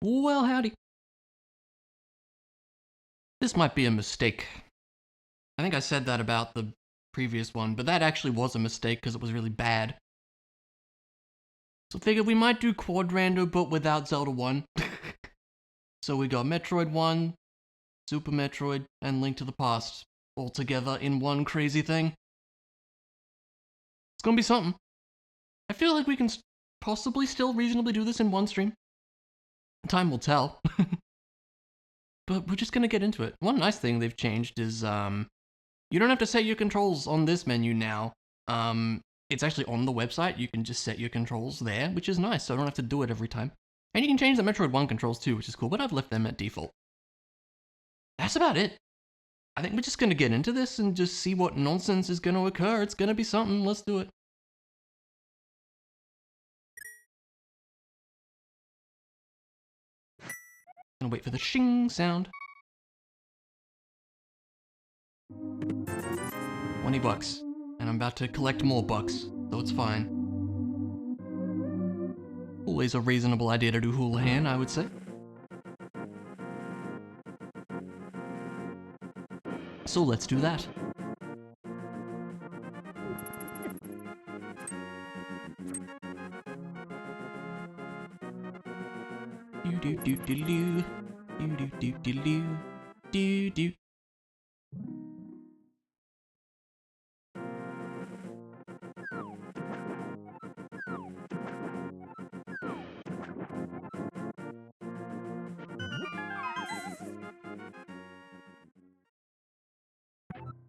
Well, howdy. This might be a mistake. I think I said that about the previous one, but that actually was a mistake because it was really bad. So figured we might do Quad Rando, but without Zelda 1. So we got Metroid 1, Super Metroid, and Link to the Past all together in one crazy thing. It's gonna be something. I feel like we can possibly still reasonably do this in one stream. Time will tell. But we're just gonna get into it. One nice thing they've changed is, you don't have to set your controls on this menu now. It's actually on the website. You can just set your controls there, which is nice, so I don't have to do it every time. And you can change the Metroid 1 controls too, which is cool, but I've left them at default. That's about it. I think we're just gonna get into this and just see what nonsense is gonna occur. It's gonna be something. Let's do it. Gonna wait for the shing sound. $20. And I'm about to collect more bucks, so it's fine. Always a reasonable idea to do Houlihan, I would say. So let's do that. Do do do do do do do do do do do.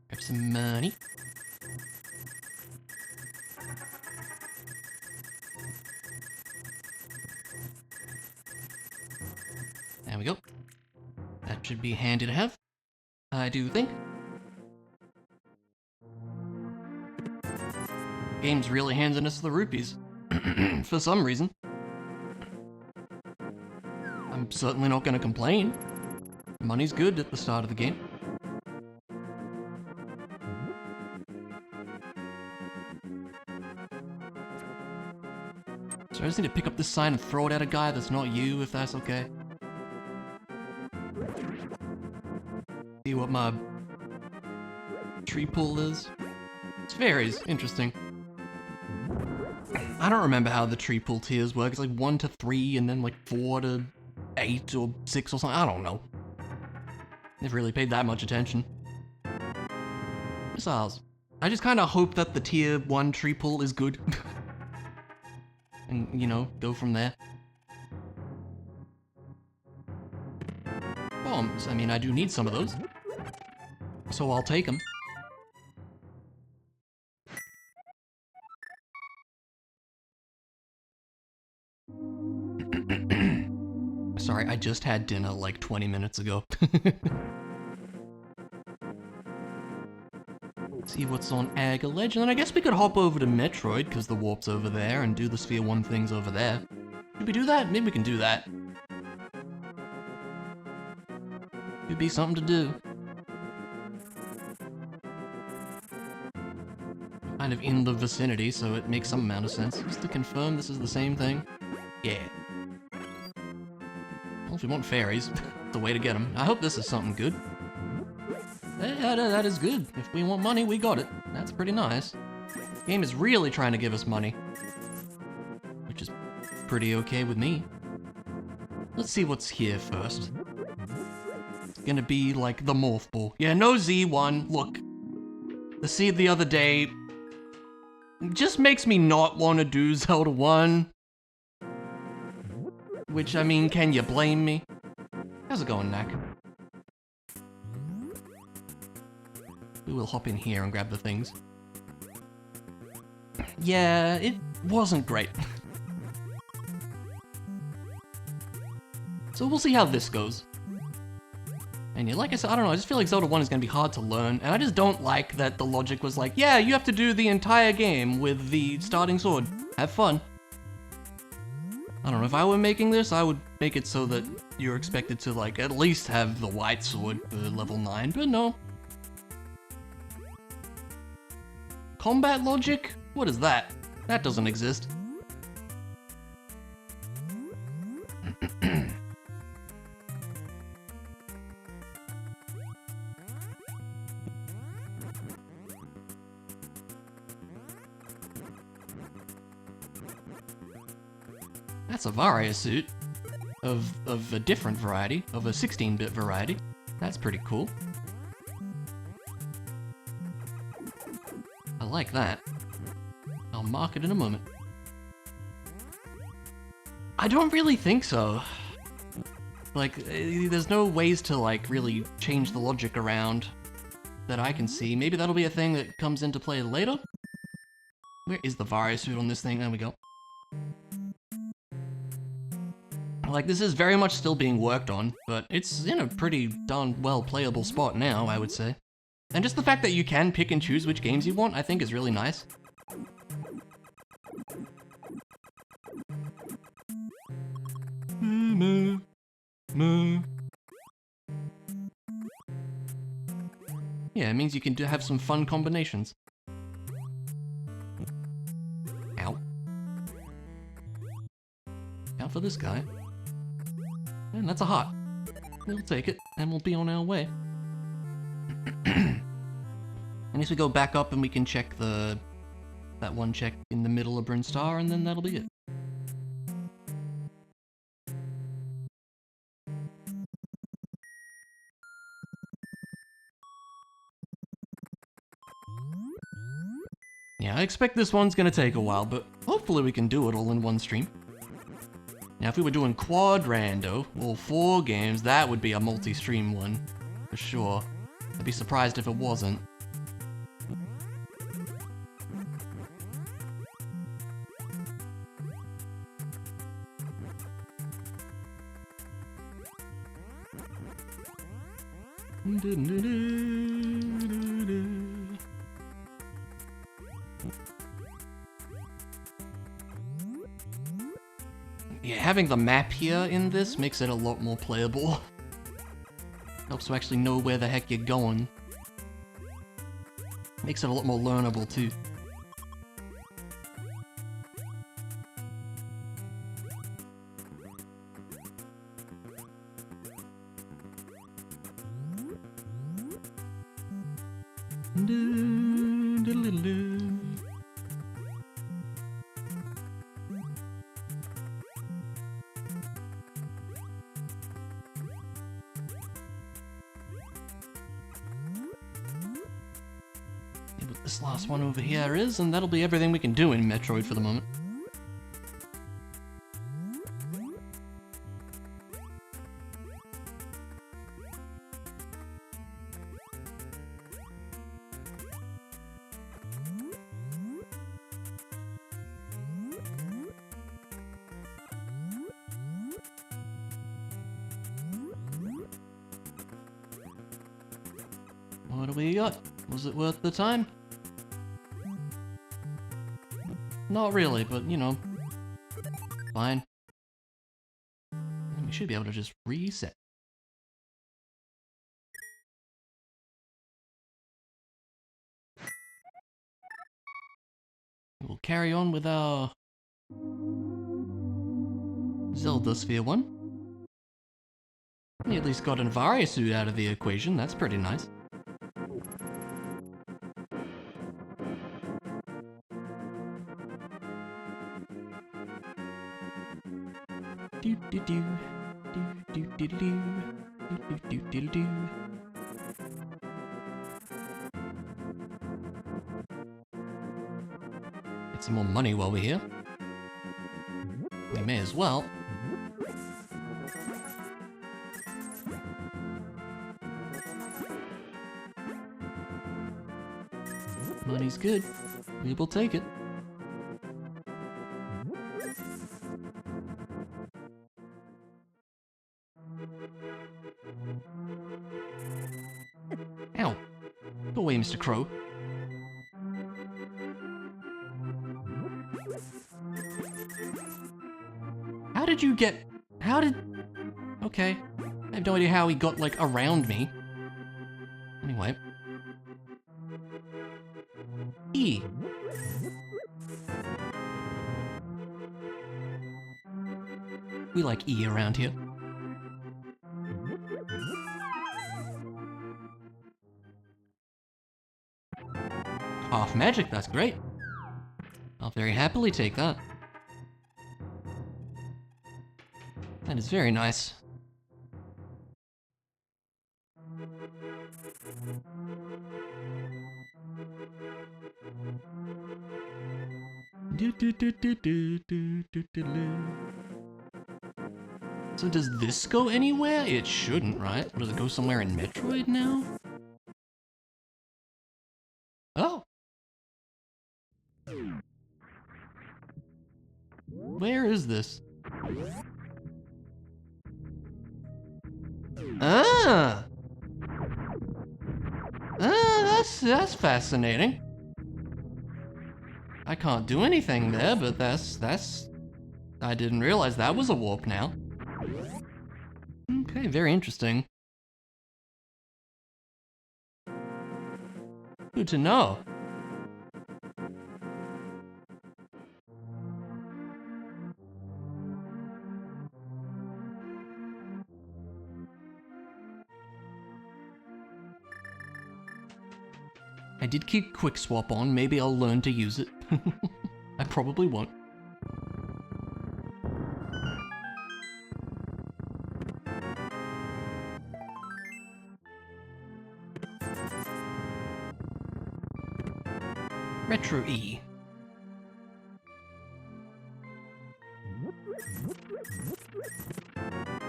Grab some money. There we go. That should be handy to have, I do think. Game's really handing us the rupees. For some reason. I'm certainly not gonna complain. Money's good at the start of the game. So I just need to pick up this sign and throw it at a guy that's not you, if that's okay. See what my tree pull is. It varies. Interesting. I don't remember how the tree pull tiers work. It's like 1 to 3 and then like 4 to 8 or 6 or something. I don't know. Never really paid that much attention. Missiles. I just kind of hope that the tier 1 tree pull is good. And, you know, go from there. Bombs. I mean, I do need some of those. So I'll take them. Sorry, I just had dinner like 20 minutes ago. See what's on Aga Ledge, and then I guess we could hop over to Metroid, because the warp's over there, and do the Sphere 1 things over there. Should we do that? Maybe we can do that. Could be something to do. Kind of in the vicinity, so it makes some amount of sense. Just to confirm this is the same thing. Yeah. Well, if we want fairies, the way to get them. I hope this is something good. Yeah, that is good. If we want money, we got it. That's pretty nice. The game is really trying to give us money. Which is pretty okay with me. Let's see what's here first. It's gonna be like the Morph Ball. Yeah, no Z1. Look. The seed the other day just makes me not want to do Zelda 1. Which, I mean, can you blame me? How's it going, Knack? We will hop in here and grab the things. Yeah, it wasn't great. So we'll see how this goes. And yeah, like I said, I don't know, I just feel like Zelda 1 is going to be hard to learn, and I just don't like that the logic was like, yeah, you have to do the entire game with the starting sword. Have fun. I don't know, if I were making this, I would make it so that you're expected to, like, at least have the white sword for level 9, but no. Combat logic? What is that? That doesn't exist. That's a Varia suit of a different variety, of a 16-bit variety. That's pretty cool. I like that. I'll mark it in a moment. I don't really think so. Like, there's no ways to, like, really change the logic around that I can see. Maybe that'll be a thing that comes into play later? Where is the Varia suit on this thing? There we go. Like, this is very much still being worked on, but it's in a pretty darn well playable spot now, I would say. And just the fact that you can pick and choose which games you want, I think is really nice. Moo. Yeah, it means you can have some fun combinations. Ow. Out for this guy. And that's a heart. We'll take it, and we'll be on our way. And if we go back up and we can check that one check in the middle of Brinstar, and then that'll be it. Yeah, I expect this one's gonna take a while, but hopefully we can do it all in one stream. Now, if we were doing quad rando, all 4 games, that would be a multi-stream one, for sure. I'd be surprised if it wasn't. Yeah, having the map here in this makes it a lot more playable. Helps to actually know where the heck you're going. Makes it a lot more learnable too. This last one over here is, and that'll be everything we can do in Metroid for the moment. What do we got? Was it worth the time? Not really, but, you know, fine. We should be able to just reset. We'll carry on with our Zelda Sphere one. We at least got an Varia suit out of the equation, that's pretty nice. Get some more money while we're here. We may as well. Money's good. We will take it. Ow. Go away, Mr. Crow. How did you get... How did... Okay. I have no idea how he got, like, around me. Anyway. E. We like E around here. Half magic, that's great. I'll very happily take that. That is very nice. So does this go anywhere? It shouldn't, right? Does it go somewhere in Metroid now? Oh. Where is this? Ah! Ah, that's fascinating. I can't do anything there, but that's... I didn't realize that was a warp now. Okay, very interesting. Good to know. I did keep Quick Swap on, maybe I'll learn to use it. I probably won't. Retro E.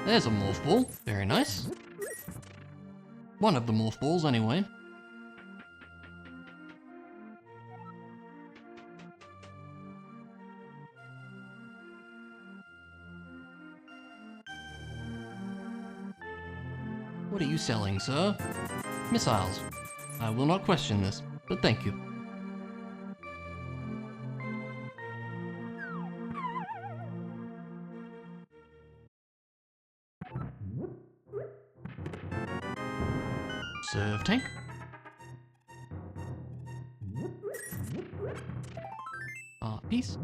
There's a morph ball, very nice. One of the morph balls anyway. What are you selling, sir? Missiles. I will not question this, but thank you. Serve tank. Art piece.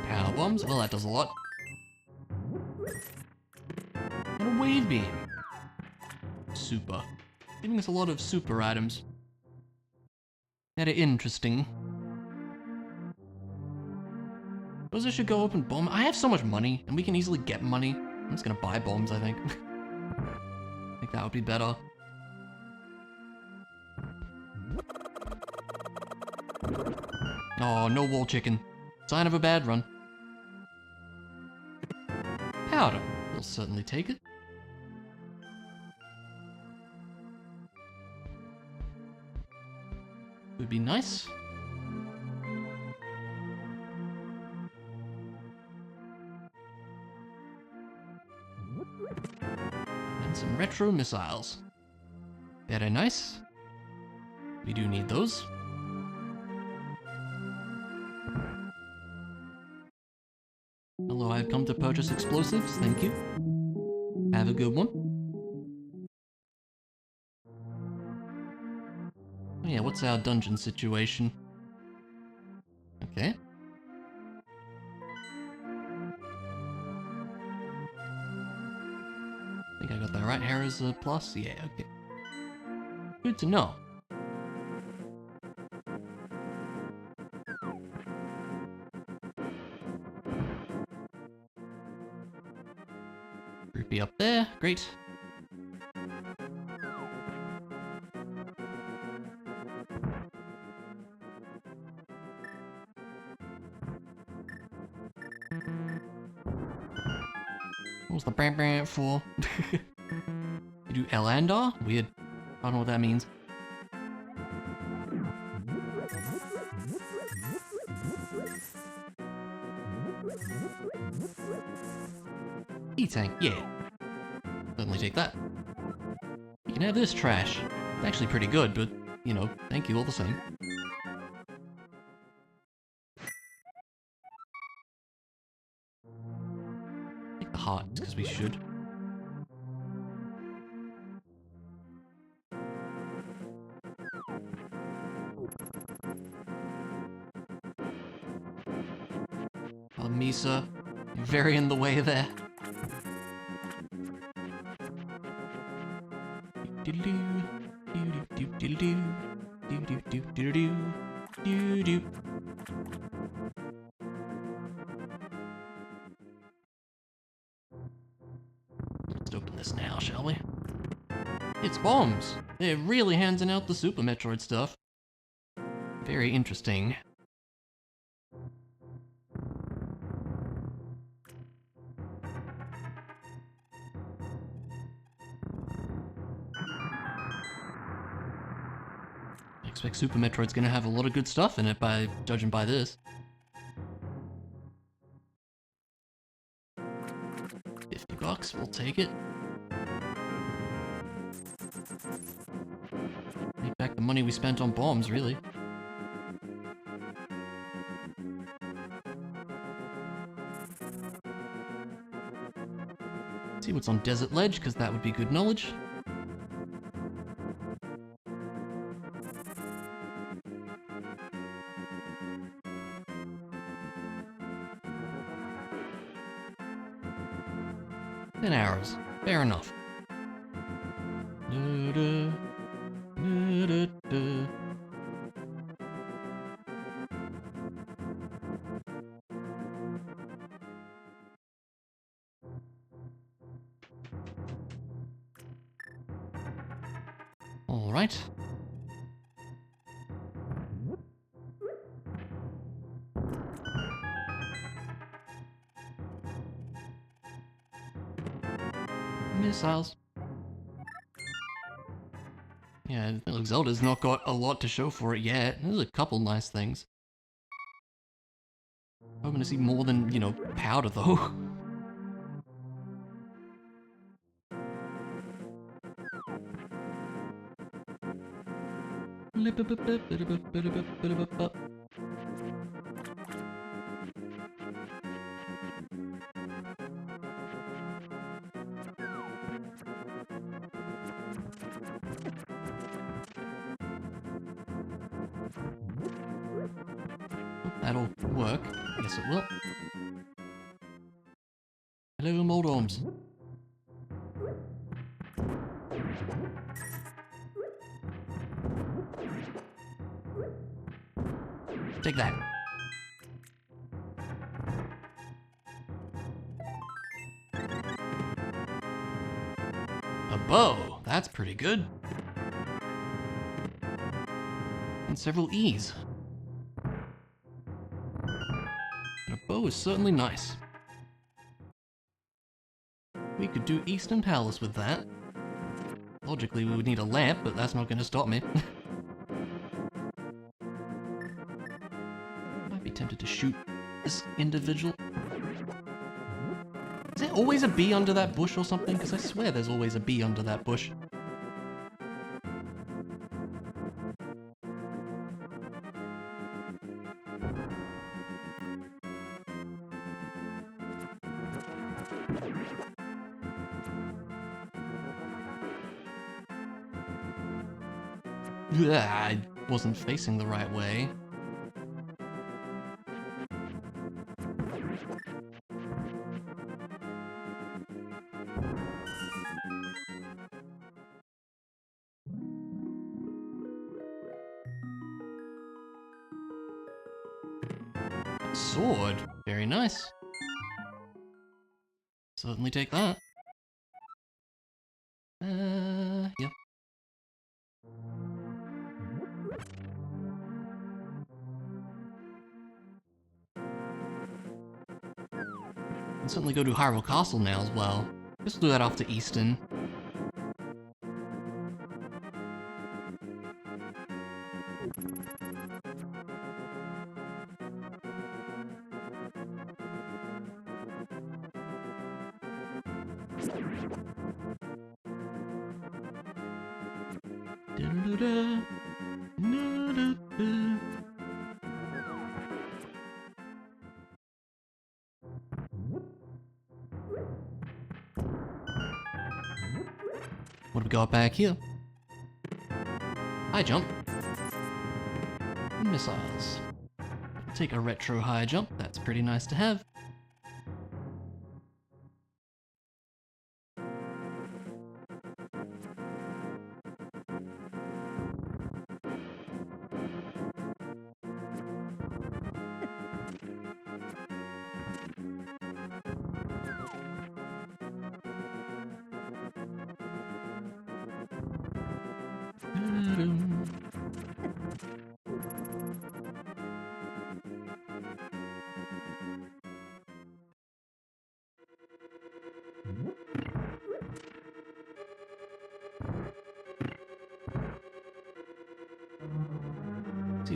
Power bombs, well that does a lot. And a wave beam. Super. Giving us a lot of super items. That are interesting. Suppose I should go open bomb. I have so much money, and we can easily get money. I'm just gonna buy bombs, I think. I think that would be better. Oh, no wall chicken. Sign of a bad run. Powder. We'll certainly take it. Would be nice. And some retro missiles. Very nice. We do need those. Hello, I've come to purchase explosives, thank you. Have a good one. Oh yeah, what's our dungeon situation? Okay. I think I got that right. Hair is a plus? Yeah, okay. Good to know. Rupee up there, great. What was the bam bam for? You do L and R? Weird. I don't know what that means. E-tank, yeah. Certainly take that. You can have this trash. It's actually pretty good, but, you know, thank you all the same. Take the heart, because we should. Misa, very in the way there. It's bombs! They're really handing out the Super Metroid stuff. Very interesting. I expect Super Metroid's gonna have a lot of good stuff in it, by judging by this. 50 bucks, we'll take it. Take back the money we spent on bombs, really. See what's on Desert Ledge, because that would be good knowledge. Ten arrows. Fair enough. All right. Missiles. Yeah, look, Zelda's not got a lot to show for it yet. There's a couple nice things. Hoping to see more than, you know, powder though. That'll work. Yes, it will. Hello, Moldorms. Take that. A bow. That's pretty good. And several E's. And a bow is certainly nice. We could do Eastern Palace with that. Logically, we would need a lamp, but that's not going to stop me. Might be tempted to shoot this individual. Is there always a bee under that bush or something? Because I swear there's always a bee under that bush. I wasn't facing the right way. Sword. Very nice. Certainly take that. Yep. Can certainly go to Hyrule Castle now as well. Just do that after Easton. What do we got back here? High jump. Missiles. Take a retro high jump, that's pretty nice to have.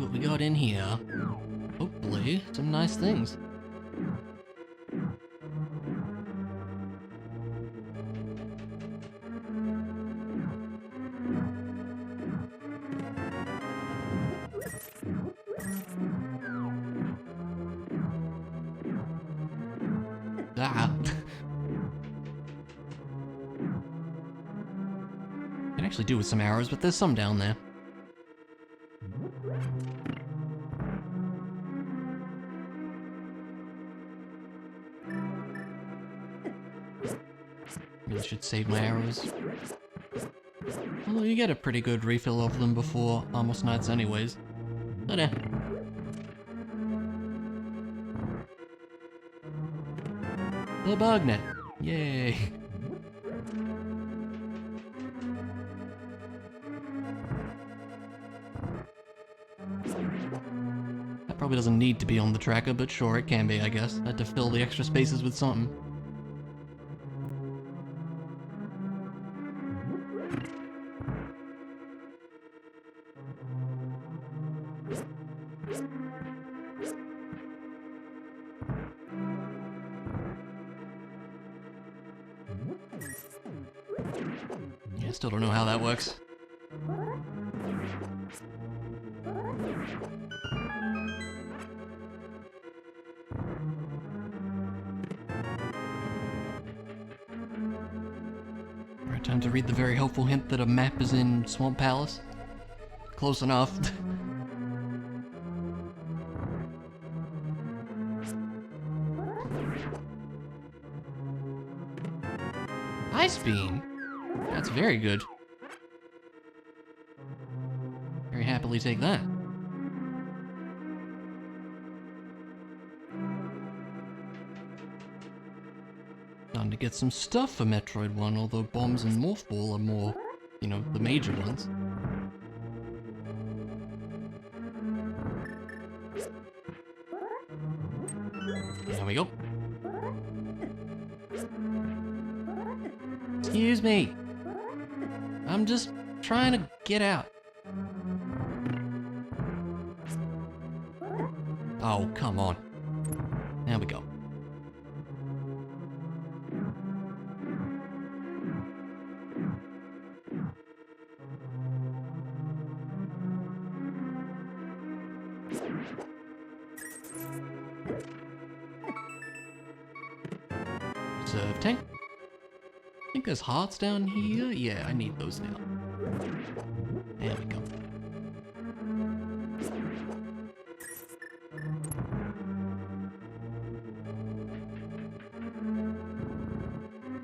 what we got in here. Hopefully, some nice things. Ah. Can actually do with some arrows, but there's some down there. Really should save my arrows. Although you get a pretty good refill of them before Almost Nights anyways. But eh. The bug net. Yay. That probably doesn't need to be on the tracker, but sure, it can be, I guess. I had to fill the extra spaces with something. Yeah, still don't know how that works. Alright, time to read the very helpful hint that a map is in Swamp Palace. Close enough. Ice Beam? That's very good. Very happily take that. Time to get some stuff for Metroid 1, although Bombs and Morph Ball are more, you know, the major ones. There we go. Excuse me. I'm just trying to get out. Oh, come on. There we go. Reserve tank. I think there's hearts down here. Yeah, I need those now. There we go.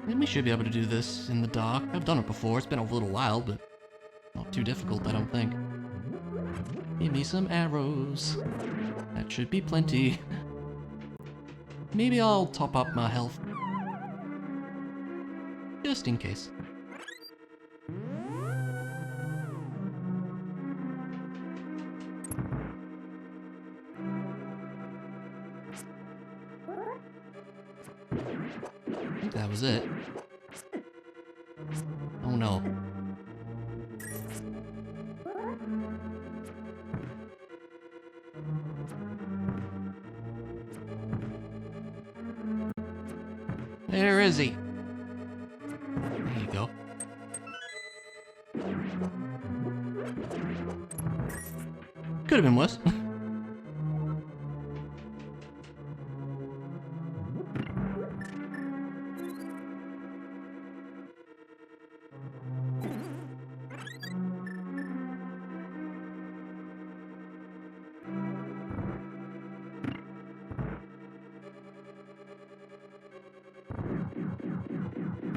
And we should be able to do this in the dark. I've done it before. It's been a little while, but not too difficult, I don't think. Give me some arrows. That should be plenty. Maybe I'll top up my health. Just in case. I think that was it. Oh no. There is he. There you go. Could have been worse.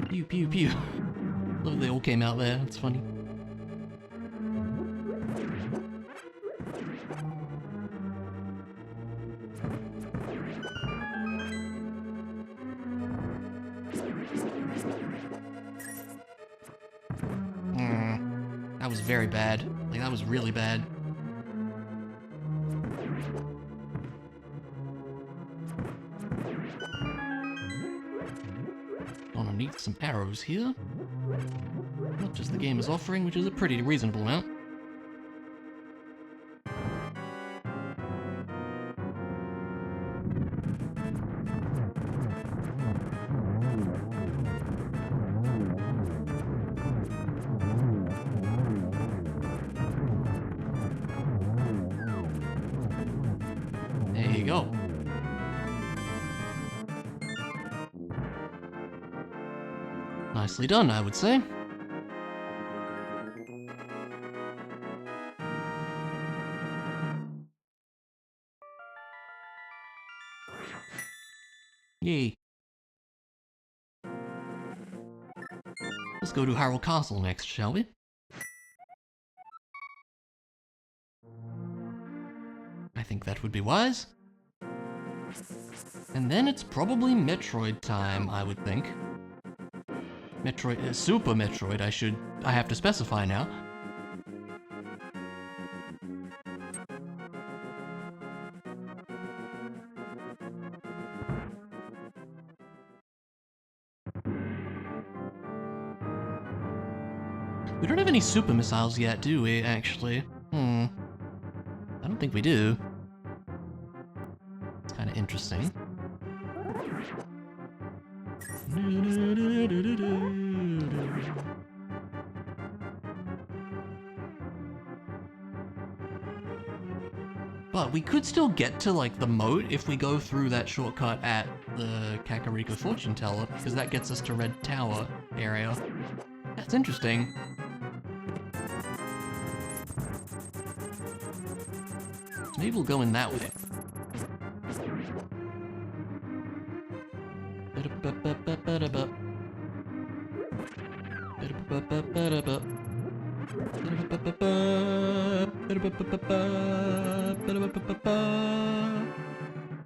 Pew pew pew. Love they all came out there, it's funny. That was very bad. Like, that was really bad. Gonna need some arrows here. Much as the game is offering, which is a pretty reasonable amount. Nicely done, I would say. Yay. Let's go to Hyrule Castle next, shall we? I think that would be wise. And then it's probably Metroid time, I would think. Metroid, Super Metroid, I have to specify now. We don't have any super missiles yet, do we, actually? I don't think we do. It's kind of interesting. But we could still get to, like, the moat if we go through that shortcut at the Kakariko Fortune Teller, because that gets us to Red Tower area. That's interesting. Maybe we'll go in that way.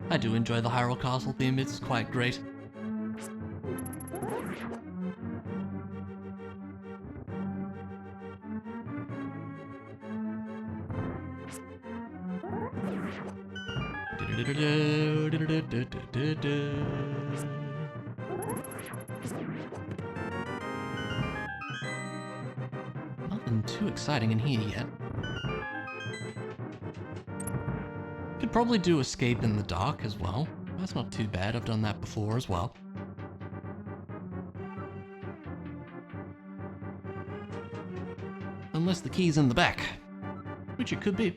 I do enjoy the Hyrule Castle theme, it's quite great. Nothing too exciting in here yet. Could probably do escape in the dark as well. That's not too bad, I've done that before as well. Unless the key's in the back, which it could be.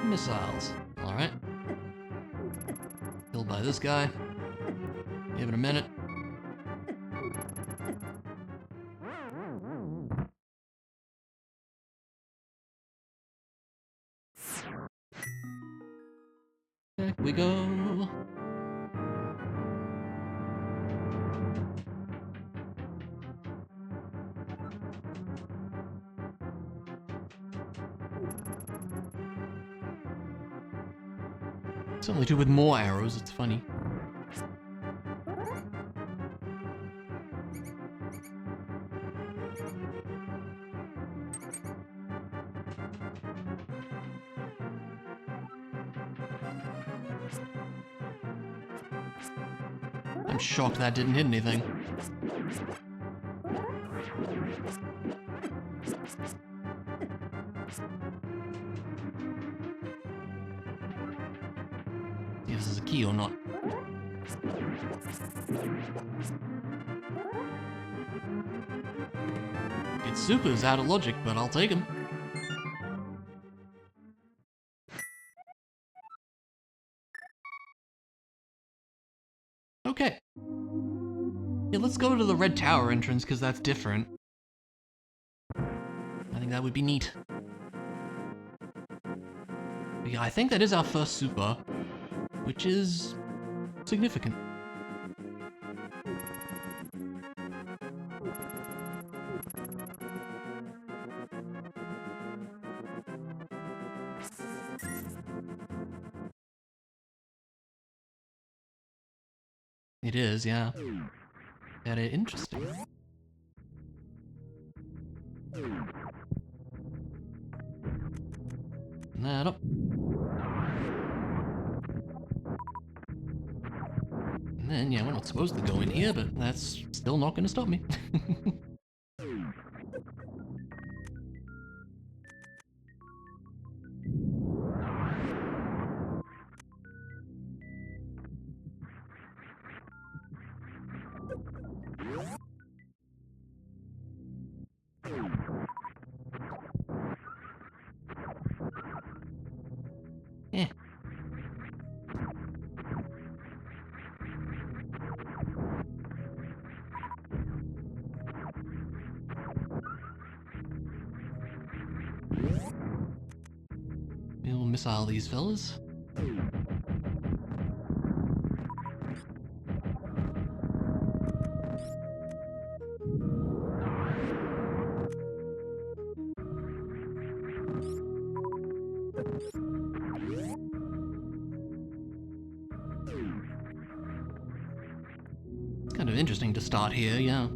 Missiles. Alright. Killed by this guy. Give it a minute. Back we go. Certainly do with more arrows, it's funny. I'm shocked that didn't hit anything. See if this is a key or not. It's supers out of logic, but I'll take him. Okay. Yeah, let's go to the Red Tower entrance, because that's different. I think that would be neat. But yeah, I think that is our first super, which is significant. It is, yeah. Very interesting. That up. And then, yeah, we're not supposed to go in here, but that's still not gonna stop me. missile these fellas. It's kind of interesting to start here, yeah.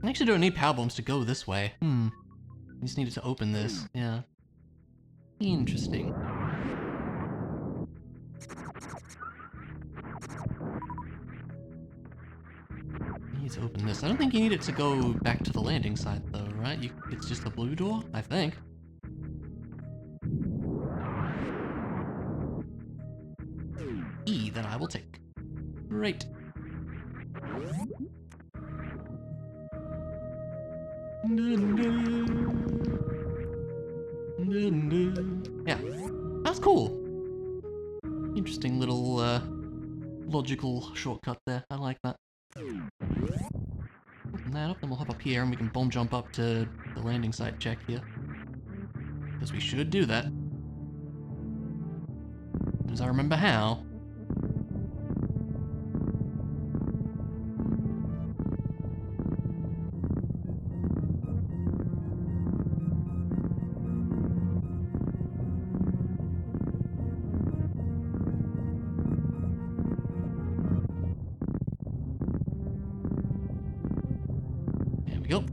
I actually don't need power bombs to go this way. I just needed to open this, yeah. Interesting. I need to open this. I don't think you need it to go back to the landing site though, right? It's just a blue door, I think. E, that I will take. Great. Yeah, that's cool. Interesting little logical shortcut there. I like that. Open that up, then we'll hop up here and we can bomb jump up to the landing site check here. Because we should do that. As I remember how. There we go.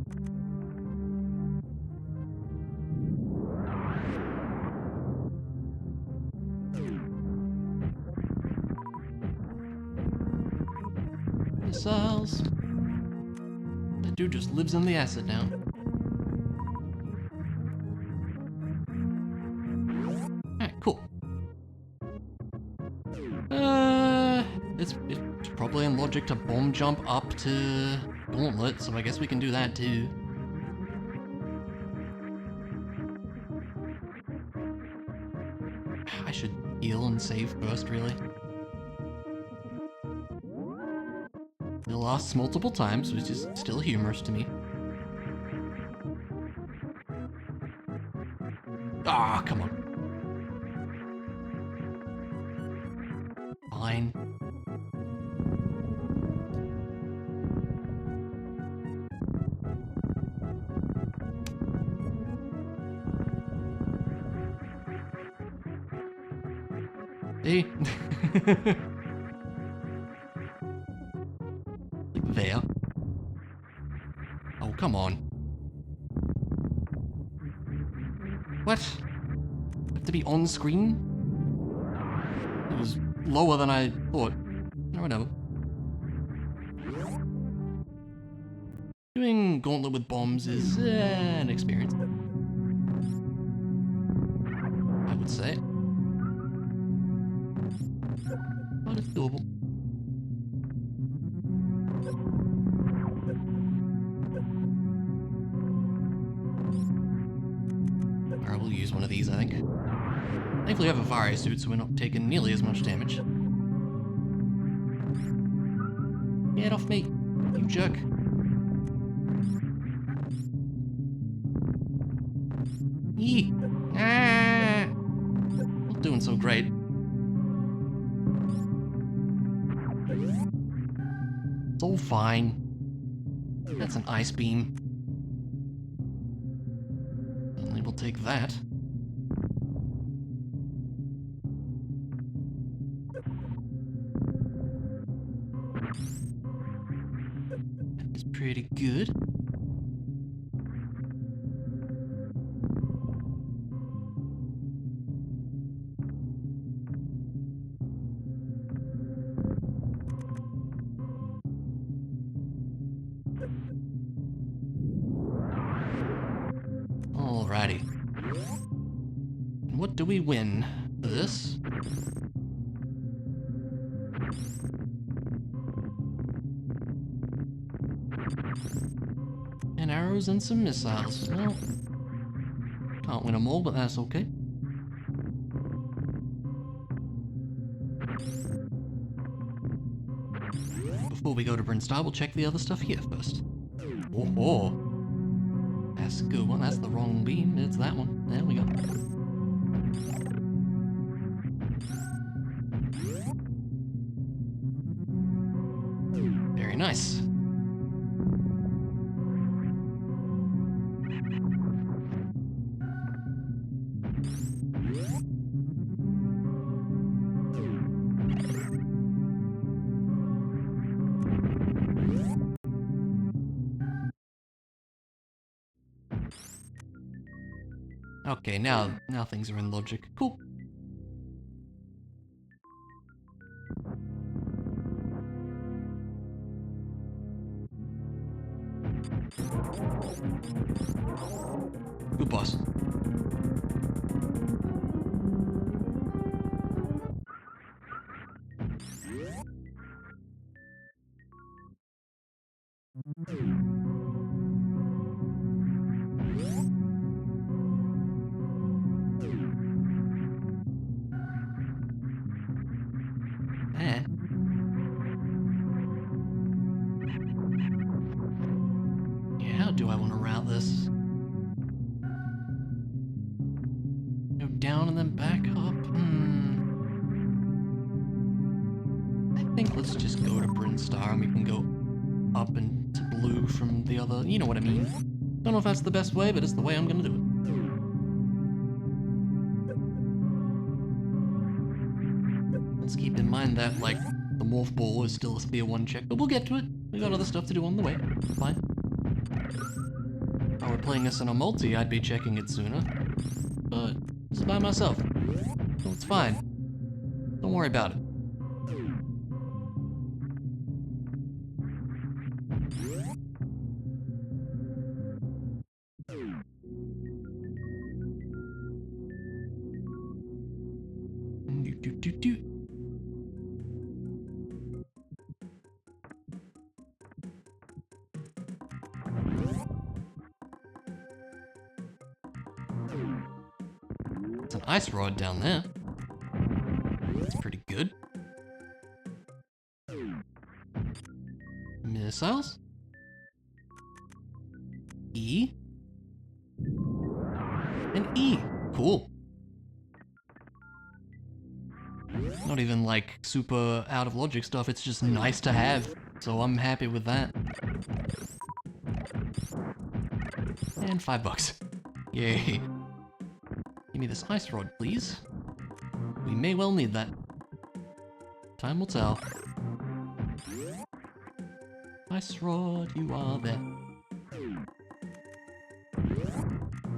Missiles. That dude just lives in the acid now. Alright, cool. It's probably in logic to bomb jump up to Gauntlet, so I guess we can do that too. I should heal and save first, really. It lasts multiple times, which is still humorous to me. Ah, come on. Fine. See? There. Oh, come on. What? Have to be on screen? It was lower than I thought. No, whatever. Doing Gauntlet with bombs is an experience, I would say. But it's doable. Alright, we'll use one of these, I think. Thankfully we have a fire suit, so we're not taking nearly as much damage. Get off me, you jerk. Yee! Ah! Not doing so great. It's all fine. That's an ice beam. Only we'll take that. That's pretty good. Alrighty. And what do we win for this? And arrows and some missiles. Well, can't win them all, but that's okay. Before we go to Brinstar, we'll check the other stuff here first. Oh, That's a good one. That's the wrong beam. It's that one. There we go. Very nice. Okay, now things are in logic. Cool. Good boss. Eh. Yeah, how do I want to route this? Go down and then back up? I think let's just go to Brinstar and we can go up and to blue from the other, you know what I mean. Don't know if that's the best way, but it's the way I'm gonna do it. Let's keep in mind that, like, the morph ball is still a spear 1 check, but we'll get to it. We got other stuff to do on the way. Fine. If I were playing this in a multi, I'd be checking it sooner. But this is by myself. So it's fine. Don't worry about it. It's an ice rod down there. That's pretty good. Missiles. E. And E. Cool. Not even like super out of logic stuff, it's just nice to have. So I'm happy with that. And $5. Yay. Give me this ice rod, please. We may well need that. Time will tell. Ice rod, you are there.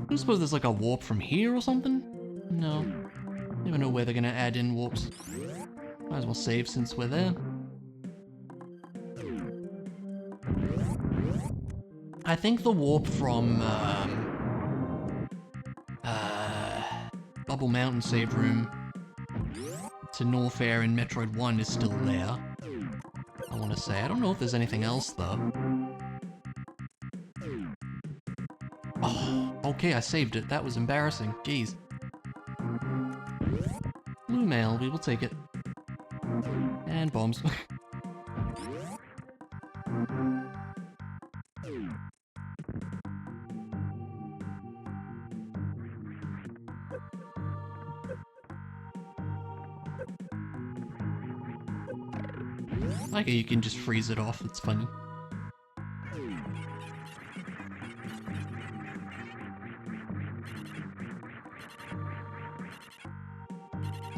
I suppose there's like a warp from here or something? No. Never know where they're gonna add in warps. Might as well save since we're there. I think the warp from Bubble Mountain save room to Norfair in Metroid 1 is still there. I want to say. I don't know if there's anything else though. Oh, okay, I saved it. That was embarrassing. Jeez. Blue mail, we will take it. And bombs. Like you can just freeze it off, it's funny.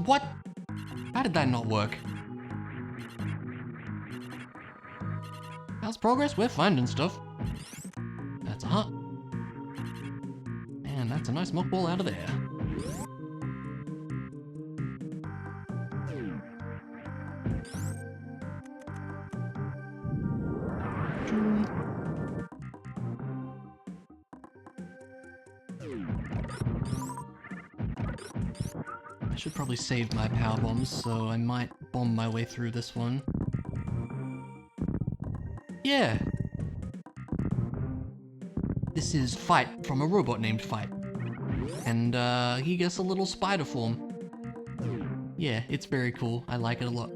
What? How did that not work? How's progress? We're finding stuff. That's a hut. And that's a nice muck ball out of there. I should probably save my power bombs, so I might bomb my way through this one. Yeah! This is Fight from a robot named Fight. And he gets a little spider form. Yeah, it's very cool. I like it a lot.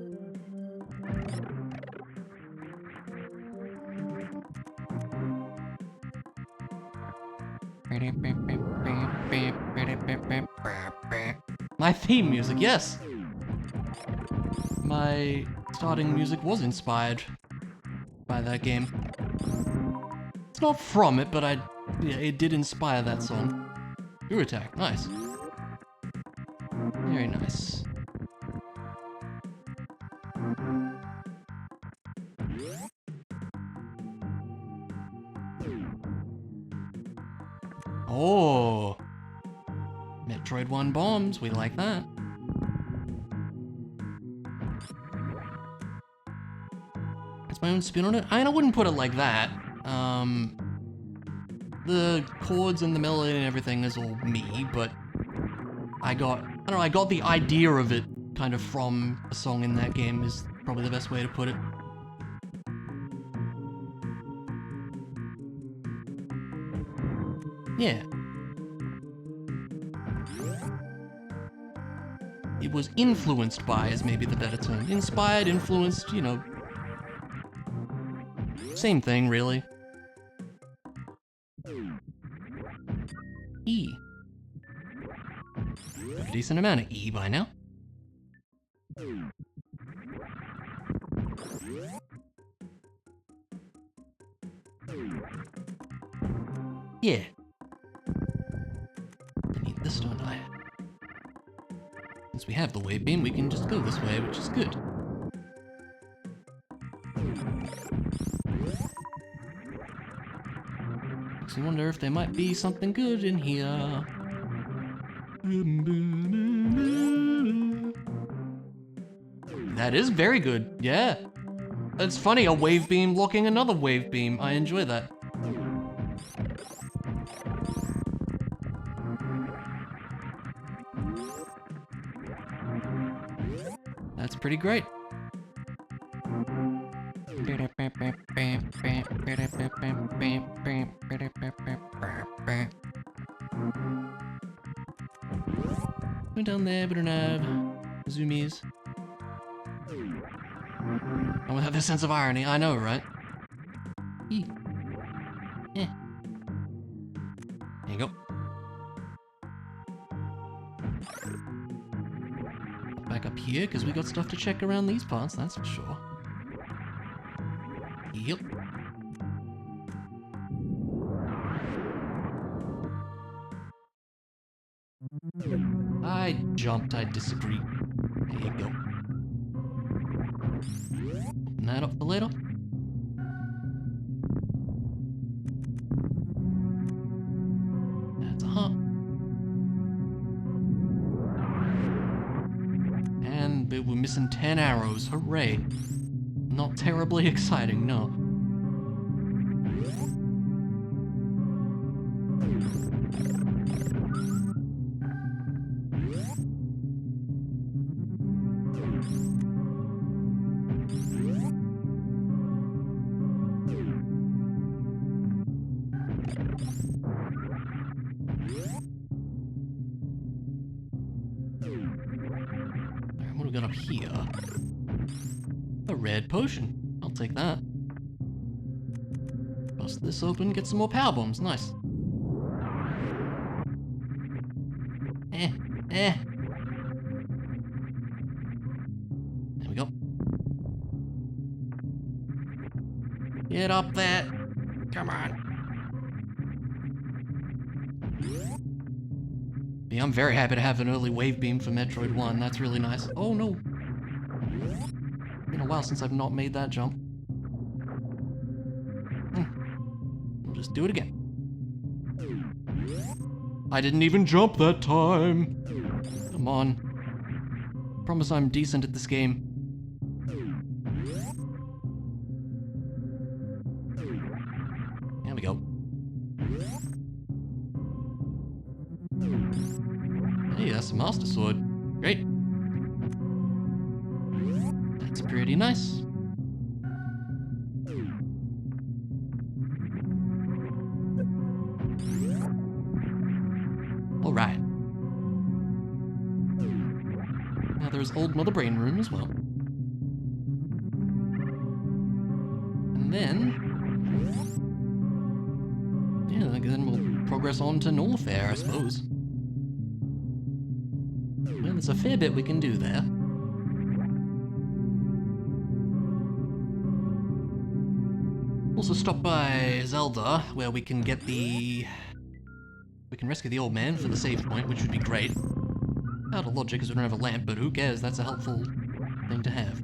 my theme music, yes! My starting music was inspired by that game. It's not from it, but yeah, it did inspire that song. Your attack, nice. Very nice. Oh! Metroid 1 bombs, we like that. It's my own spin on it. I wouldn't put it like that. The chords and the melody and everything is all me, but I don't know, I got the idea of it kind of from a song in that game is probably the best way to put it. Yeah. It was influenced by is maybe the better term. Inspired, influenced, you know. Same thing, really. E. A decent amount of E by now. Yeah. I need this, don't I? Since we have the wave beam, we can just go this way, which is good. Makes me wonder if there might be something good in here. That is very good, yeah. It's funny, a wave beam locking another wave beam. I enjoy that. That's pretty great. We're down there, we don't have zoomies. I don't have this sense of irony, I know, right? E. Yeah. There you go. Back up here, because we got stuff to check around these parts, that's for sure. Yep. I jumped, I disagree. There you go. Open that up for later. That's a heart. And we're missing 10 arrows, hooray. Not terribly exciting, no. What do we got up here? A red potion. I'll take that. Bust this open, get some more power bombs. Nice. There we go. Get up there. Come on. Yeah, I'm very happy to have an early wave beam for Metroid 1. That's really nice. Oh no. Been a while since I've not made that jump. We'll just do it again. I didn't even jump that time. Come on. Promise I'm decent at this game. There we go. Hey, that's a Master Sword. Great. That's pretty nice. Alright. Now there's Old Mother Brain Room as well. And then... yeah, then we'll progress on to North Air, I suppose. Well, There's a fair bit we can do there. Also stop by Zelda, where we can get the... We can rescue the old man for the save point, which would be great. Out of logic, because we don't have a lamp, but who cares? That's a helpful thing to have.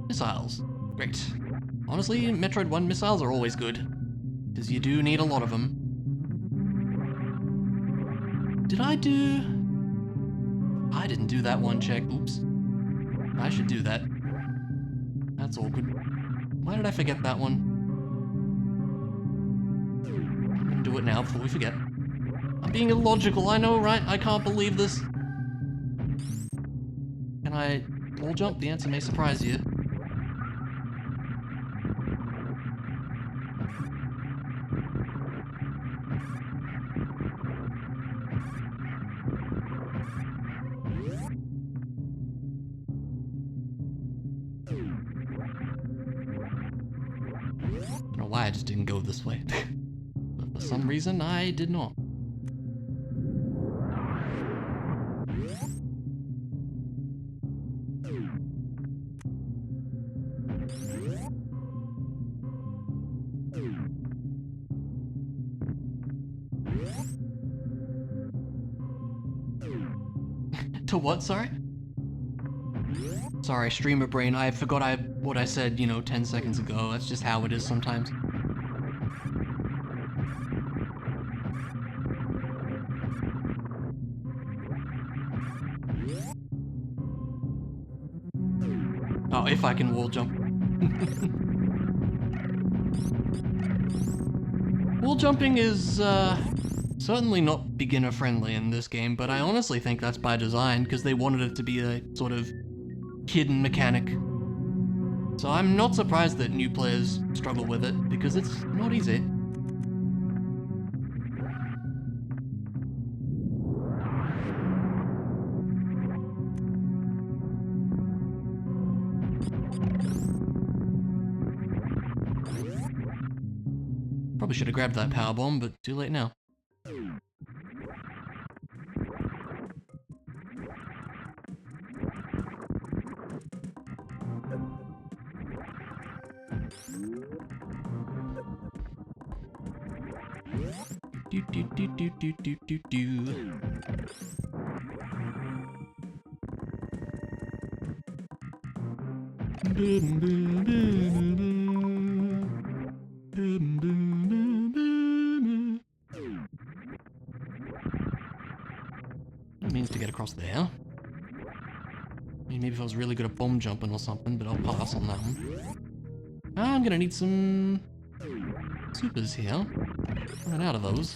Missiles. Great. Honestly, Metroid 1 missiles are always good, because you do need a lot of them. Did I do... I didn't do that one check. Oops. I should do that. That's awkward. Why did I forget that one? I'm gonna do it now before we forget. I'm being illogical, I know, right? I can't believe this. Can I wall jump? The answer may surprise you. I don't know why I just didn't go this way. But for some reason, I did not. To what, sorry? Sorry, streamer brain, I forgot what I said, 10 seconds ago. That's just how it is sometimes. Oh, if I can wall jump. Wall jumping is, certainly not beginner friendly in this game, but I honestly think that's by design, because they wanted it to be a sort of hidden mechanic. So I'm not surprised that new players struggle with it, because it's not easy. Probably should have grabbed that power bomb, but too late now. Do do do do do do do do. It means to get across there. I mean, maybe if I was really good at bomb jumping or something, but I'll pass on that one. I'm gonna need some supers here. Run out of those.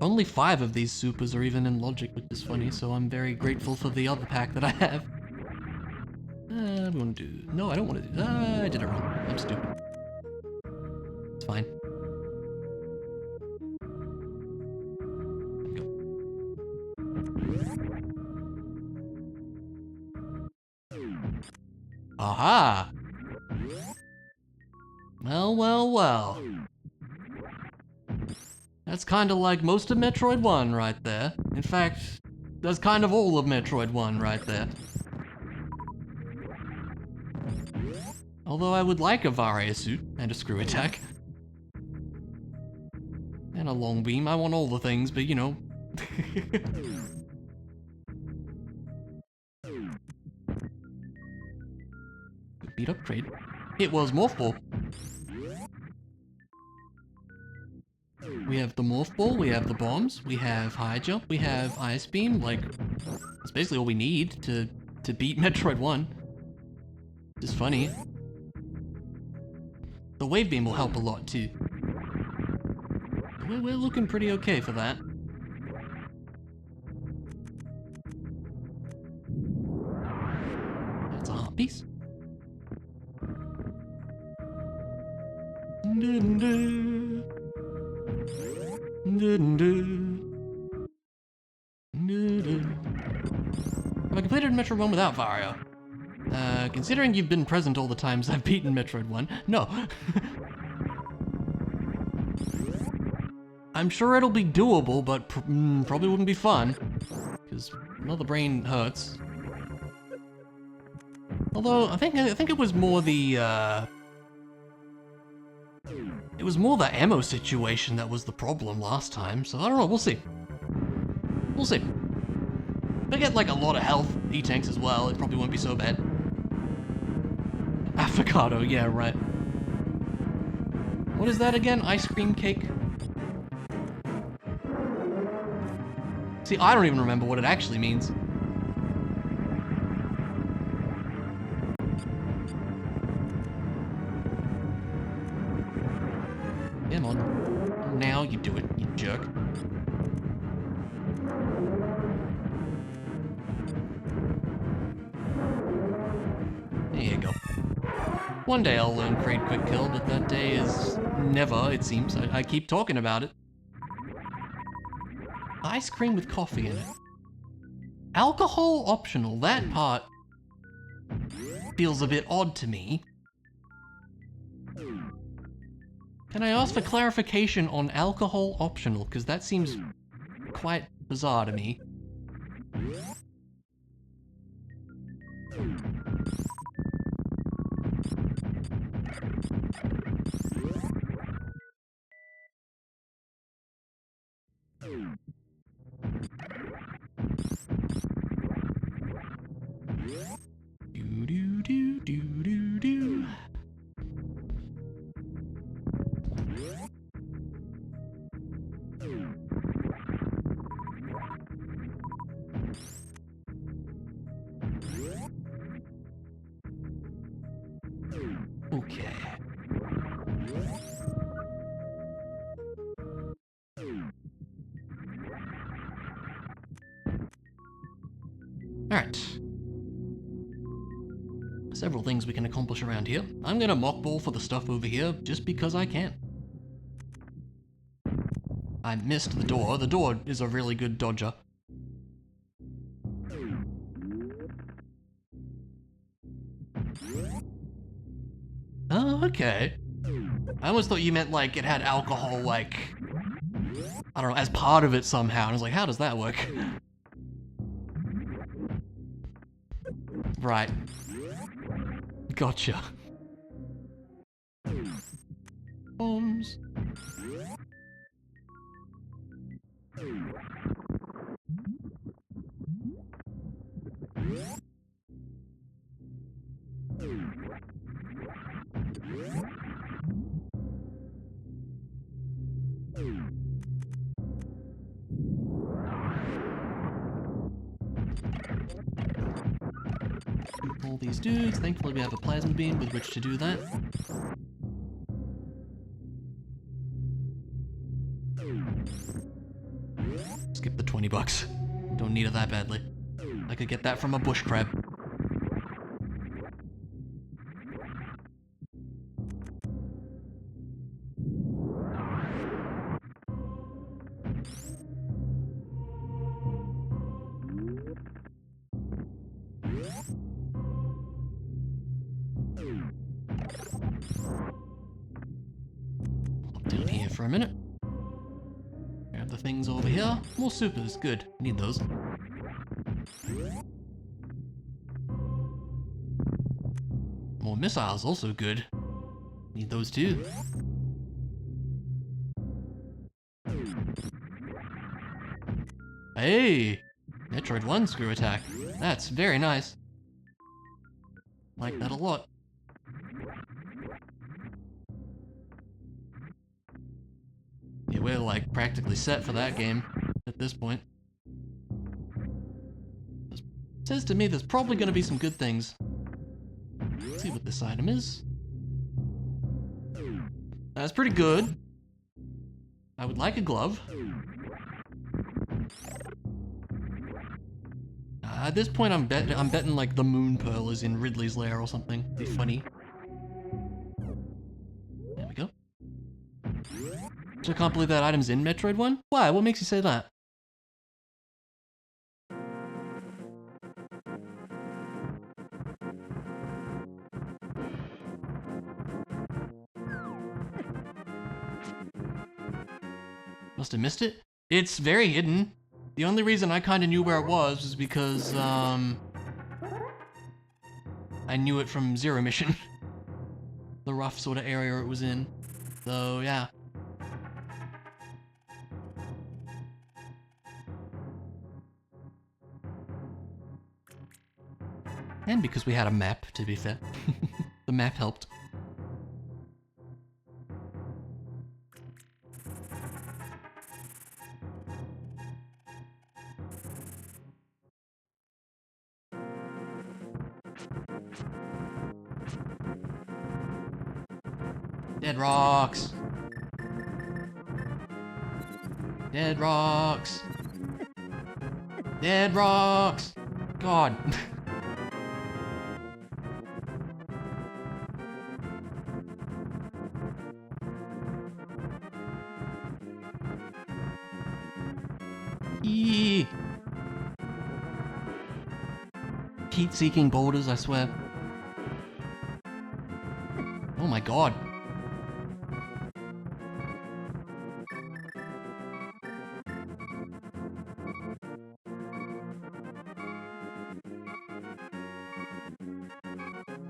Only 5 of these supers are even in logic, which is funny, so I'm very grateful for the other pack that I have. I'm gonna do... No, I don't want to do... I did it wrong. I'm stupid. It's fine. Go. Aha! Well, well, well. That's kind of like most of Metroid 1 right there. In fact, that's kind of all of Metroid 1 right there. Although I would like a Varia suit and a screw attack. And a long beam. I want all the things, but you know. Good beat upgrade. It was Morph Ball. We have the Morph Ball, we have the bombs, we have High Jump, we have Ice Beam, like, that's basically all we need to beat Metroid 1. Which is funny. The Wave Beam will help a lot too. We're looking pretty okay for that. That's a heart piece. Have I completed Metroid 1 without Varia? Considering you've been present all the times I've beaten Metroid 1, no. I'm sure it'll be doable, but probably wouldn't be fun. Because, well, the brain hurts. Although, I think it was more the, it was more the ammo situation that was the problem last time, so I don't know, we'll see. We'll see. If I get, like, a lot of health, E-tanks as well, it probably won't be so bad. Avocado, yeah, right. What is that again? Ice cream cake? See, I don't even remember what it actually means. Come on. Now you do it, you jerk. There you go. One day I'll learn Crate Quick Kill, but that day is never, it seems. I keep talking about it. Ice cream with coffee in it. Alcohol optional, that part feels a bit odd to me. Can I ask for clarification on alcohol optional? Because that seems quite bizarre to me. Do. Okay. Alright. Several things we can accomplish around here. I'm gonna mockball for the stuff over here, just because I can. I missed the door. The door is a really good dodger. Oh, okay. I almost thought you meant, like, it had alcohol, like, I don't know, as part of it somehow. And I was like, how does that work? Right. Gotcha. Bombs. All these dudes. Thankfully we have a plasma beam with which to do that. Skip the 20 bucks. Don't need it that badly. I could get that from a bush crab. Down here for a minute. Grab the things over here. More supers, good. Need those. More missiles, also good. Need those too. Hey! Metroid 1 screw attack. That's very nice. Like that a lot. Yeah, we're like practically set for that game at this point. It says to me there's probably going to be some good things. Let's see what this item is. That's pretty good. I would like a glove. At this point I'm betting like the moon pearl is in Ridley's lair or something. Be funny. There we go. So I can't believe that item's in Metroid 1? Why? What makes you say that? Must have missed it. It's very hidden. The only reason I kind of knew where it was because, I knew it from Zero Mission. The rough sort of area it was in. So, yeah. And because we had a map, to be fair. The map helped. Dead rocks. Dead rocks. Dead rocks. God. Eee. Heat-seeking boulders, I swear. Oh my god.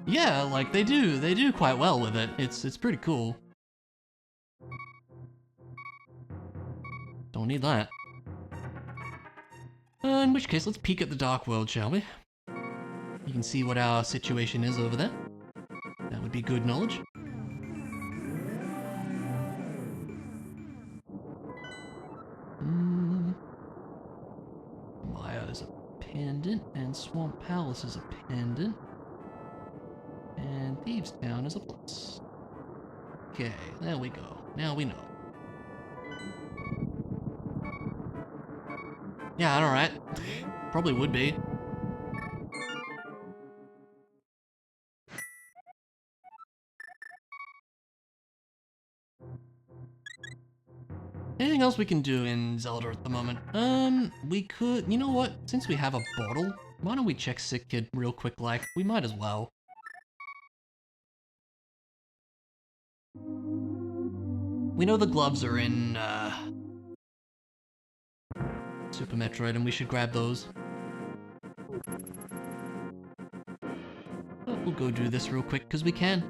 Yeah, like they do quite well with it. It's pretty cool. Don't need that. In which case, let's peek at the Dark World, shall we? You can see what our situation is over there. That would be good knowledge. Maya is a pendant, and Swamp Palace is a pendant. And Thieves Town is a plus. Okay, there we go. Now we know. Yeah, alright. Probably would be. Anything else we can do in Zelda at the moment? We could... You know what? Since we have a bottle, why don't we check Sick Kid real quick like? We might as well. We know the gloves are in, Super Metroid, and we should grab those. But we'll go do this real quick, because we can.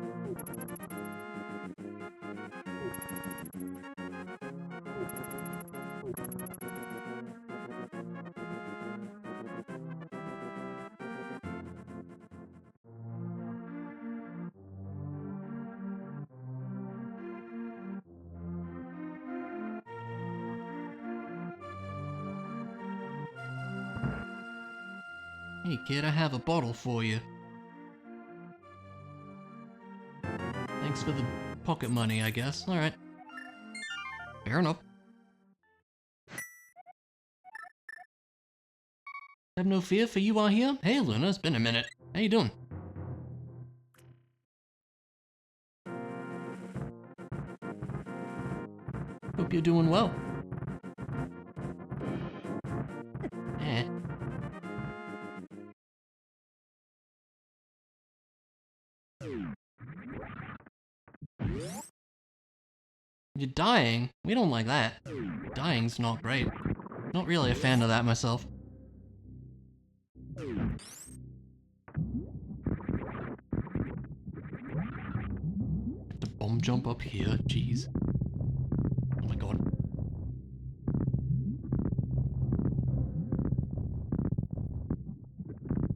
Hey kid, I have a bottle for you. Thanks for the pocket money, I guess. Alright. Fair enough. Have no fear, for you are here? Hey Luna, it's been a minute. How you doing? Hope you're doing well. Eh. You're dying? We don't like that. Dying's not great. Not really a fan of that myself. The bomb jump up here, jeez. Oh my god.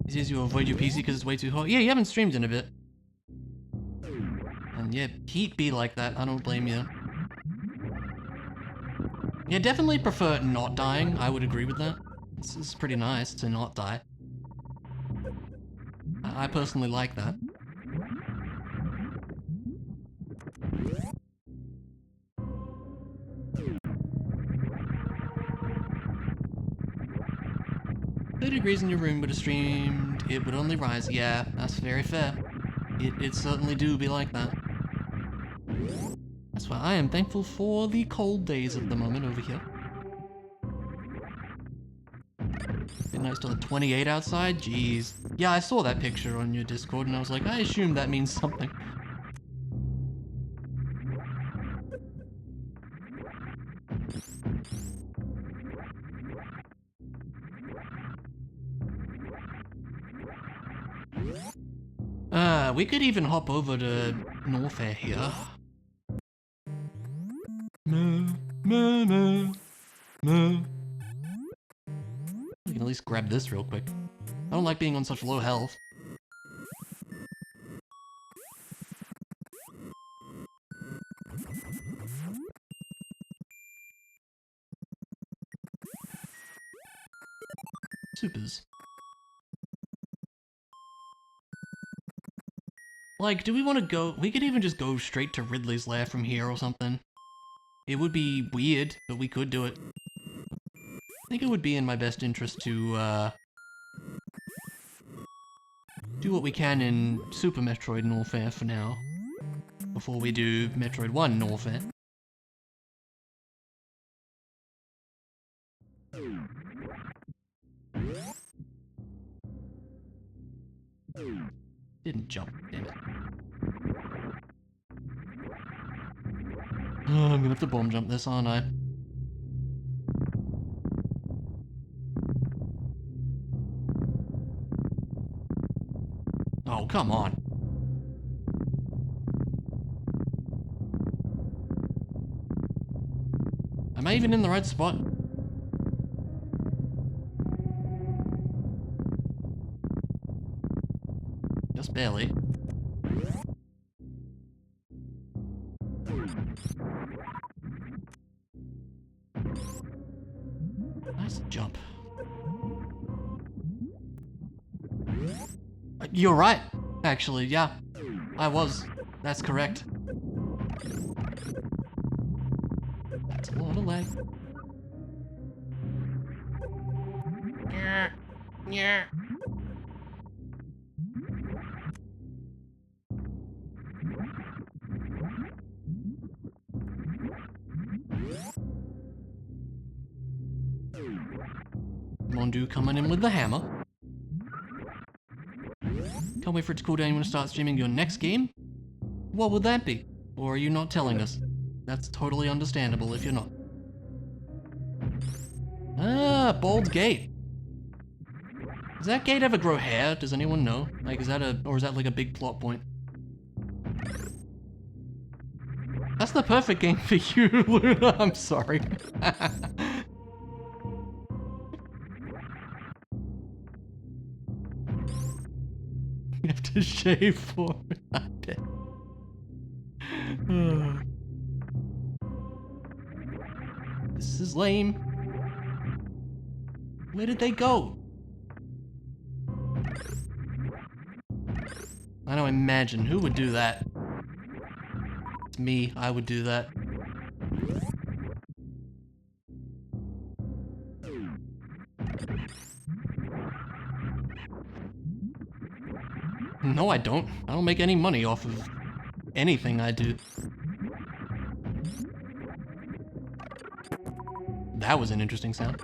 He says you avoid your PC because it's way too hot. Yeah, you haven't streamed in a bit. And yeah, heat be like that, I don't blame you. Yeah, definitely prefer not dying, I would agree with that. This is pretty nice to not die. I personally like that. Degrees in your room would have streamed, it would only rise. Yeah, that's very fair. It certainly do be like that. That's why I am thankful for the cold days at the moment over here. Midnight's still at 28 outside? Jeez. Yeah, I saw that picture on your Discord and I was like, I assume that means something. We could even hop over to Norfair here. We can at least grab this real quick. I don't like being on such low health. Supers. Like, do we want to go... We could even just go straight to Ridley's lair from here or something. It would be weird, but we could do it. I think it would be in my best interest to, do what we can in Super Metroid Norfair for now. Before we do Metroid 1 Norfair. Didn't jump, damn it. Oh, I'm gonna have to bomb jump this, aren't I? Oh, come on. Am I even in the right spot? Just barely. Nice jump. You're right, actually, yeah. I was. That's correct. That's a lot of lag. Yeah. Mondu coming in with the hammer. Can't wait for it to cool down. You want to start streaming your next game? What would that be? Or are you not telling us? That's totally understandable if you're not. Ah, bald gate. Does that gate ever grow hair? Does anyone know? Like, is that or is that like a big plot point? That's the perfect game for you, Luna. I'm sorry. You have to shave for it. I'm dead. This is lame. Where did they go? I don't imagine. Who would do that? It's me. I would do that. No, I don't. I don't make any money off of anything I do. That was an interesting sound.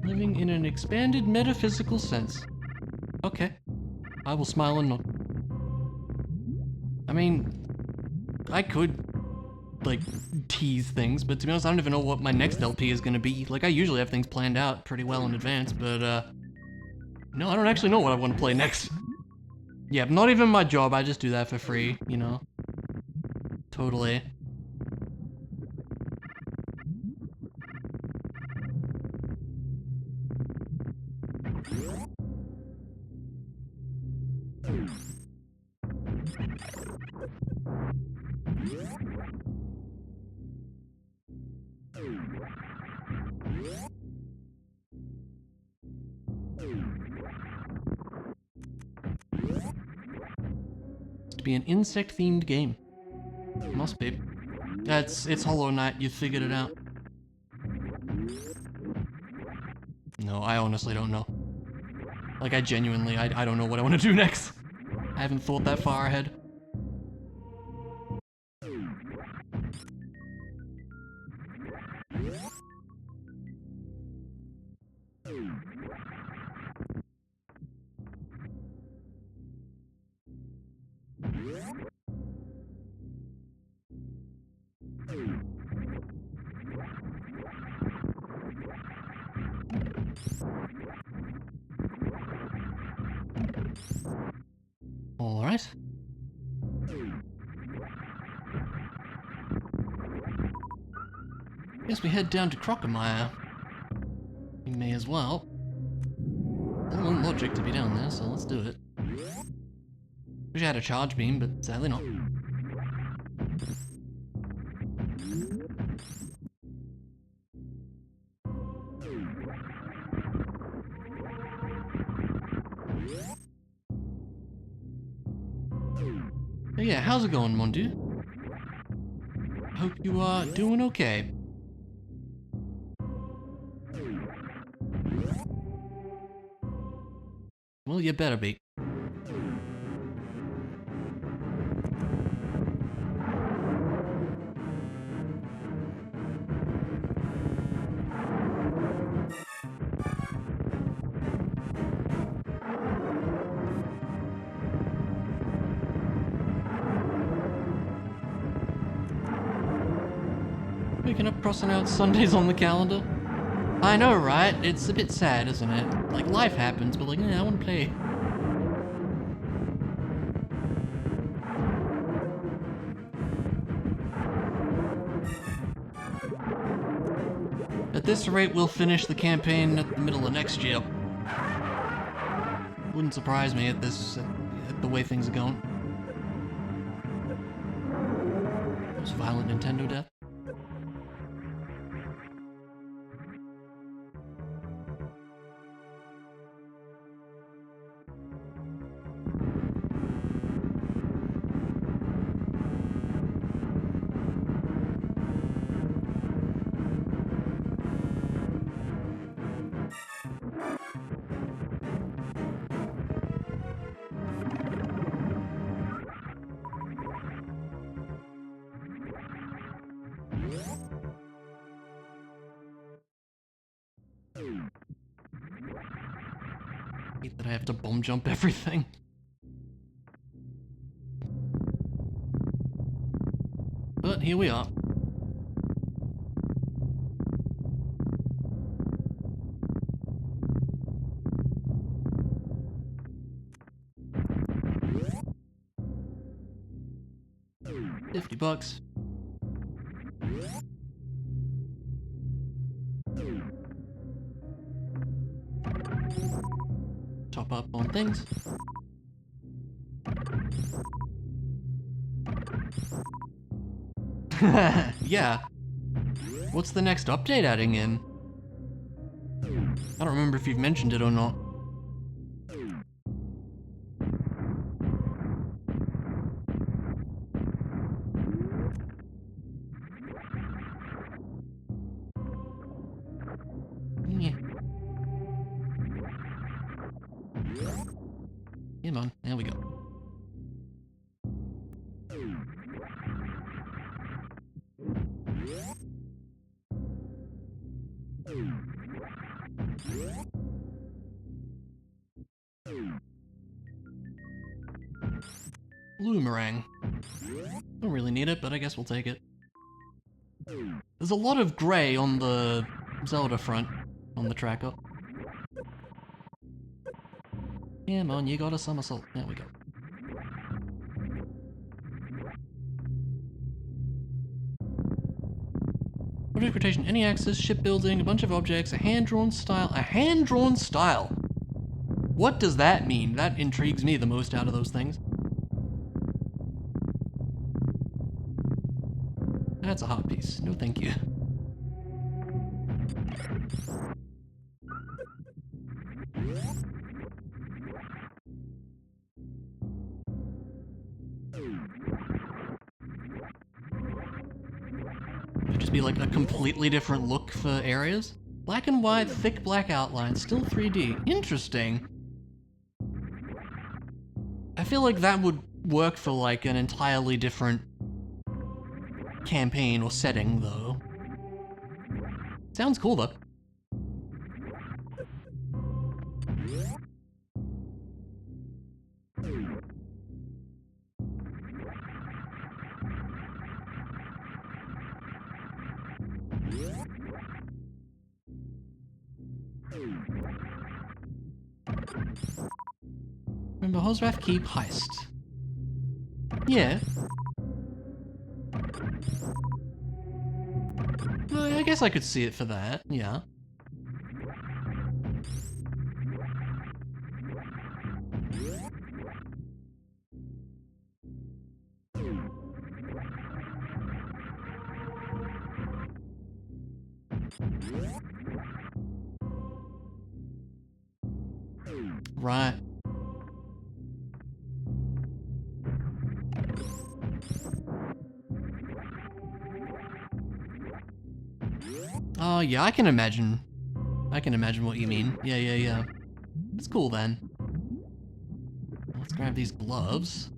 Living in an expanded metaphysical sense. Okay. I will smile and nod. I mean, I could, like, tease things, but to be honest, I don't even know what my next LP is gonna be. Like, I usually have things planned out pretty well in advance, but, no, I don't actually know what I want to play next. Yeah, not even my job, I just do that for free, you know? Totally. To be an insect-themed game. Must be. It's Hollow Knight, you figured it out. No, I honestly don't know. Like, I genuinely, I don't know what I want to do next. I haven't thought that far ahead. Alright. Guess we head down to Crocomire. We may as well. There's no logic to be down there, so let's do it. Wish I had a charge beam, but sadly not. But yeah, how's it going, Mondu? Hope you are doing okay. Well, you better be. Waking up crossing out Sundays on the calendar. I know, right? It's a bit sad, isn't it? Like, life happens, but like, I want to play. At this rate, we'll finish the campaign at the middle of next year. Wouldn't surprise me at the way things are going. Most violent Nintendo death. Hate that I have to bomb jump everything. But here we are. $50. Top up on things. Yeah. What's the next update adding in? I don't remember if you've mentioned it or not. Yeah. Come on, there we go. Bloomerang. Don't really need it, but I guess we'll take it. There's a lot of grey on the Zelda front, on the tracker. Come on, you got a somersault. There we go. Project rotation, any axis, shipbuilding, a bunch of objects, a hand-drawn style. A hand-drawn style? What does that mean? That intrigues me the most out of those things. That's a hot piece. No thank you. It'd just be like a completely different look for areas. Black and white, thick black outline, still 3D. Interesting. I feel like that would work for like an entirely different campaign or setting, though. Sounds cool, though. Remember Hosrath Keep heist. Yeah. I guess I could see it for that, yeah. Right. Oh, yeah, I can imagine. I can imagine what you mean. Yeah. It's cool then. Let's grab these gloves.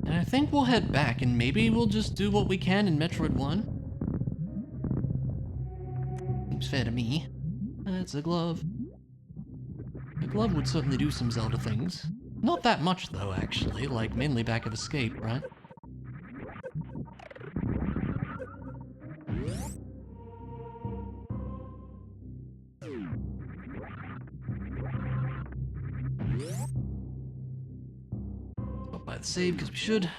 And I think we'll head back and maybe we'll just do what we can in Metroid 1. Seems fair to me. That's a glove. A glove would certainly do some Zelda things. Not that much though, actually, like mainly back of escape, right? Stop by the save because we should.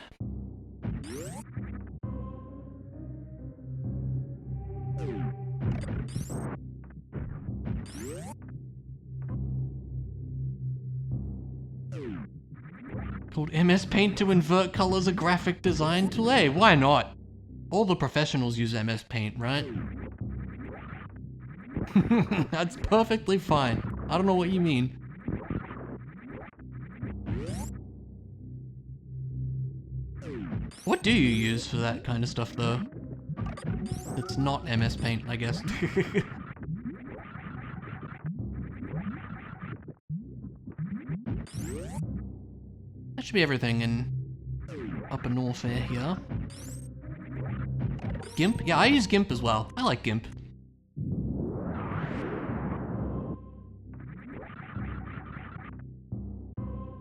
Called MS Paint to invert colors, a graphic design tool. Hey, why not? All the professionals use MS Paint, right? That's perfectly fine. I don't know what you mean. What do you use for that kind of stuff, though? It's not MS Paint, I guess. That should be everything in Upper North here. GIMP? Yeah, I use GIMP as well. I like GIMP.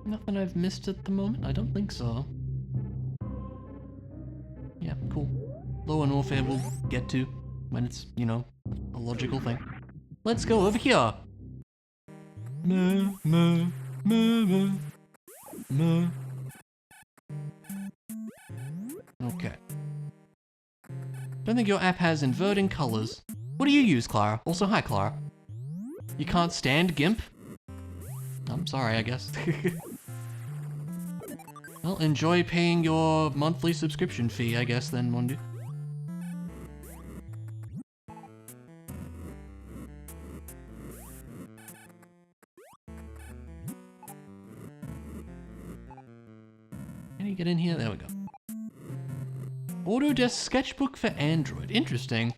Nothing I've missed at the moment? I don't think so. Yeah, cool. Lower North Air we'll get to when it's, you know, a logical thing. Let's go over here. Okay. Don't think your app has inverting colors. What do you use, Clara? Also, hi, Clara. You can't stand GIMP? I'm sorry, I guess. Well, enjoy paying your monthly subscription fee, I guess, then, Mondi. Can you get in here? There we go. Autodesk Sketchbook for Android. Interesting.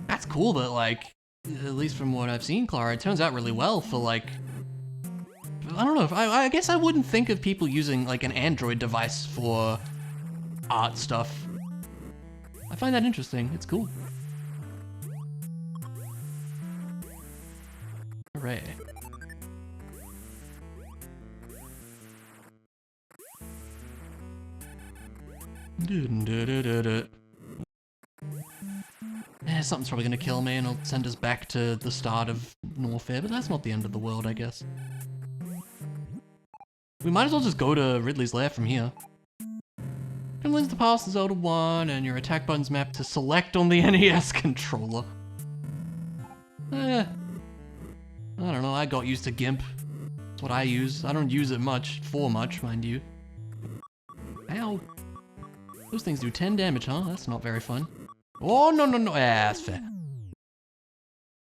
That's cool that, like, at least from what I've seen, Clara, it turns out really well for, like... I don't know, I guess I wouldn't think of people using, like, an Android device for art stuff. I find that interesting. It's cool. Hooray. Yeah, something's probably gonna kill me and it'll send us back to the start of Norfair, but that's not the end of the world, I guess. We might as well just go to Ridley's Lair from here. Convince the past Zelda 1 and your attack button's mapped to select on the NES controller. I don't know, I got used to GIMP. That's what I use. I don't use it much, mind you. Ow. Those things do 10 damage, huh? That's not very fun. Oh, no. Yeah, that's fair.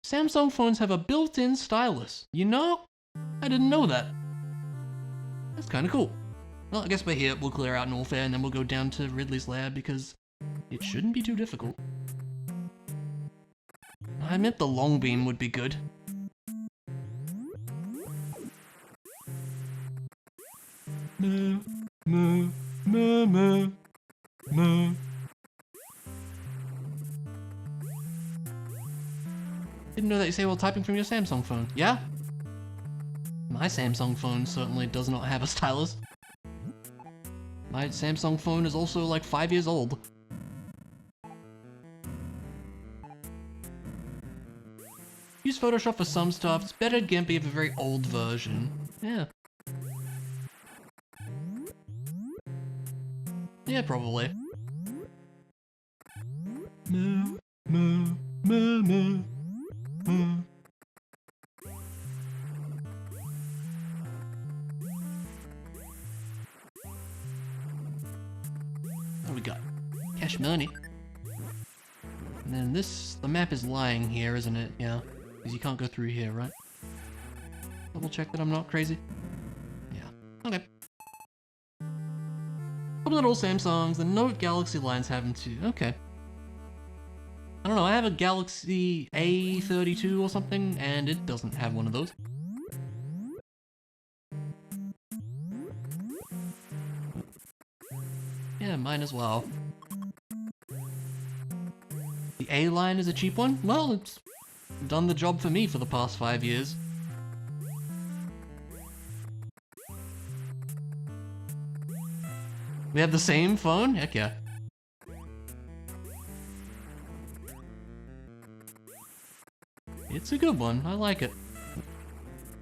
Samsung phones have a built-in stylus. You know? I didn't know that. That's kind of cool. Well, I guess we're here. We'll clear out Norfair and then we'll go down to Ridley's Lair because it shouldn't be too difficult. I meant the long beam would be good. Moo, moo, moo, moo, moo. Didn't know that you say while typing from your Samsung phone. Yeah? My Samsung phone certainly does not have a stylus. My Samsung phone is also like 5 years old. Use Photoshop for some stuff. It's better to GIMP of a very old version. Yeah. Yeah, probably. Moo, moo, moo, moo, moo. What do we got? Cash money. And then this, the map is lying here, isn't it? Yeah. Because you can't go through here, right? Double check that I'm not crazy. Yeah. Okay. Couple little Samsungs, the Note Galaxy lines have them too. Okay. I don't know, I have a Galaxy A32 or something, and it doesn't have one of those. Yeah, mine as well. The A line is a cheap one? Well, it's done the job for me for the past 5 years. We have the same phone? Heck yeah. It's a good one, I like it.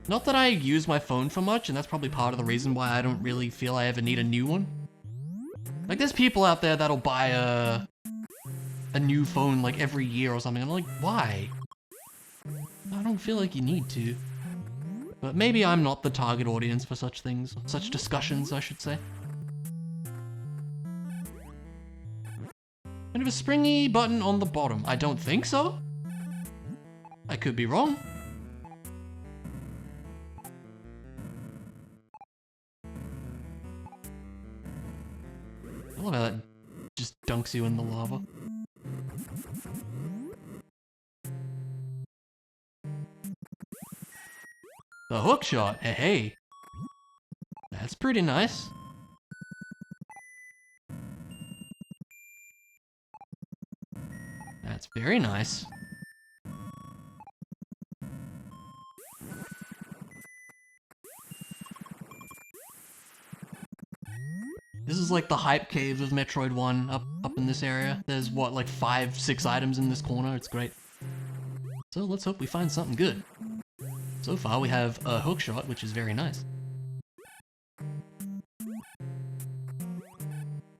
Not that I use my phone for much, and that's probably part of the reason why I don't really feel I ever need a new one. Like, there's people out there that'll buy a new phone like every year or something. I'm like, why? I don't feel like you need to. But maybe I'm not the target audience for such things, such discussions, I should say. And have a springy button on the bottom. I don't think so. I could be wrong. I love how that just dunks you in the lava. The hook shot, hey. That's pretty nice. That's very nice. This is like the hype cave of Metroid 1 up in this area. There's what, like 5, 6 items in this corner, it's great. So let's hope we find something good. So far we have a hook shot, which is very nice.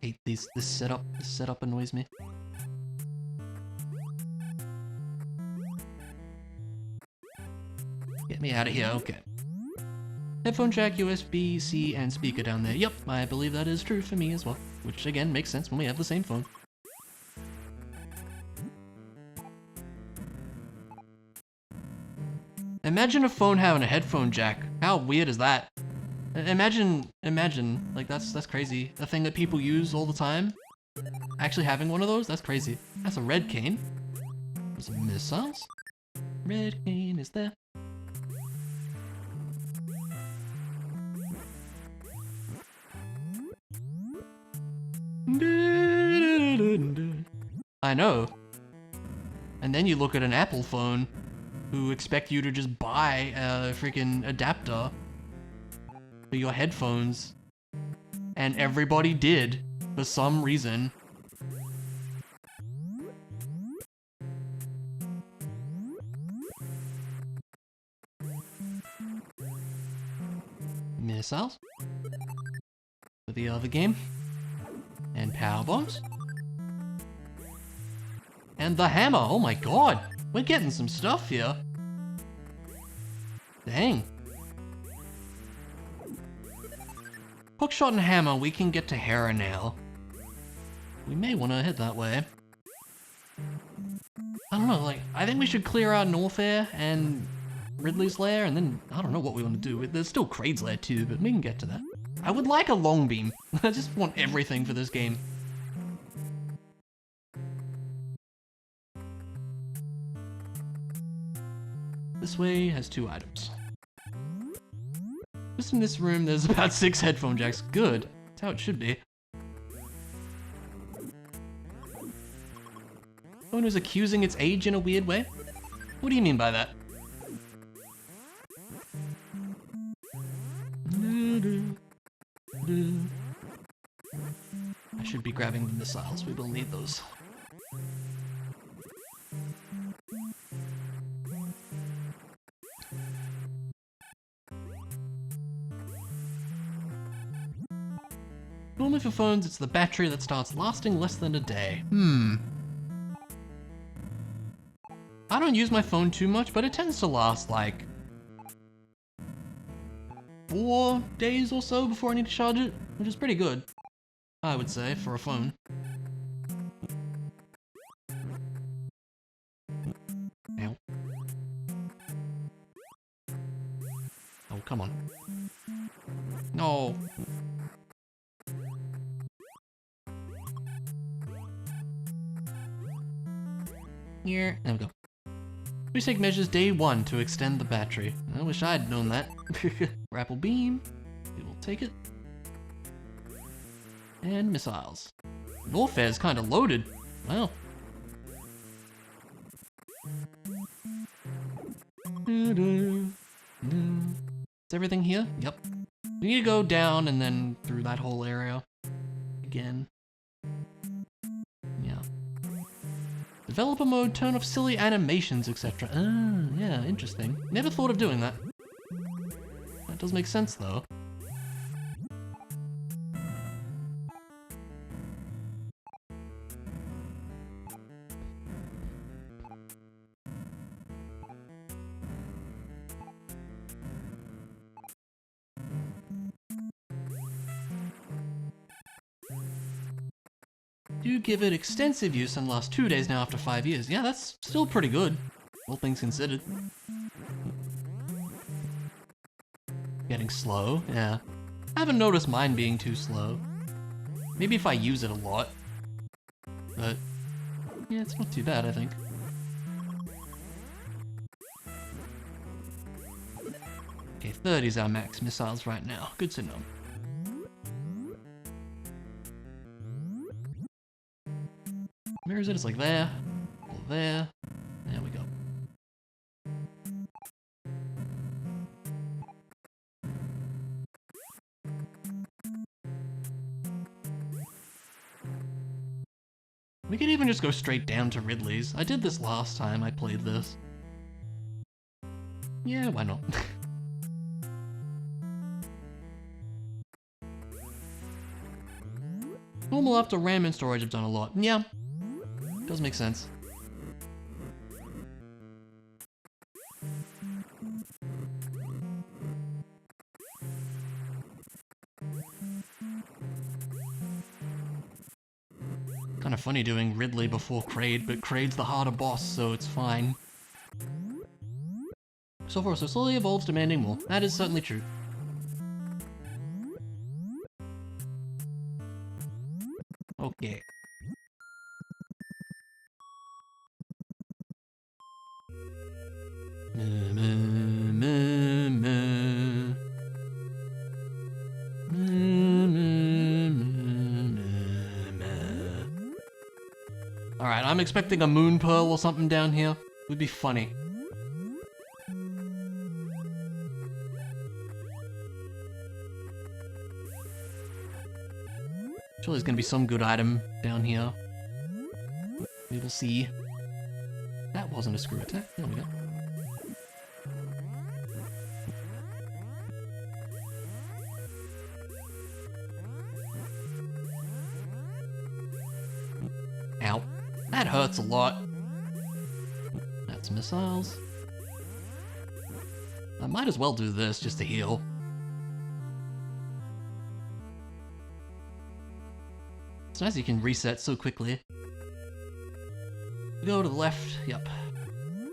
Hate this setup annoys me. Get me out of here, okay. Headphone jack, USB-C, and speaker down there. Yep, I believe that is true for me as well. Which, again, makes sense when we have the same phone. Imagine a phone having a headphone jack. How weird is that? Imagine, like that's crazy. A thing that people use all the time. Actually having one of those, that's crazy. That's a red cane. There's some missiles. Red cane is there. I know. And then you look at an Apple phone who expect you to just buy a freaking adapter for your headphones. And everybody did, for some reason. Missiles. For the other game. And power bombs. And the hammer, oh my god! We're getting some stuff here. Dang. Hookshot and hammer, we can get to Hera now. We may want to head that way. I don't know, like, I think we should clear out Norfair and Ridley's Lair, and then, I don't know what we want to do. There's still Kraid's Lair too, but we can get to that. I would like a long beam. I just want everything for this game. This way has 2 items. Just in this room, there's about 6 headphone jacks. Good. That's how it should be. Phone is accusing its age in a weird way? What do you mean by that? grabbing the missiles. We will need those. Normally for phones, it's the battery that starts lasting less than a day. I don't use my phone too much, but it tends to last like 4 days or so before I need to charge it, which is pretty good, I would say, for a phone. Ow. Oh, come on. No. Here, there we go. We take measures day 1 to extend the battery. I wish I'd known that. Grapple beam. We will take it. And missiles. Warfare's kind of loaded. Wow. Is everything here? Yep. We need to go down and then through that whole area. Again. Yeah. Developer mode, turn off silly animations, etc. Ah, yeah, interesting. Never thought of doing that. That does make sense, though. Do give it extensive use and last 2 days now after 5 years. Yeah, that's still pretty good, all things considered. Getting slow, yeah. I haven't noticed mine being too slow. Maybe if I use it a lot. But, yeah, it's not too bad, I think. Okay, 30 is our max missiles right now. Good to know. Where is it? It's like there, or there. There we go. We could even just go straight down to Ridley's. I did this last time I played this. Yeah, why not? Normal after RAM and storage I've done a lot. Yeah. Does make sense. Kind of funny doing Ridley before Kraid, but Kraid's the harder boss, so it's fine. So far, so slowly evolves, demanding more. That is certainly true. Okay. Alright, I'm expecting a moon pearl or something down here. Would be funny. Surely there's gonna be some good item down here. We will see. That wasn't a screw attack. There we go. Ow. That hurts a lot. That's missiles. I might as well do this just to heal. It's nice you can reset so quickly. Go to the left, yep.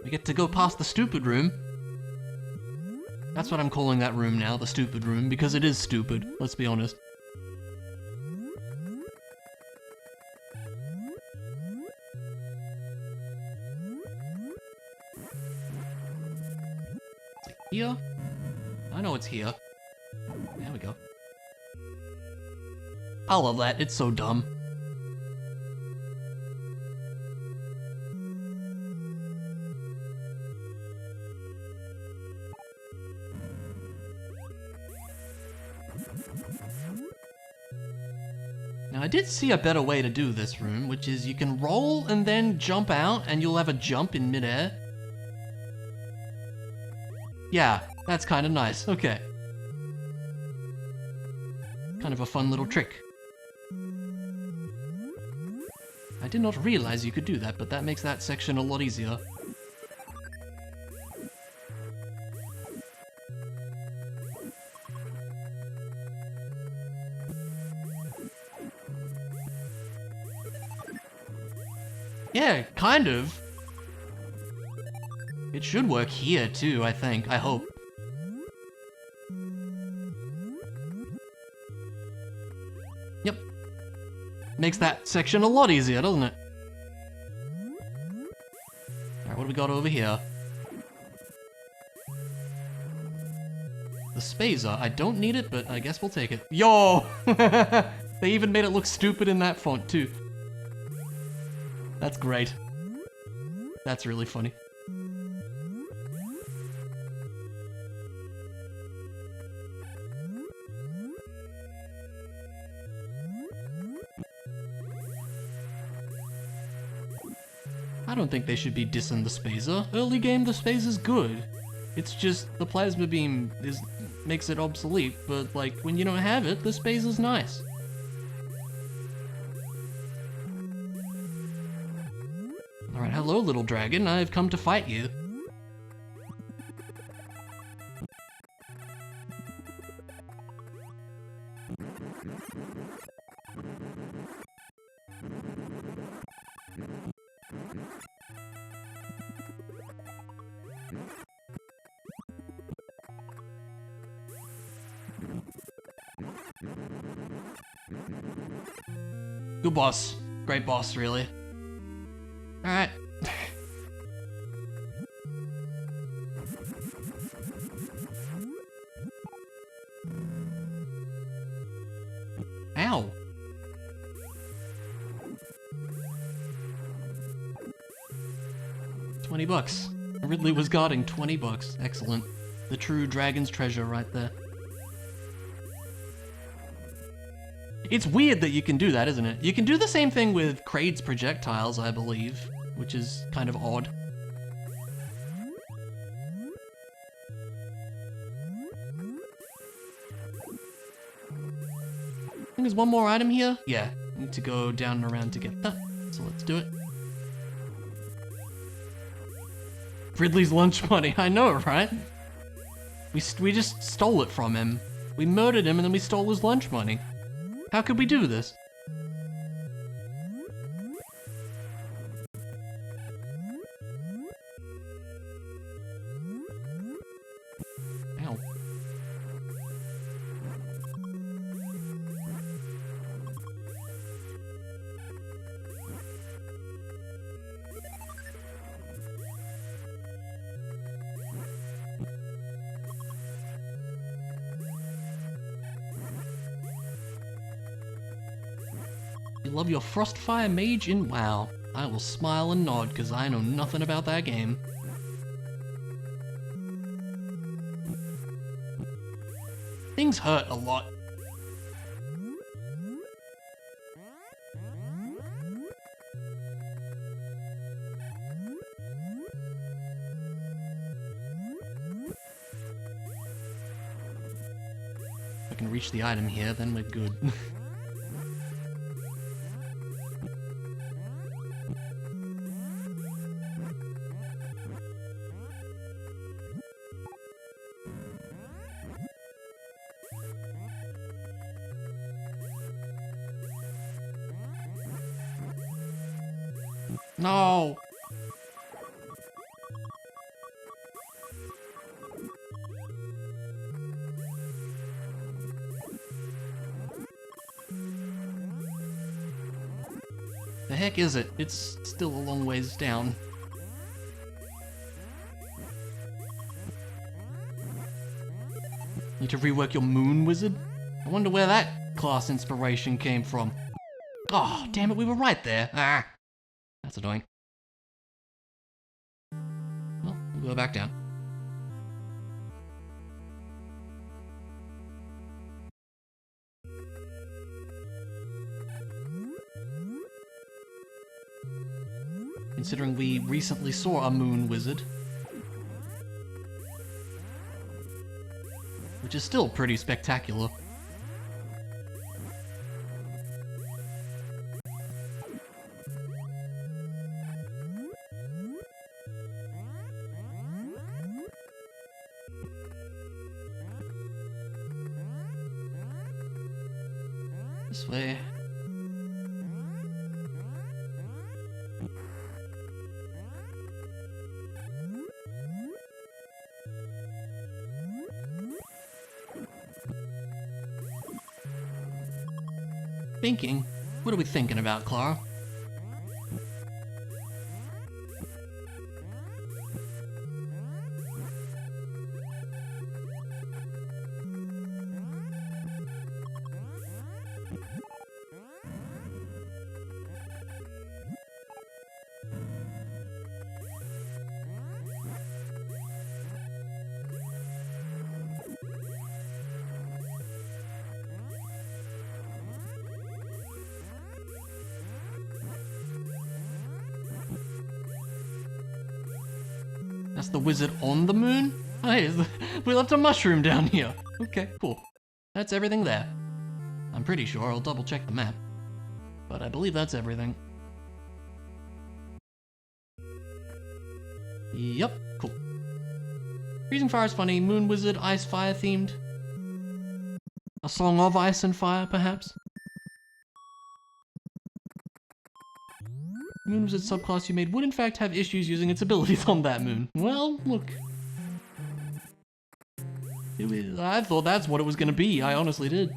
We get to go past the stupid room. That's what I'm calling that room now, the stupid room, because it is stupid, let's be honest. It's like here? I know it's here. There we go. I love that, it's so dumb. Now Now, I did see a better way to do this room, which is you can roll and then jump out, and you'll have a jump in midair. Yeah, that's kind of nice. Okay. Kind of a fun little trick. I did not realize you could do that, but that makes that section a lot easier. Yeah, kind of. It should work here too, I think. I hope. Yep. Makes that section a lot easier, doesn't it? Alright, what do we got over here? The spacer. I don't need it, but I guess we'll take it. Yo! They even made it look stupid in that font too. That's great. That's really funny. I don't think they should be dissing the spacer. Early game, the spacer's good. It's just the plasma beam makes it obsolete, but like when you don't have it, the spacer's nice. Alright, hello little dragon, I've come to fight you. Good boss. Great boss, really. Alright. Ow. $20. Ridley was guarding $20. Excellent. The true dragon's treasure right there. It's weird that you can do that, isn't it? You can do the same thing with Kraid's projectiles, I believe, which is kind of odd. I think there's one more item here. Yeah, need to go down and around to get that, so let's do it. Ridley's lunch money, I know, right? We just stole it from him. We murdered him and then we stole his lunch money. How could we do this? Ow. You love your Frostfire Mage in WoW. I will smile and nod, because I know nothing about that game. Things hurt a lot. If I can reach the item here, then we're good. No! The heck is it? It's still a long ways down. Need to rework your moon wizard? I wonder where that class inspiration came from. Oh, damn it, we were right there. Ah! That's annoying. Well, we'll go back down. considering we recently saw a moon wizard. Which is still pretty spectacular. This way. Thinking? What are we thinking about, Clara? That's the wizard on the moon? Hey, we left a mushroom down here. Okay, cool. That's everything there. I'm pretty sure I'll double check the map. But I believe that's everything. Yup, cool. Freezing Fire is funny. Moon Wizard, Ice Fire themed. A song of ice and fire, perhaps? Moon Wizard subclass you made would in fact have issues using its abilities on that moon. Well, look. I thought that's what it was gonna be, I honestly did.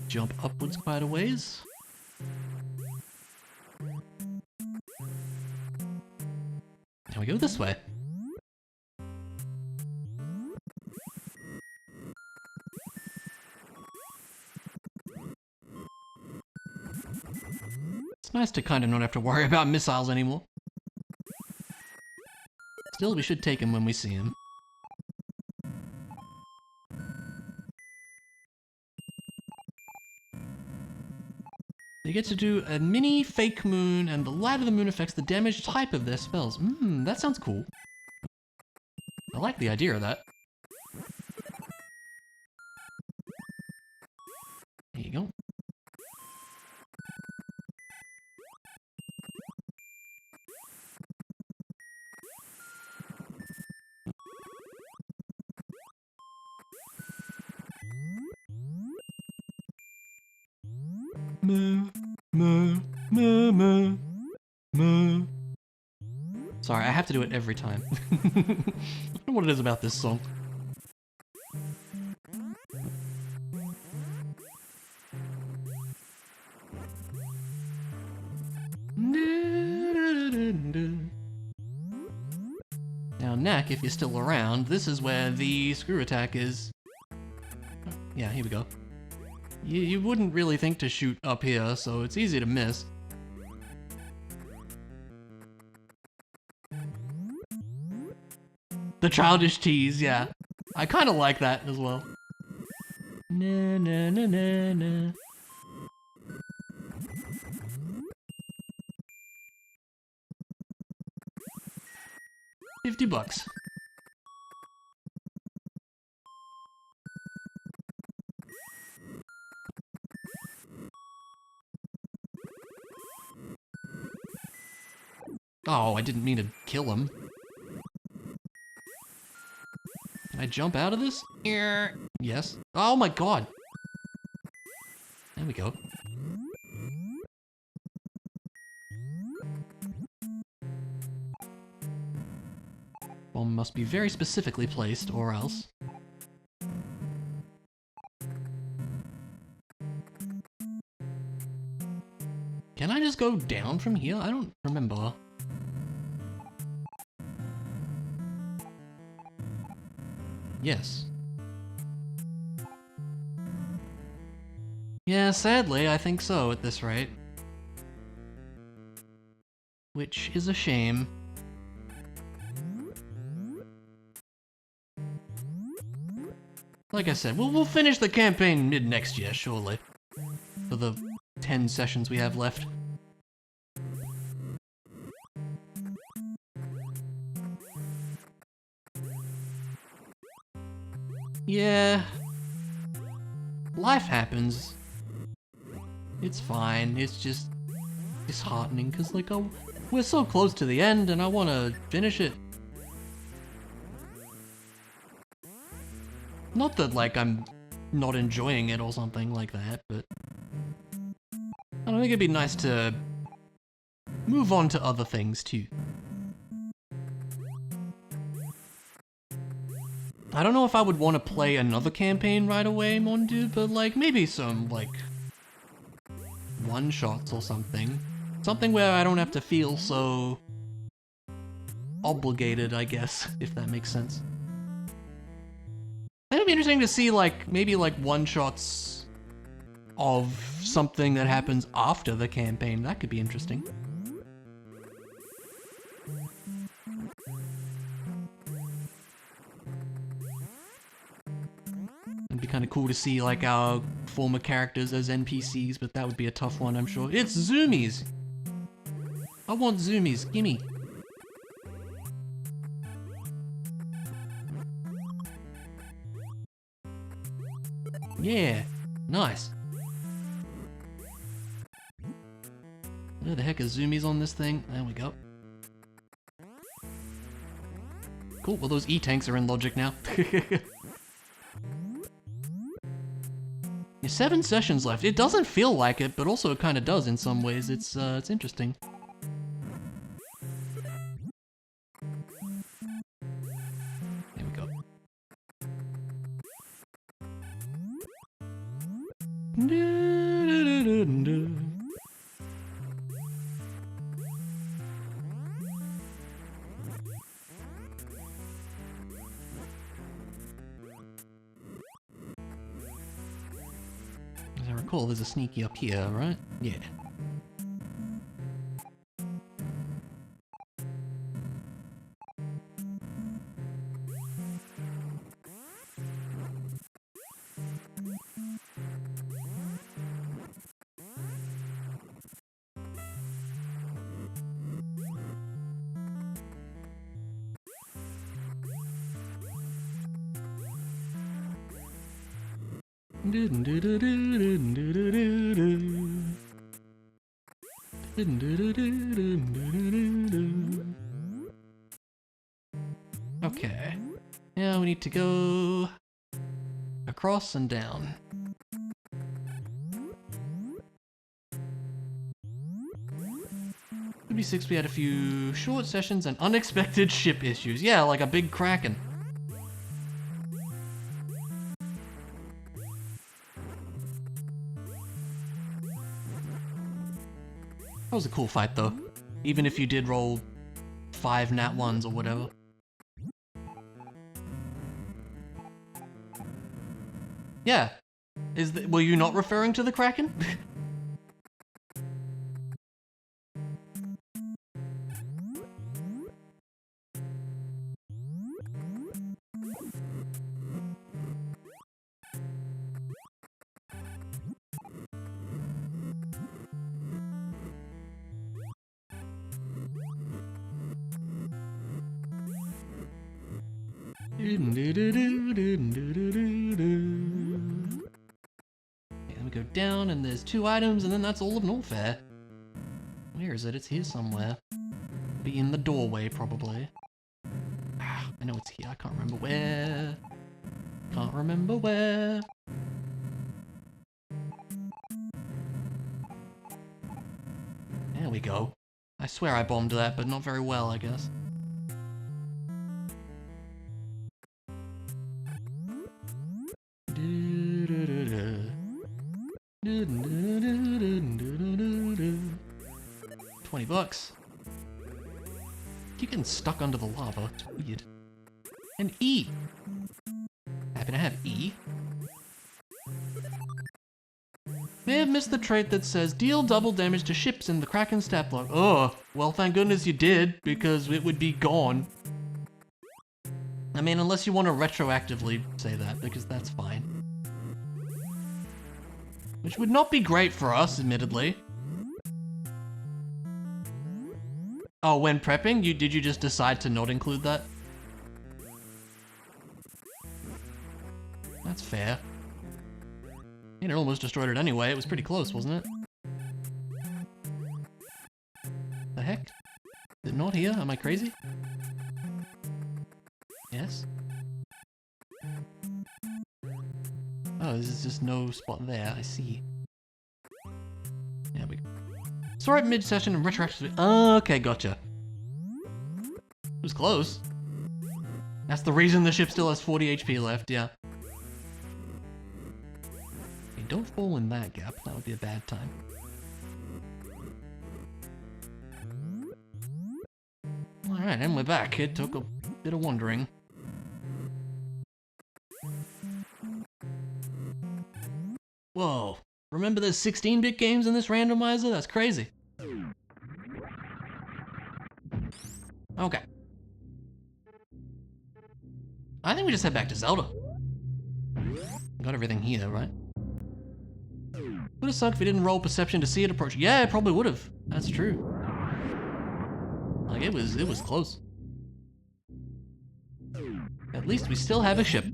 Jump upwards quite a ways. Now we go this way. It's nice to kind of not have to worry about missiles anymore. Still, we should take him when we see him. They get to do a mini fake moon, and the light of the moon affects the damage type of their spells. That sounds cool. I like the idea of that. There you go. Sorry, I have to do it every time. I don't know what it is about this song. Now, Knack, if you're still around, this is where the screw attack is. Yeah, here we go. You wouldn't really think to shoot up here, so it's easy to miss. The childish tease, yeah. I kind of like that as well. Na na na na na. $50. Oh, I didn't mean to kill him. Can I jump out of this? Yes. Oh my god. There we go. Bomb must be very specifically placed, or else. this go down from here? I don't remember. Yes. Yeah, sadly, I think so at this rate. Which is a shame. Like I said, we'll finish the campaign mid-next year, surely. For the 10 sessions we have left. Yeah. Life happens. It's fine, it's just disheartening, because, like, we're so close to the end, and I want to finish it. Not that, like, I'm not enjoying it or something like that, but I don't think it'd be nice to move on to other things, too. I don't know if I would want to play another campaign right away, Mondu, but, like, maybe some, like, one-shots or something. Something where I don't have to feel so obligated, I guess, if that makes sense. It'd be interesting to see, like, maybe, like, one-shots of something that happens after the campaign. That could be interesting. It'd be kind of cool to see, like, our former characters as NPCs, but that would be a tough one, I'm sure. It's zoomies! I want zoomies, gimme! Yeah, nice. Where the heck are zoomies on this thing? There we go. Cool, well those E-tanks are in logic now. 7 sessions left. It doesn't feel like it, but also it kind of does in some ways. It's interesting. There we go. As I recall, there's a sneaky up here, right? Yeah. Okay. Now we need to go across and down. Could be 6, we had a few short sessions and unexpected ship issues. Yeah, like a big kraken. That was a cool fight though, even if you did roll 5 nat 1s or whatever. Yeah. Were you not referring to the Kraken? Then we go down and there's 2 items and then that's all of Norfair. Where is it? It's here somewhere. Be in the doorway probably. I know it's here, I can't remember where. Can't remember where. There we go. I swear I bombed that, but not very well, I guess. $20. Keep getting stuck under the lava. It's weird. And E. Happen to have E. May have missed the trait that says deal double damage to ships in the Kraken stat block. Oh, well thank goodness you did, because it would be gone. I mean, unless you want to retroactively say that, because that's fine. Which would not be great for us, admittedly. Oh, when prepping, did you just decide to not include that? That's fair. It almost destroyed it anyway, it was pretty close, wasn't it? The heck? Is it not here? Am I crazy? Yes? Oh, there's just no spot there, I see. There we go. Saw it mid-session and retroactively. Oh, okay, gotcha. It was close. That's the reason the ship still has 40 HP left, yeah. Okay, don't fall in that gap, that would be a bad time. Alright, and we're back. It took a bit of wandering. Whoa, remember there's 16-bit games in this randomizer? That's crazy. Okay. I think we just head back to Zelda. Got everything here, right? Would have sucked if we didn't roll perception to see it approach. Yeah, it probably would have. That's true. Like, it was close. At least we still have a ship.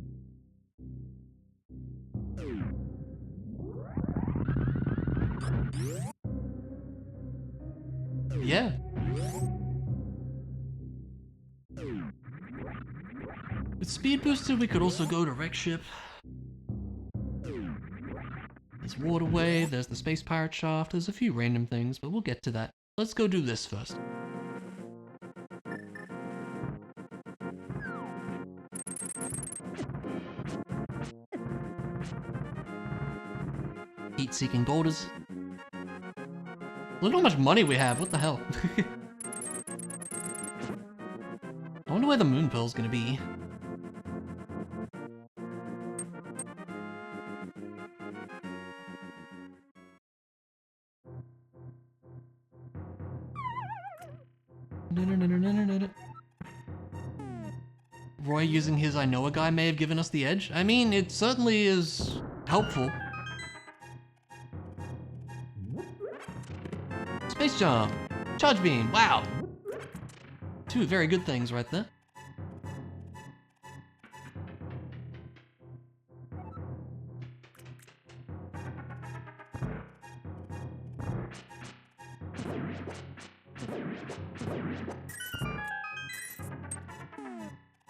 Yeah. With speed boosted, we could also go to wreck ship. There's waterway, there's the space pirate shaft, there's a few random things, but we'll get to that. Let's go do this first. Heat-seeking boulders. Look at how much money we have, what the hell? I wonder where the moon pearl's gonna be. Roy using his I know a guy may have given us the edge. I mean, it certainly is helpful. Space jump! Charge beam! Wow! Two very good things right there.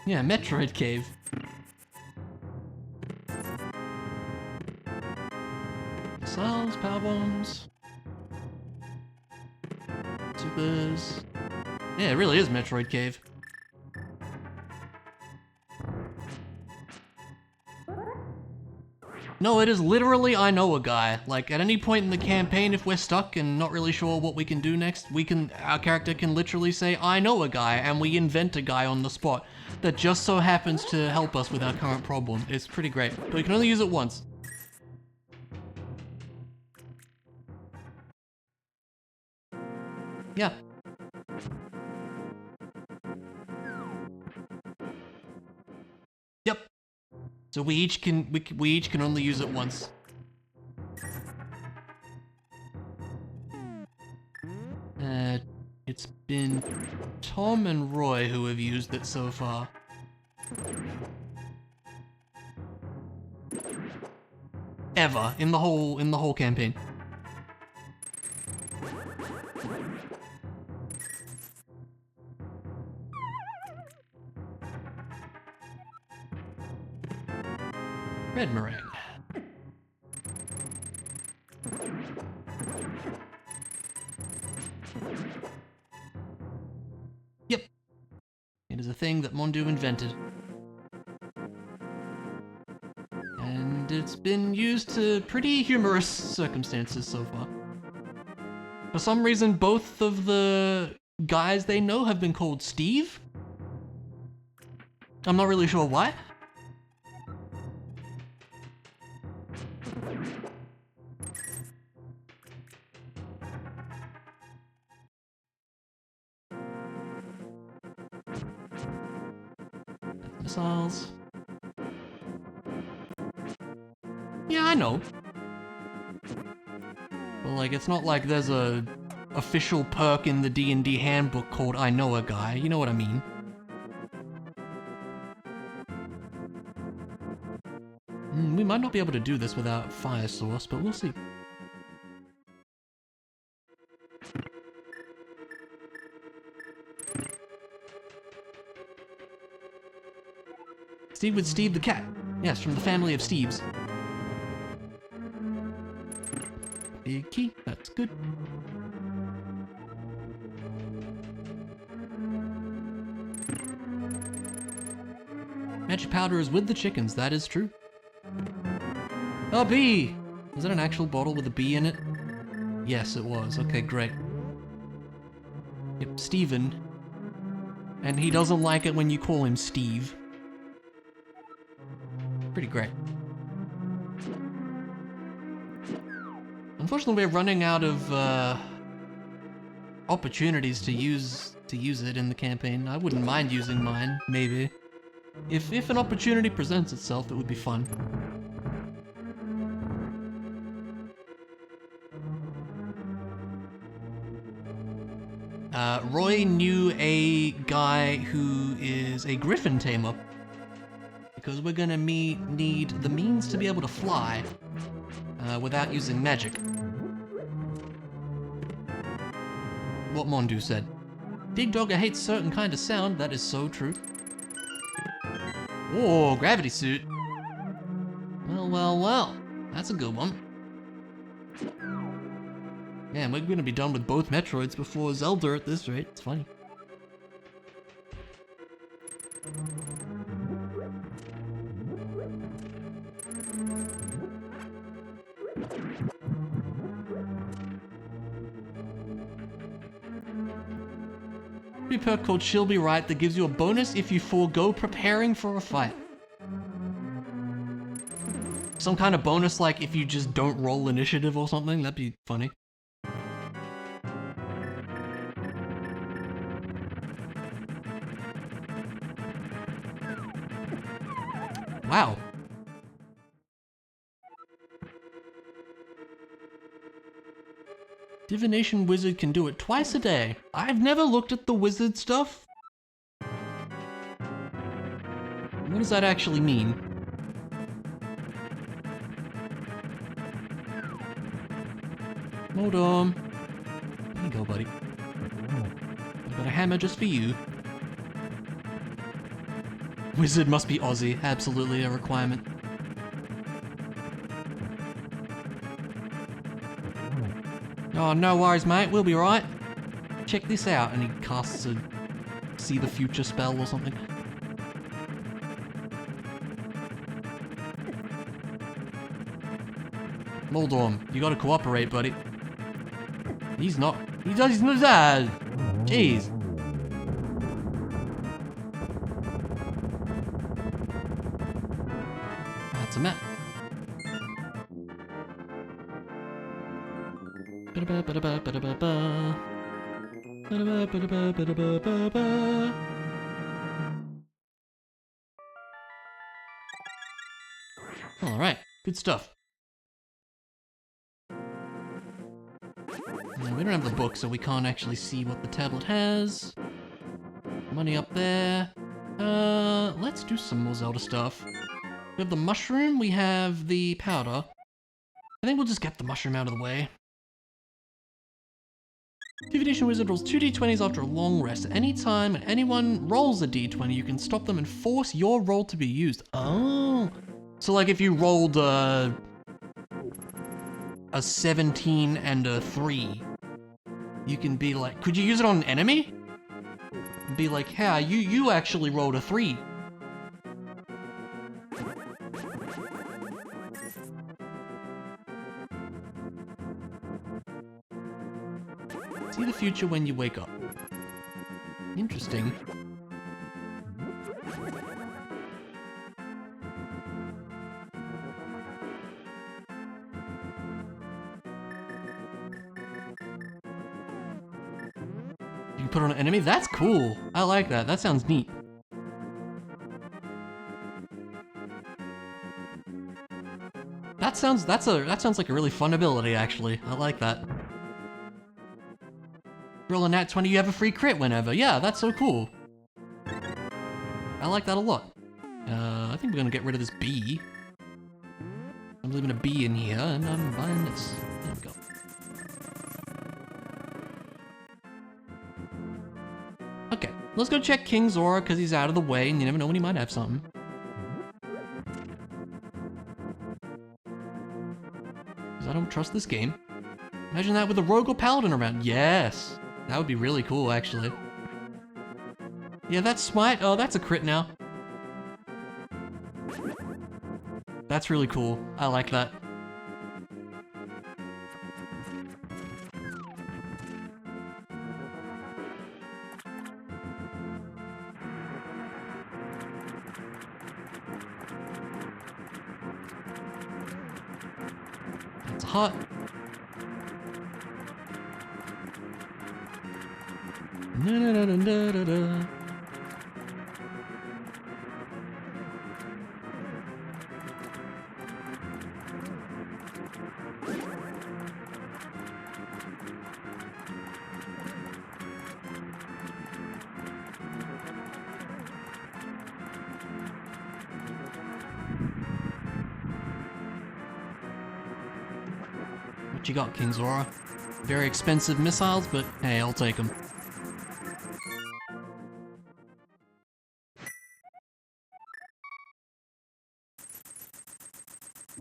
Yeah, Metroid Cave. Missiles, power bombs. Zebes. Yeah, it really is Metroid Cave. No, it is literally I know a guy. Like, at any point in the campaign, if we're stuck and not really sure what we can do next, our character can literally say, I know a guy, and we invent a guy on the spot that just so happens to help us with our current problem. It's pretty great, but we can only use it once. Yeah. Yep. So we each can only use it once. It's been Tom and Roy who have used it so far. Ever in the whole campaign. Red meringue. Yep. It is a thing that Mondu invented. And it's been used to pretty humorous circumstances so far. For some reason, both of the guys they know have been called Steve. I'm not really sure why. Missiles. Yeah, I know. But like, it's not like there's a official perk in the D&D handbook called I Know a Guy, you know what I mean? We might not be able to do this without Fire Source, but we'll see. Steve with Steve the cat. Yes, from the family of Steves. Big key, that's good. Magic powder is with the chickens, that is true. A bee! Was that an actual bottle with a bee in it? Yes, it was. Okay, great. Yep, Steven. And he doesn't like it when you call him Steve. Pretty great. Unfortunately, we're running out of opportunities to use it in the campaign. I wouldn't mind using mine, maybe. If an opportunity presents itself, it would be fun. Roy knew a guy who is a griffin tamer, because we're gonna need the means to be able to fly without using magic. What Mondu said. Big Dogger hates certain kind of sound, that is so true. Whoa, gravity suit. Well, well, well. That's a good one. Man, we're gonna be done with both Metroids before Zelda at this rate. It's funny. New perk called She'll Be Right that gives you a bonus if you forego preparing for a fight. Some kind of bonus like if you just don't roll initiative or something, that'd be funny. Wow. Divination Wizard can do it twice a day. I've never looked at the wizard stuff. What does that actually mean? Modem. There you go, buddy. I've got a hammer just for you. Wizard must be Aussie. Absolutely a requirement. Oh, no worries, mate. We'll be right. Check this out. And he casts a see the future spell or something. Moldorm, you gotta cooperate, buddy. He's not. He's not that. Jeez. That's a map. All right, good stuff. Now, we don't have the book, so we can't actually see what the tablet has. Money up there. Let's do some more Zelda stuff. We have the mushroom, we have the powder. I think we'll just get the mushroom out of the way. Divination Wizard rolls 2 d20s after a long rest. Anytime anyone rolls a d20, you can stop them and force your roll to be used. Oh. So like if you rolled a 17 and a 3, you can be like, could you use it on an enemy? Be like, hey, you actually rolled a 3. future when you wake up. Interesting. You can put on an enemy? That's cool. I like that. That sounds neat. That sounds like a really fun ability, actually. I like that. Roll a nat 20, you have a free crit whenever. Yeah, that's so cool. I like that a lot. I think we're gonna get rid of this B. I'm leaving a B in here, and I'm buying this. There we go. Okay, let's go check King Zora, because he's out of the way, and you never know when he might have something. Because I don't trust this game. Imagine that with a rogue or paladin around. Yes! That would be really cool, actually. Yeah, that's smite. Oh, that's a crit now. That's really cool. I like that. That's hot. Da-da-da-da-da-da. What you got, King Zora? Very expensive missiles, but hey, I'll take them.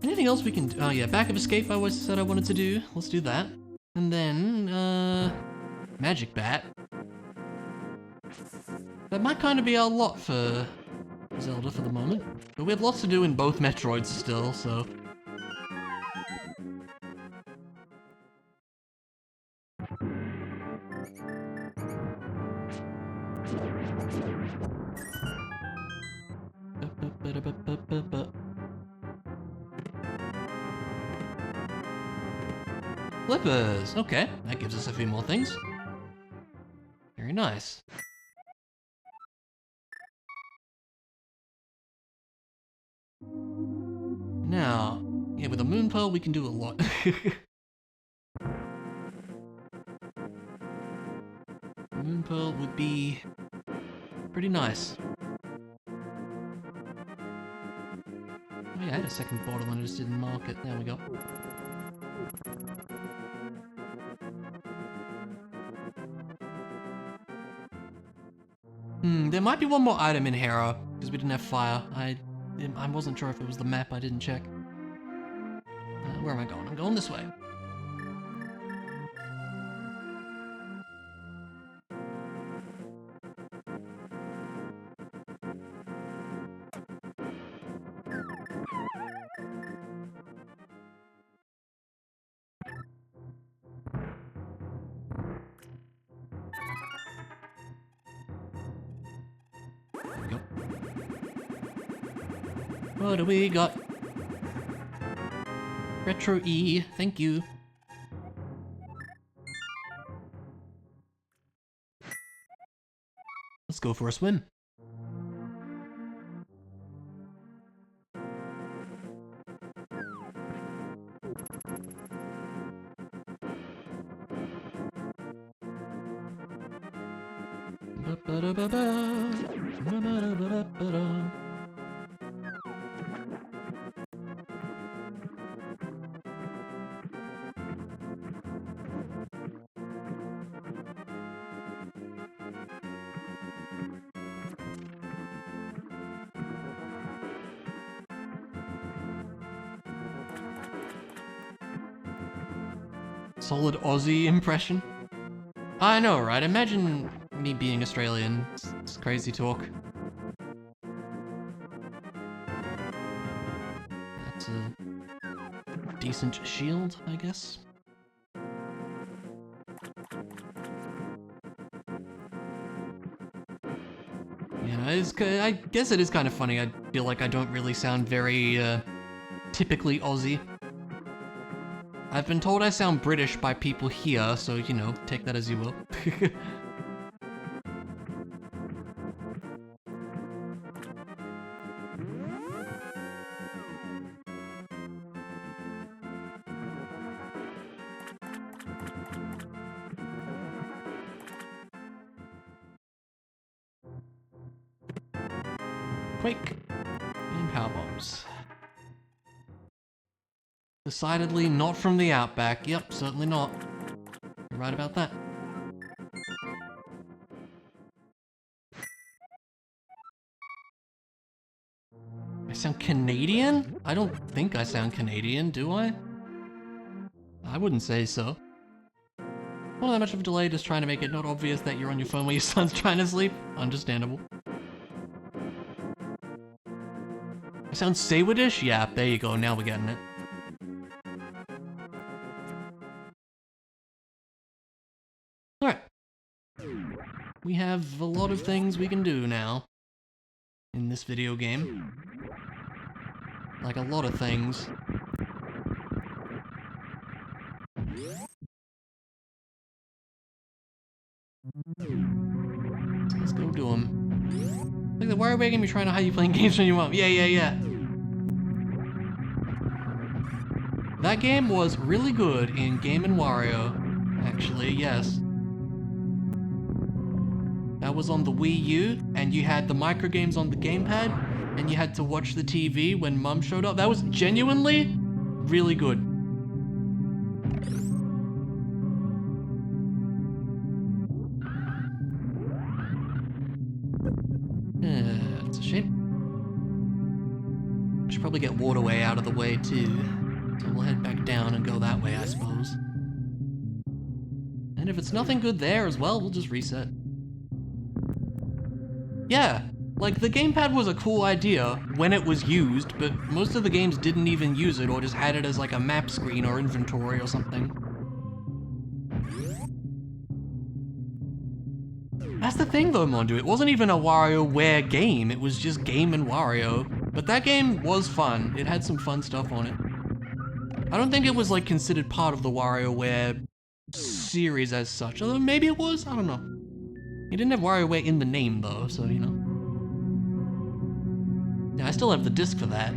Anything else we can do? Oh yeah, back of escape I always said I wanted to do. Let's do that. And then, Magic Bat. That might kind of be our lot for Zelda for the moment. But we have lots to do in both Metroids still, so... Flippers! Okay, that gives us a few more things. Very nice. Now, yeah, with a Moon Pearl we can do a lot. Moon Pearl would be pretty nice. Oh yeah, I had a second bottle and I just didn't mark it. There we go. There might be one more item in Hera, because we didn't have fire. I wasn't sure if it was the map, I didn't check. Where am I going? I'm going this way. What do we got? Retro E, thank you. Let's go for a swim. Solid Aussie impression. I know, right? Imagine me being Australian. It's crazy talk. That's a decent shield, I guess. I guess it is kind of funny. I feel like I don't really sound very, typically Aussie. I've been told I sound British by people here, so, you know, take that as you will. Quake and power bombs. Decidedly not from the Outback. Yep, certainly not. You're right about that. I sound Canadian? I don't think I sound Canadian, do I? I wouldn't say so. Not that much of a delay, just trying to make it not obvious that you're on your phone while your son's trying to sleep. Understandable. I sound Saywadish? Yeah, there you go, now we're getting it. Alright. We have a lot of things we can do now in this video game. Like a lot of things. So let's go do them. Like the WarioWare game, you're trying to hide you playing games from your mom. Yeah. That game was really good in Game & Wario, actually, yes. That was on the Wii U, and you had the micro games on the gamepad, and you had to watch the TV when Mum showed up. That was genuinely really good. It's a shame. I should probably get Waterway out of the way too. So we'll head back down and go that way, I suppose. And if it's nothing good there as well, we'll just reset. Yeah, like the gamepad was a cool idea when it was used, but most of the games didn't even use it or just had it as like a map screen or inventory or something. That's the thing though, Mondu, it wasn't even a WarioWare game, it was just Game & Wario. But that game was fun, it had some fun stuff on it. I don't think it was like considered part of the WarioWare series as such, although maybe it was, I don't know. It didn't have WarioWare in the name though, so you know. Yeah, I still have the disc for that.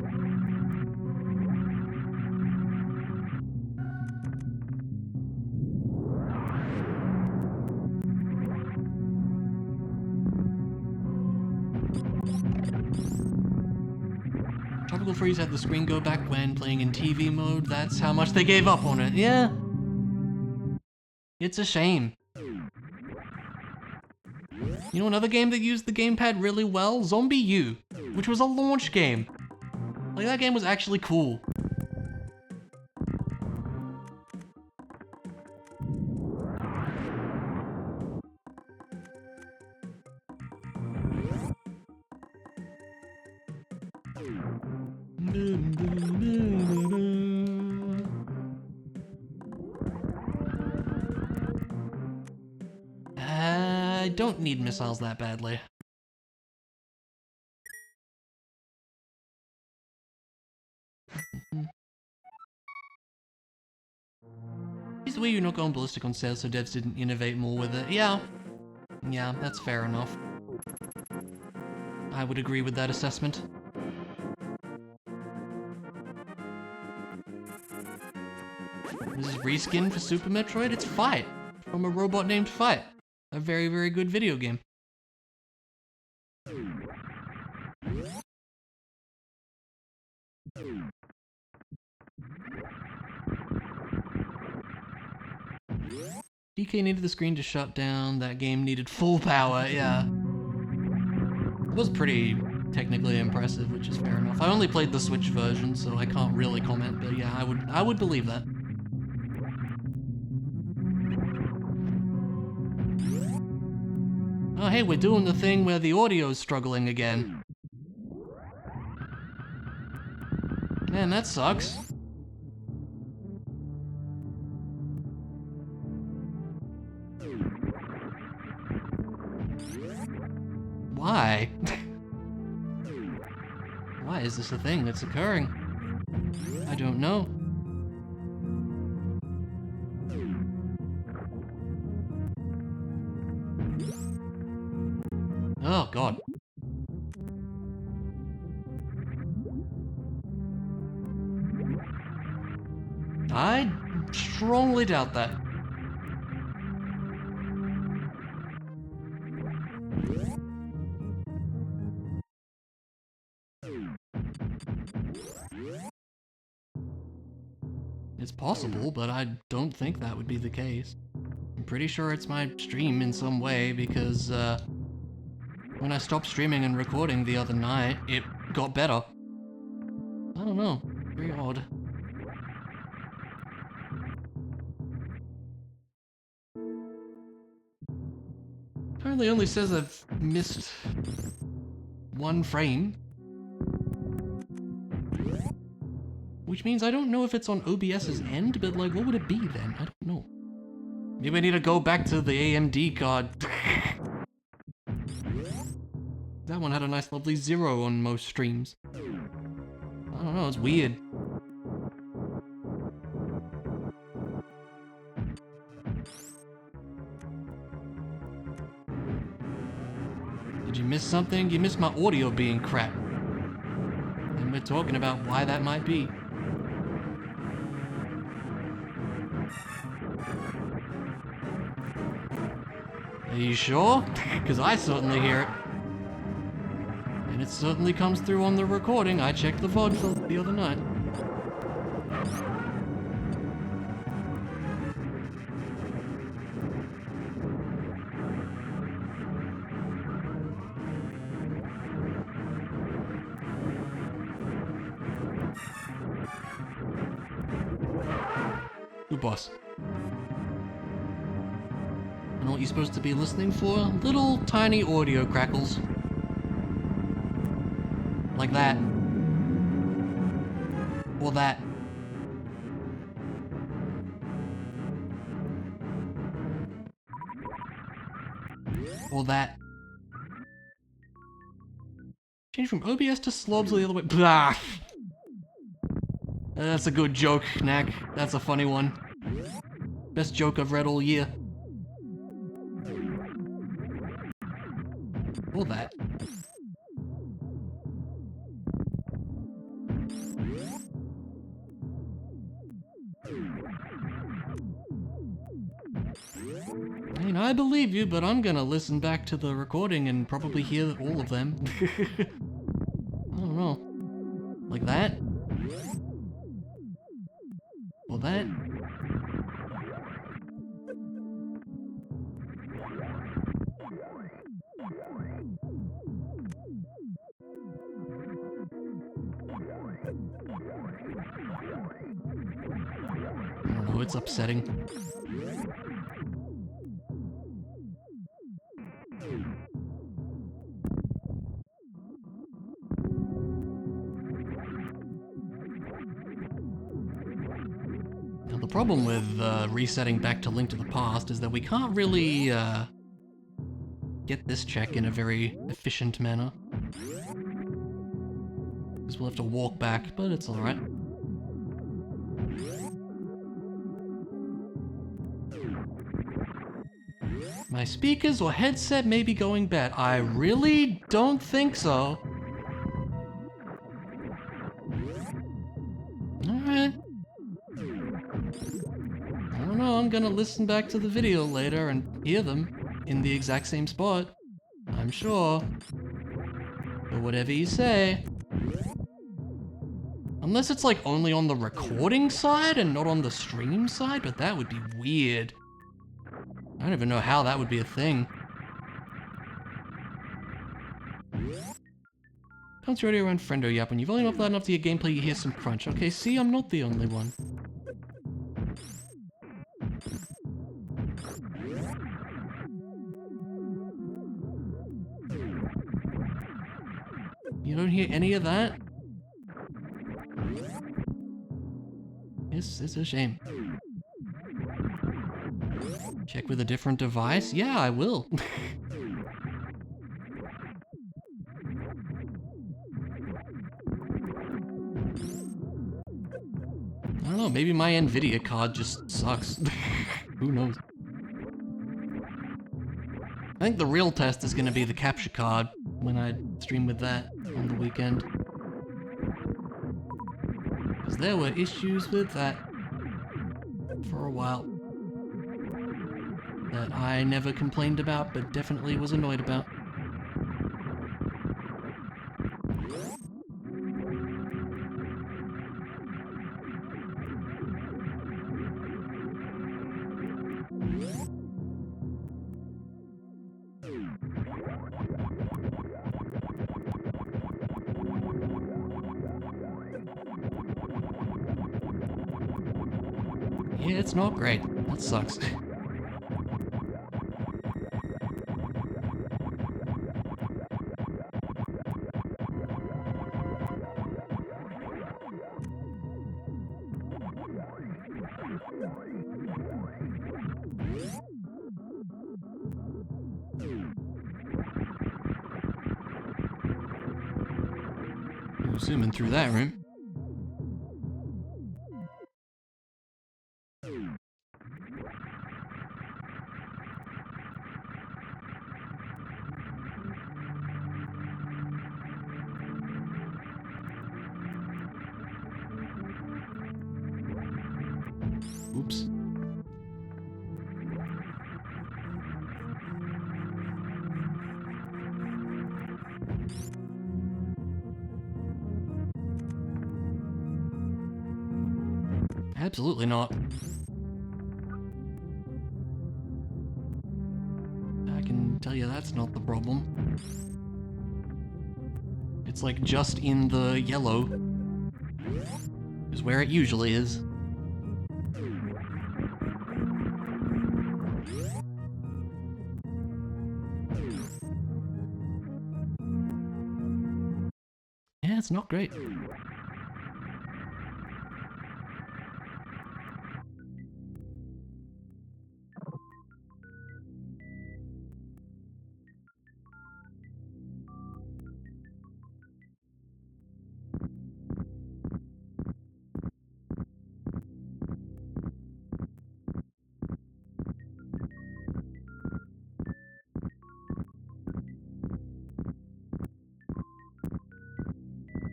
Tropical Freeze had the screen go back when playing in TV mode. That's how much they gave up on it. Yeah. It's a shame. You know another game that used the gamepad really well? Zombie U, which was a launch game. Like that game was actually cool. I don't need missiles that badly. Is the Wii U not going ballistic on sales so devs didn't innovate more with it? Yeah, that's fair enough. I would agree with that assessment. This is reskin for Super Metroid? It's Fight, from a robot named Fight. A very, very good video game. DK needed the screen to shut down, that game needed full power, yeah. It was pretty technically impressive, which is fair enough. I only played the Switch version, so I can't really comment, but yeah, I would believe that. Oh hey, we're doing the thing where the audio's struggling again. Man, that sucks. Why? Why is this a thing that's occurring? I don't know. Oh, God. I strongly doubt that. It's possible, but I don't think that would be the case. I'm pretty sure it's my stream in some way because when I stopped streaming and recording the other night, it got better. I don't know. Very odd. Apparently only says I've missed one frame. Which means I don't know if it's on OBS's end, but like, what would it be then? I don't know. Maybe I need to go back to the AMD card. That one had a nice lovely 0 on most streams. I don't know, it's weird. Did you miss something? You missed my audio being crap. And we're talking about why that might be. Are you sure? Because I certainly hear it. And it certainly comes through on the recording. I checked the VOD the other night. Good boss. And what you're supposed to be listening for? Little tiny audio crackles. Like that. Or that. Or that. Change from OBS to slobs or the other way. Blah. That's a good joke, Knack. That's a funny one. Best joke I've read all year. Or that. I mean, I believe you, but I'm gonna listen back to the recording and probably hear all of them. I don't know. Like that? Or that? I don't know, it's upsetting. Now the problem with resetting back to Link to the Past is that we can't really get this check in a very efficient manner. Because we'll have to walk back, but it's alright. My speakers or headset may be going bad. I really don't think so. Alright. I don't know, I'm gonna listen back to the video later and hear them in the exact same spot. I'm sure. But whatever you say. Unless it's like only on the recording side and not on the stream side, but that would be weird. I don't even know how that would be a thing. Bounce your audio around friendo yap. When you volume up loud enough to your gameplay, you hear some crunch. Okay, see, I'm not the only one. You don't hear any of that? It's a shame. Check with a different device? Yeah, I will. know, maybe my Nvidia card just sucks. Who knows? I think the real test is going to be the capture card when I stream with that on the weekend. Because there were issues with that for a while that I never complained about, but definitely was annoyed about. Yeah, it's not great. That sucks. Zooming through that room. Oops. Absolutely not. I can tell you that's not the problem. It's like just in the yellow is where it usually is. Yeah, it's not great.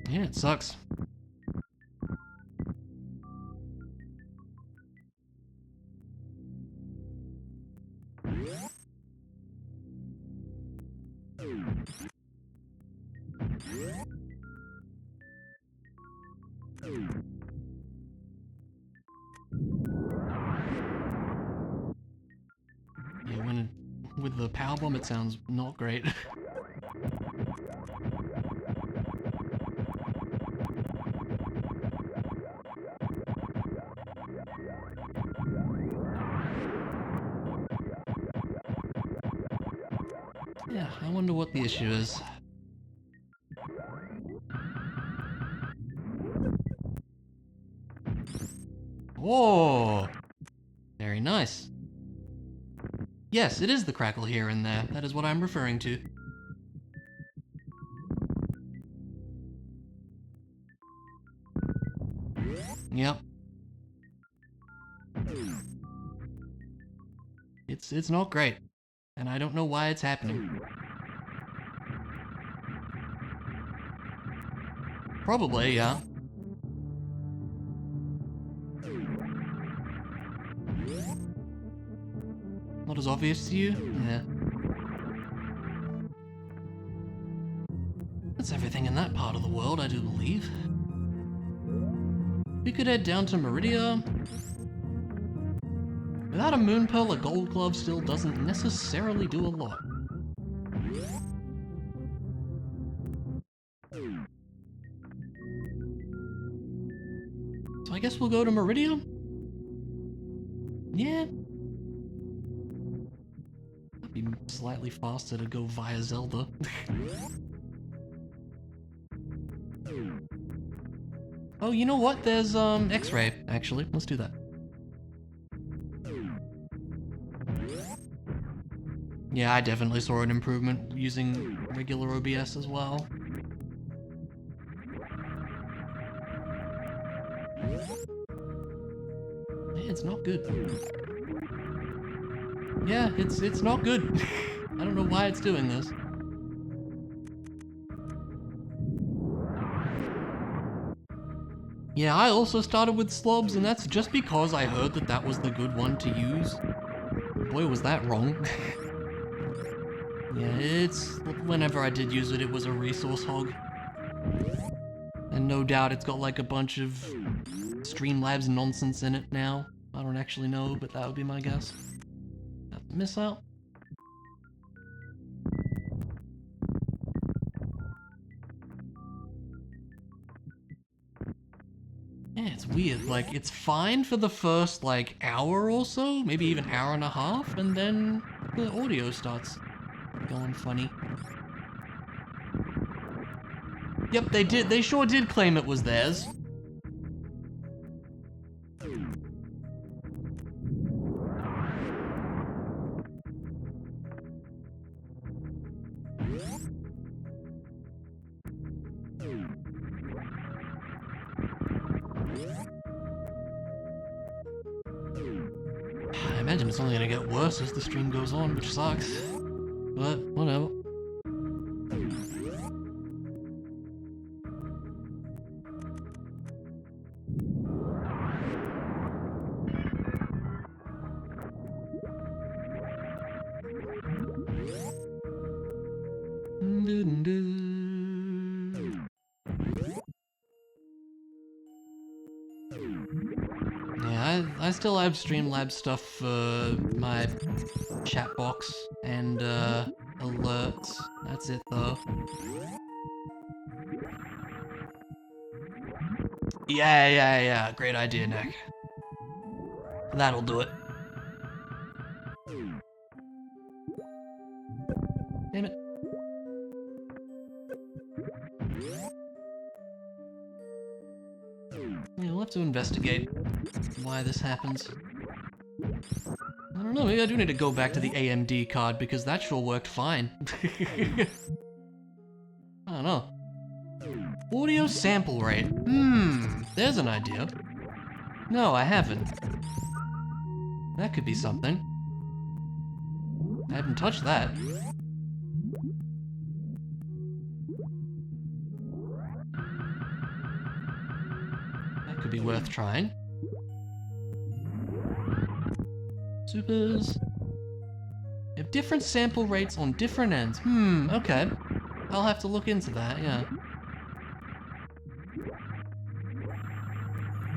Yeah, it sucks. Yeah, with the power bomb, it sounds not great. Yeah, I wonder what the issue is. Whoa! Very nice. Yes, it is the crackle here and there. That is what I'm referring to. Yep. It's not great. And I don't know why it's happening. Probably, yeah. Not as obvious to you? Yeah. That's everything in that part of the world, I do believe. We could head down to Meridia. Without a moon pearl, a gold glove still doesn't necessarily do a lot. So I guess we'll go to Meridia? Yeah. That'd be slightly faster to go via Zelda. Oh, you know what? There's X-ray, actually. Let's do that. Yeah, I definitely saw an improvement using regular OBS as well. it's not good. Yeah, it's not good. I don't know why it's doing this. Yeah, I also started with slobs, and that's just because I heard that that was the good one to use. Boy, was that wrong. Yeah, whenever I did use it, it was a resource hog. And no doubt it's got like a bunch of Streamlabs nonsense in it now. I don't actually know, but that would be my guess. Missile. Yeah, it's weird. Like, it's fine for the first, like, hour or so, maybe even hour and a half, and then the audio starts going funny. Yep, they sure did claim it was theirs. I imagine it's only gonna get worse as the stream goes on, which sucks. But, whatever. Yeah, I still have Streamlabs stuff for my chat box and alerts. That's it though. Yeah. Great idea, Nick. That'll do it. Damn it. Yeah, we'll have to investigate why this happens. I don't know, maybe I do need to go back to the AMD card because that sure worked fine. I don't know. Audio sample rate. There's an idea. No, I haven't. That could be something. I haven't touched that. That could be worth trying. Supers. You have different sample rates on different ends. Okay. I'll have to look into that, yeah.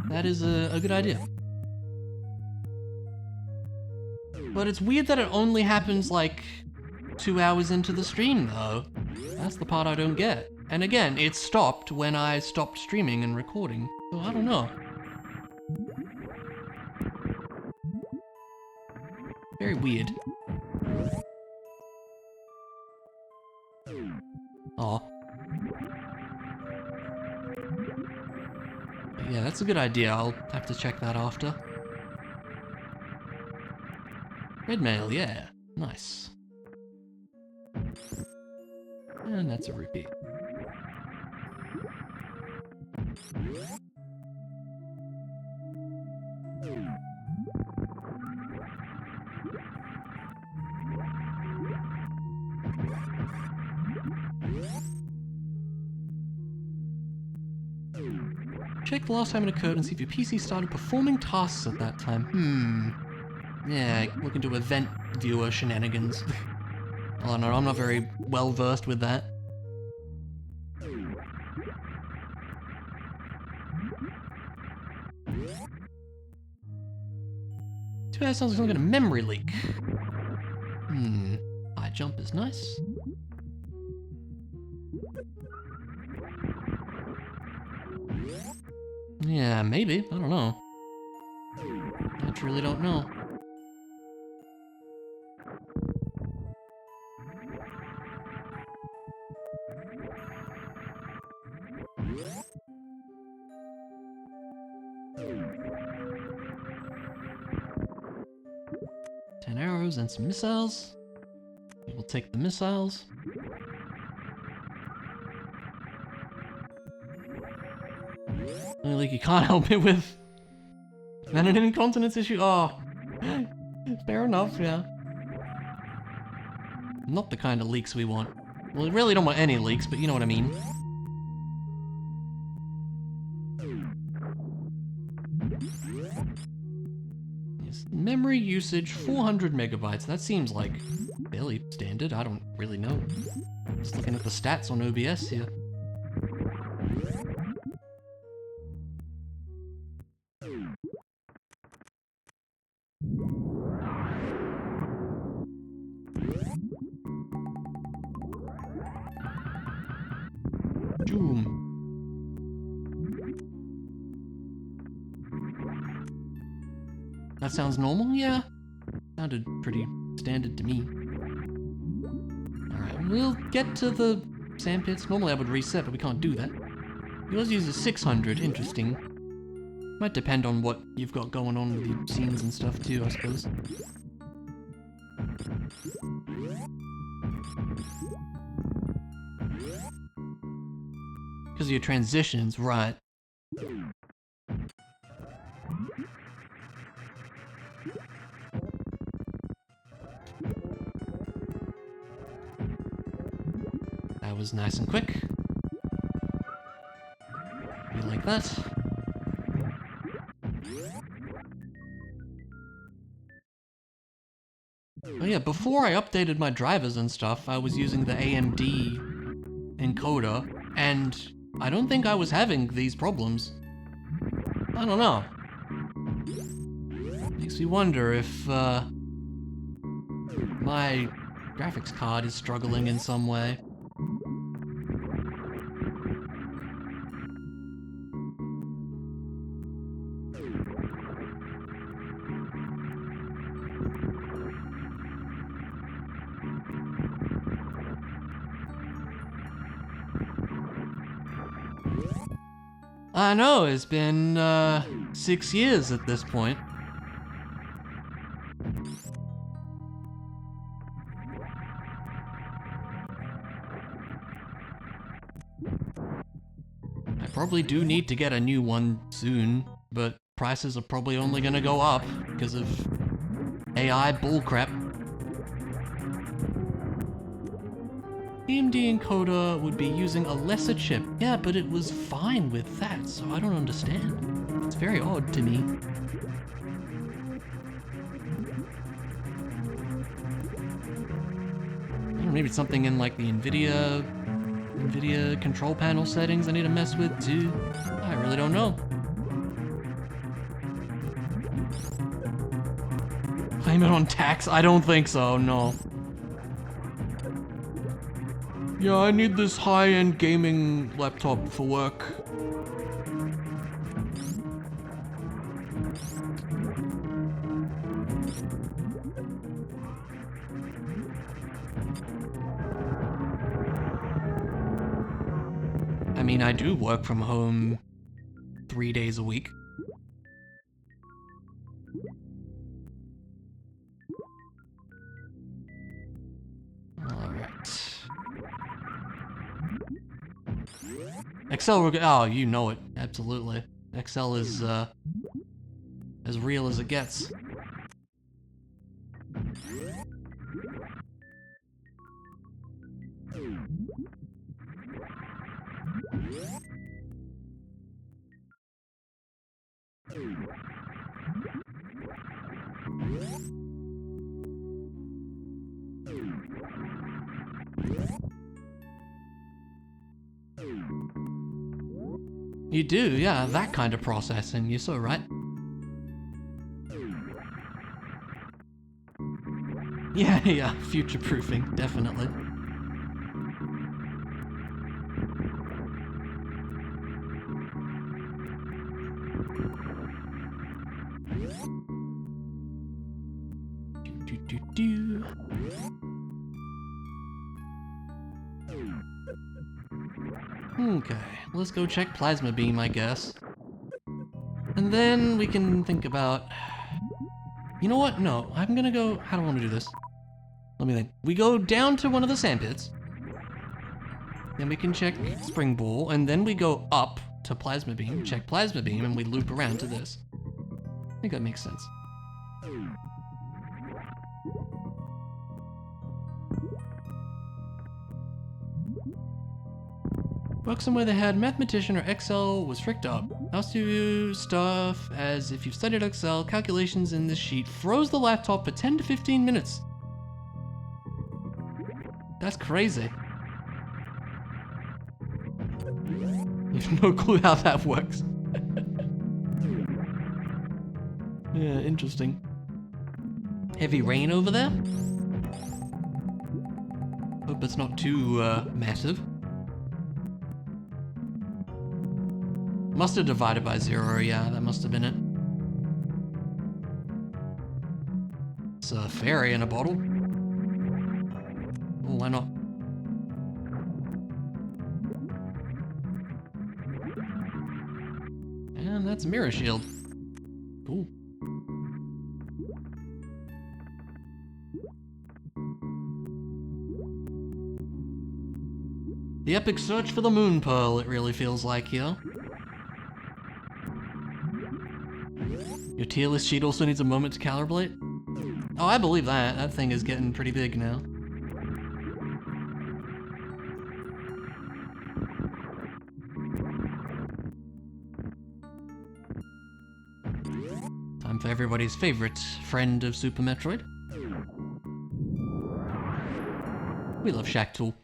That is a good idea. But it's weird that it only happens like 2 hours into the stream though. That's the part I don't get. And again, it stopped when I stopped streaming and recording, so I don't know. Very weird. Aw. Yeah, that's a good idea. I'll have to check that after. Red mail, yeah. Nice. And that's a repeat. Check the last time it occurred and see if your PC started performing tasks at that time. Yeah, look into event viewer shenanigans. Oh no, I'm not very well versed with that. Too bad it sounds like some kind of memory leak. High jump is nice. Yeah, maybe. I don't know. I truly don't know. Arrows and some missiles. We'll take the missiles. Only like you can't help me with. And an incontinence issue? Oh. Fair enough, yeah. Not the kind of leaks we want. Well, we really don't want any leaks, but you know what I mean. Yes. Memory usage, 400 megabytes. That seems like fairly standard. I don't really know. Just looking at the stats on OBS here. Doom. That sounds normal? Yeah. Sounded pretty standard to me. Alright, we'll get to the sandpits. Normally I would reset, but we can't do that. Yours uses 600, interesting. Might depend on what you've got going on with your scenes and stuff too, I suppose. Because of your transitions, right. That was nice and quick. You like that? Oh yeah, before I updated my drivers and stuff, I was using the AMD encoder, and I don't think I was having these problems. I don't know. Makes me wonder if my graphics card is struggling in some way. I know, it's been 6 years at this point. I probably do need to get a new one soon, but prices are probably only gonna go up because of AI bullcrap. AMD encoder would be using a lesser chip. Yeah, but it was fine with that, so I don't understand. It's very odd to me. I don't know, maybe it's something in like the NVIDIA control panel settings I need to mess with too. I really don't know. Blame it on tax? I don't think so, no. Yeah, I need this high-end gaming laptop for work. I mean, I do work from home 3 days a week. Excel, oh, you know it, absolutely. Excel is, as real as it gets. You do, yeah, that kind of processing, you're so right. Yeah, future-proofing, definitely. Do. Okay, let's go check plasma beam, I guess. And then we can think about... You know what? No, I'm gonna go... How do I want to do this? Let me think. We go down to one of the sandpits. Then we can check spring ball, and then we go up to plasma beam, check plasma beam, and we loop around to this. think that makes sense. Work somewhere they had mathematician or Excel was fricked up. Asked you to do stuff as if you've studied Excel, calculations in this sheet, froze the laptop for 10 to 15 minutes. That's crazy. You have no clue how that works. Yeah, interesting. Heavy rain over there? Hope it's not too massive. Must have divided by 0, yeah, that must have been it. It's a fairy in a bottle. Oh, why not? And that's Mirror Shield. Cool. The epic search for the Moon Pearl, it really feels like here. Your tier list sheet also needs a moment to calibrate? Oh, I believe that. That thing is getting pretty big now. Time for everybody's favorite friend of Super Metroid. We love Shack Tool.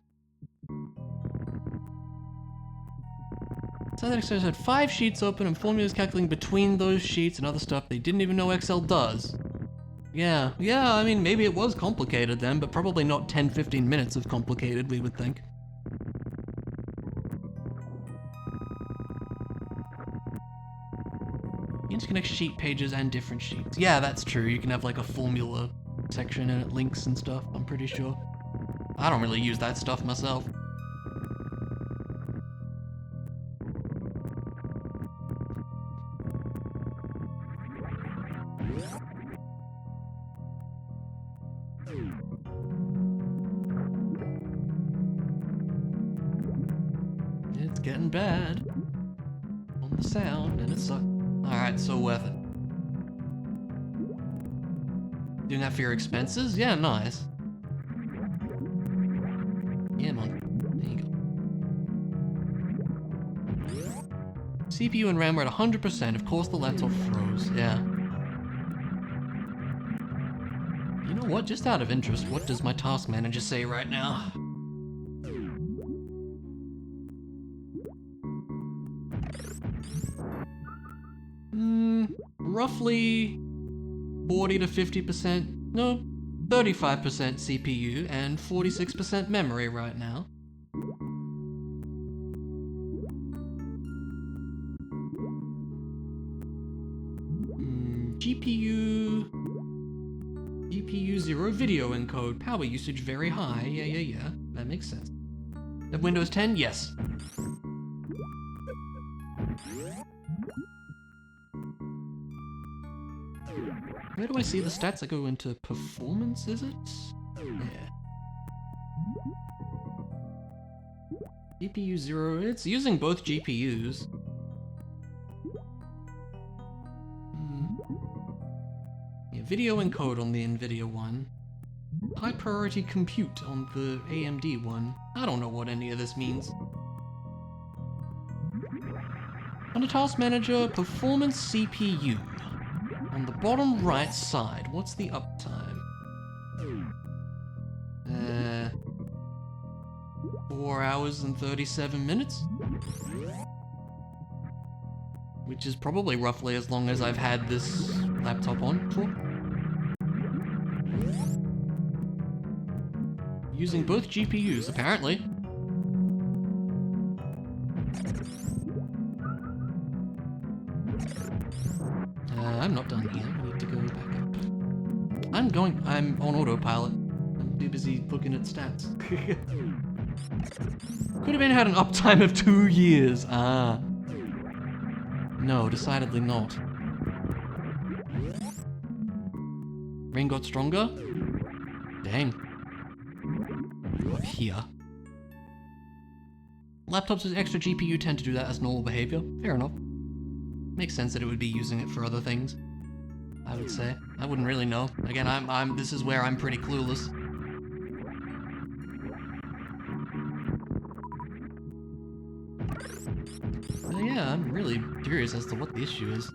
So that exercise had 5 sheets open and formulas calculating between those sheets and other stuff they didn't even know Excel does. Yeah, I mean, maybe it was complicated then, but probably not 10-15 minutes of complicated, we would think. Interconnect sheet pages and different sheets. Yeah, that's true. You can have like a formula section and it links and stuff, I'm pretty sure. I don't really use that stuff myself. It's getting bad on the sound, and it sucks. Alright, so worth it. Doing that for your expenses? Yeah, nice. Yeah, man. There you go. CPU and RAM were at 100%. Of course the laptop froze. Yeah. You know what? Just out of interest, what does my task manager say right now? Roughly 40 to 50%, no, 35% CPU and 46% memory right now. GPU 0 video encode, power usage very high, yeah, that makes sense. Of Windows 10, yes. Where do I see the stats? I go into performance, is it? Yeah. GPU 0, it's using both GPUs. Yeah, video encode on the NVIDIA one. High priority compute on the AMD one. I don't know what any of this means. Under Task Manager, Performance CPU. On the bottom right side, what's the uptime? 4 hours and 37 minutes? Which is probably roughly as long as I've had this laptop on for. Using both GPUs, apparently. I'm not done here. I need to go back up. I'm on autopilot. I'm too busy looking at stats. Could have been had an uptime of 2 years. Ah. No, decidedly not. Rain got stronger? Dang. Up here. Laptops with extra GPU tend to do that as normal behavior. Fair enough. Makes sense that it would be using it for other things. I would say. I wouldn't really know. Again, this is where I'm pretty clueless. But yeah, I'm really curious as to what the issue is.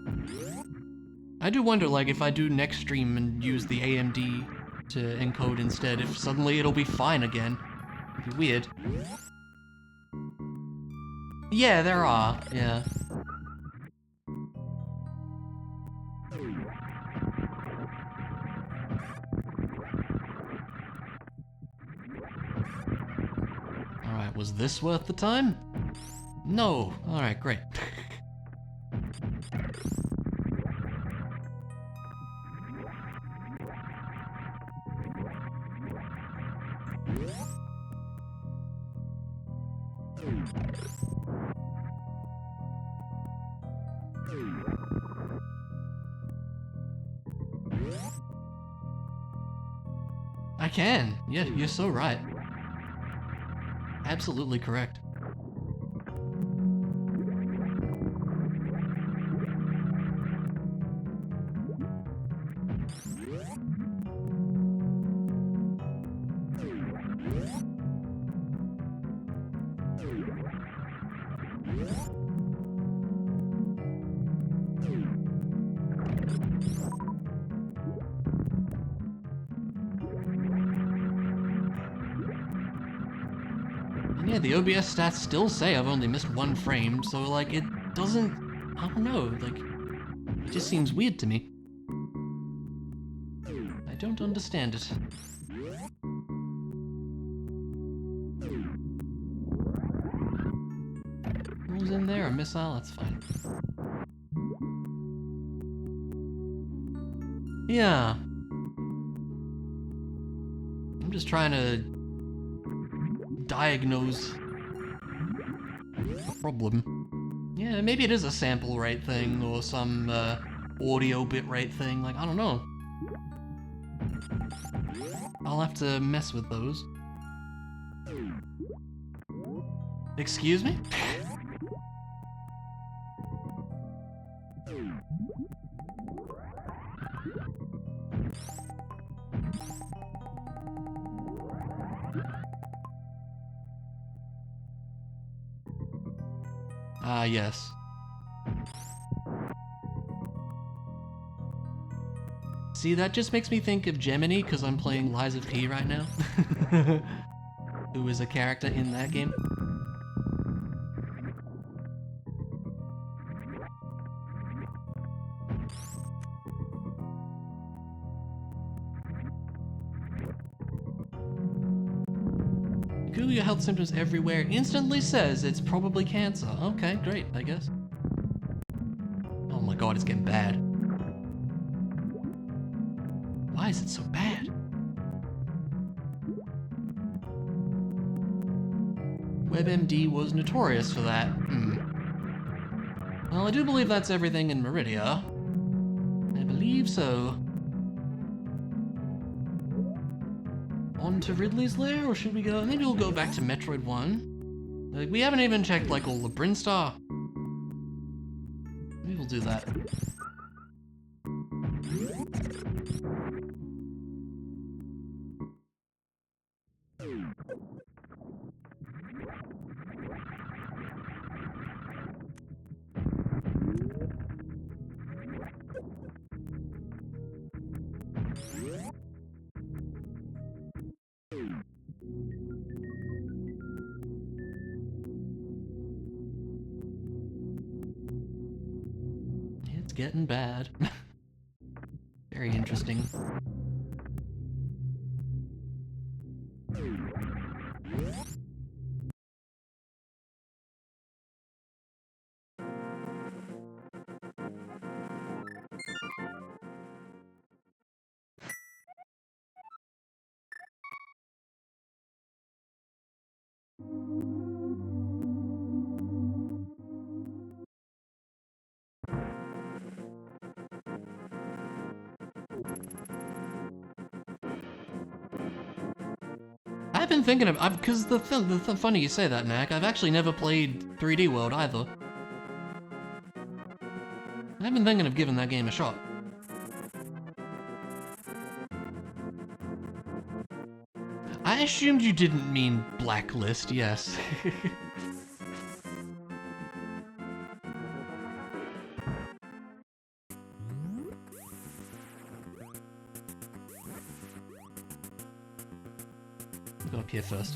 I do wonder, like, if I do next stream and use the AMD to encode instead, if suddenly it'll be fine again. It'd be weird. Yeah, there are, yeah. Alright, was this worth the time? No. Alright, great. I can. Yeah, you're so right. Absolutely correct. Yeah, the OBS stats still say I've only missed 1 frame, so like it doesn't, I don't know, like it just seems weird to me. I don't understand it. What was in there? A missile? That's fine. Yeah. I'm just trying to diagnose the problem. Yeah, maybe it is a sample rate thing or some audio bitrate thing, like, I don't know. I'll have to mess with those. Excuse me? Ah, yes. See, that just makes me think of Gemini, because I'm playing Lies of P right now. Who is a character in that game. Google your health symptoms everywhere, instantly says it's probably cancer. Okay, great, I guess. Oh my god, it's getting bad. Why is it so bad? WebMD was notorious for that. Well, I do believe that's everything in Meridia. I believe so. On to Ridley's Lair, or should we go? Maybe we'll go back to Metroid 1. Like, we haven't even checked, like, all the Brinstar. Maybe we'll do that. It's getting bad. Very interesting. I've been thinking of, because the funny you say that, Knack, I've actually never played 3D World either. I've been thinking of giving that game a shot. I assumed you didn't mean blacklist, yes. Go up here first.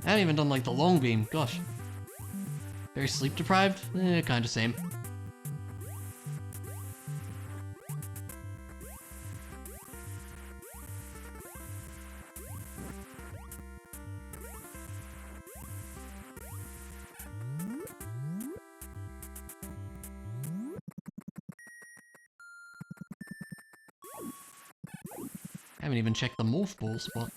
I haven't even done like the long beam, gosh. Very sleep deprived? Kinda same. I haven't even checked the morph ball spot.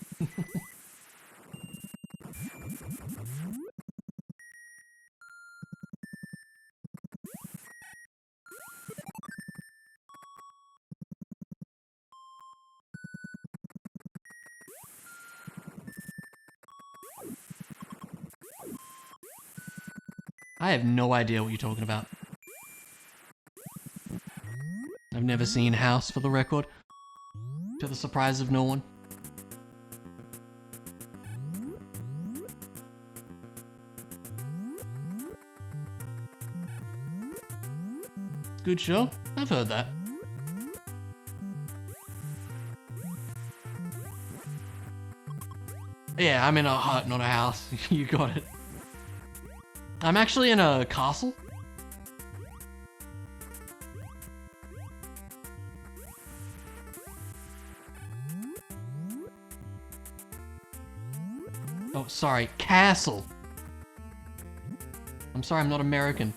I have no idea what you're talking about. I've never seen House, for the record. To the surprise of no one. Good show. I've heard that. Yeah, I'm in a hut, not a house. You got it. I'm actually in a castle. Oh, sorry, castle. I'm sorry, I'm not American.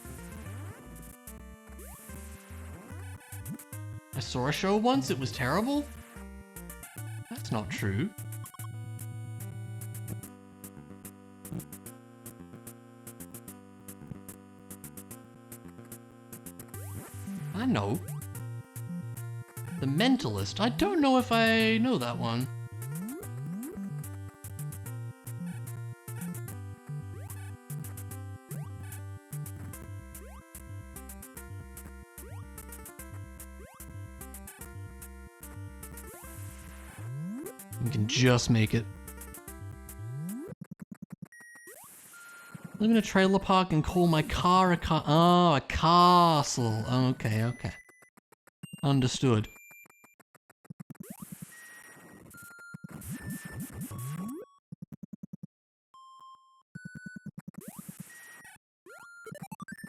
I saw a show once, it was terrible? That's not true. I know. The Mentalist. I don't know if I know that one. We can just make it. Live in a trailer park and call my car a oh, a castle. Okay, okay. Understood.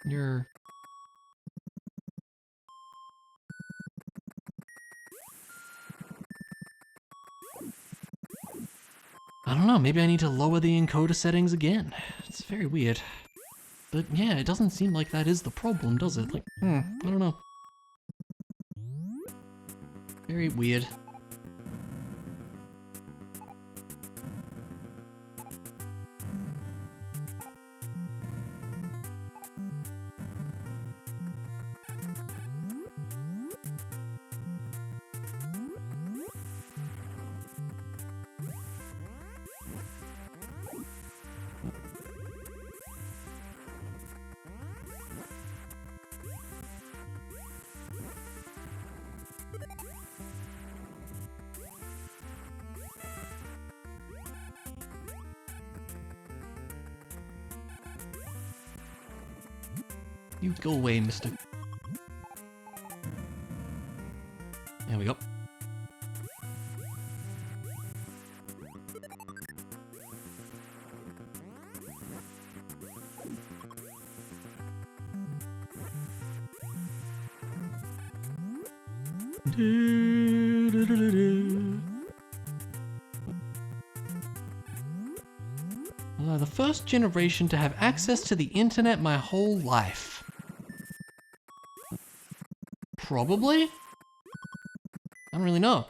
You're... I don't know, maybe I need to lower the encoder settings again. It's very weird. But yeah, it doesn't seem like that is the problem, does it? Like, I don't know. Very weird. You go away, mister. There we go. The first generation to have access to the internet my whole life. Probably? I don't really know.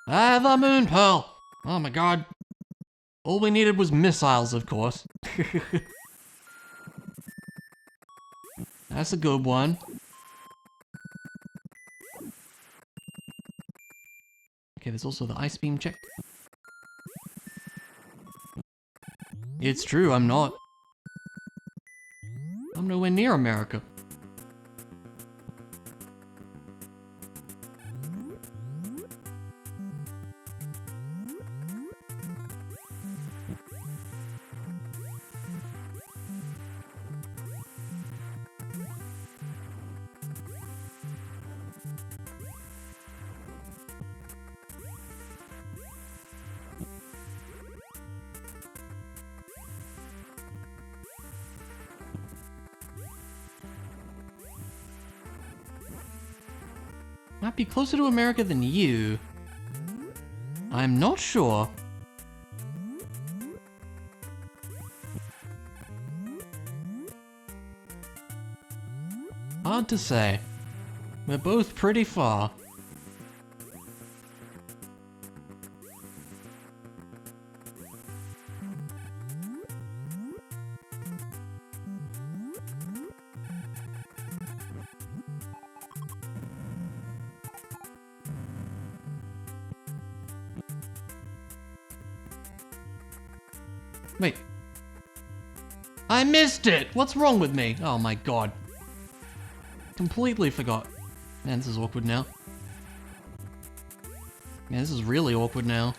Ah, the moon pearl! Oh my god. All we needed was missiles, of course. That's a good one. Okay, there's also the ice beam check. It's true, I'm not. I'm nowhere near America. Might be closer to America than you. I'm not sure. Hard to say. We're both pretty far. Wait. I missed it! What's wrong with me? Oh my god. Completely forgot. Man, this is awkward now. Man, this is really awkward now.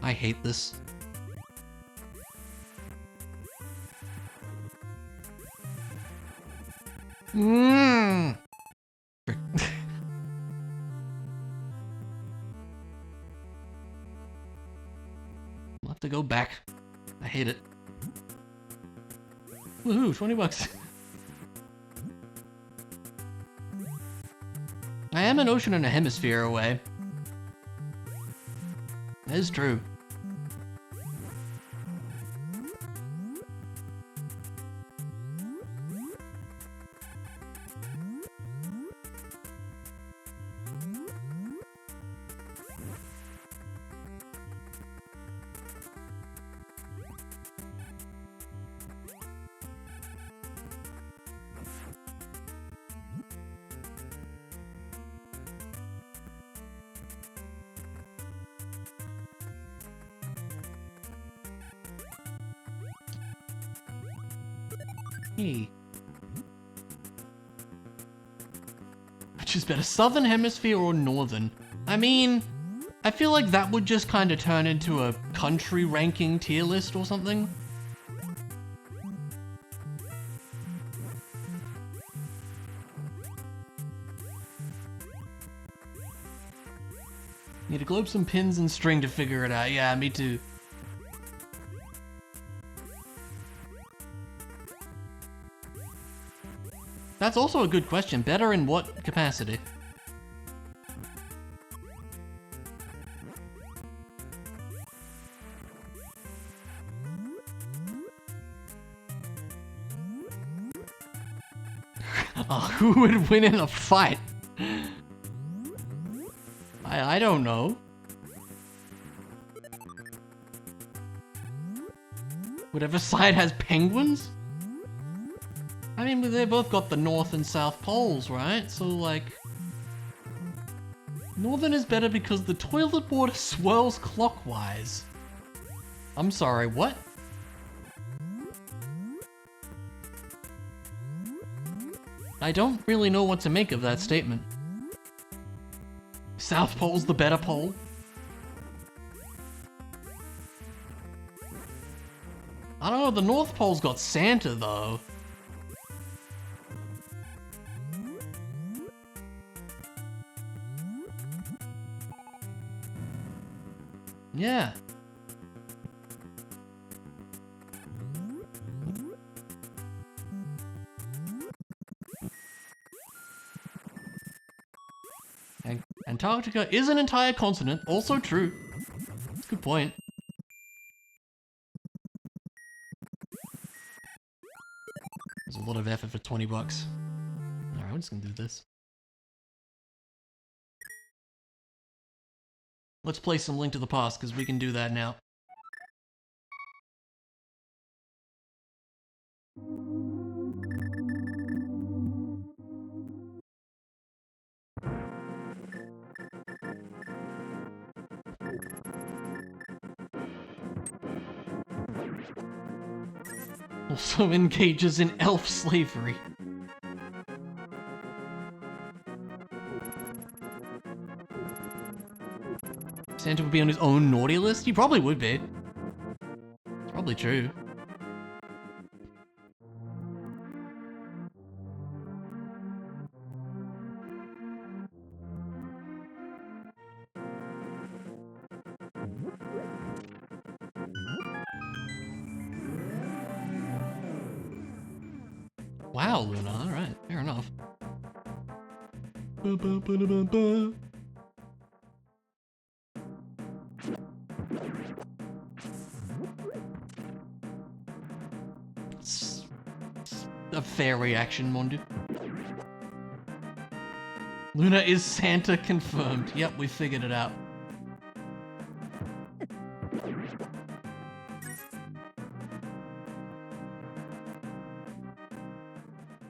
I hate this. Mmm. I'll have to go back. I hate it. Woohoo, 20 bucks. I am an ocean and a hemisphere away. That is true. Hey. Which is better, southern hemisphere or northern? I mean, I feel like that would just kind of turn into a country ranking tier list or something. Need to globe some pins and string to figure it out. Yeah, me too. That's also a good question. Better in what capacity? Oh, who would win in a fight? I don't know. Whatever side has penguins? I mean, they both got the North and South poles, right? So, like... Northern is better because the toilet water swirls clockwise. I'm sorry, what? I don't really know what to make of that statement. South Pole's the better pole? I don't know, the North Pole's got Santa, though. Yeah. Antarctica is an entire continent, also true. That's a good point. There's a lot of effort for 20 bucks. Alright, I'm just gonna do this. Let's play some Link to the Past, because we can do that now. also engages in elf slavery. Santa would be on his own naughty list? He probably would be. It's probably true. Wow, Luna, alright, fair enough. It's a fair reaction, Mondu. Luna is Santa confirmed. Yep, we figured it out.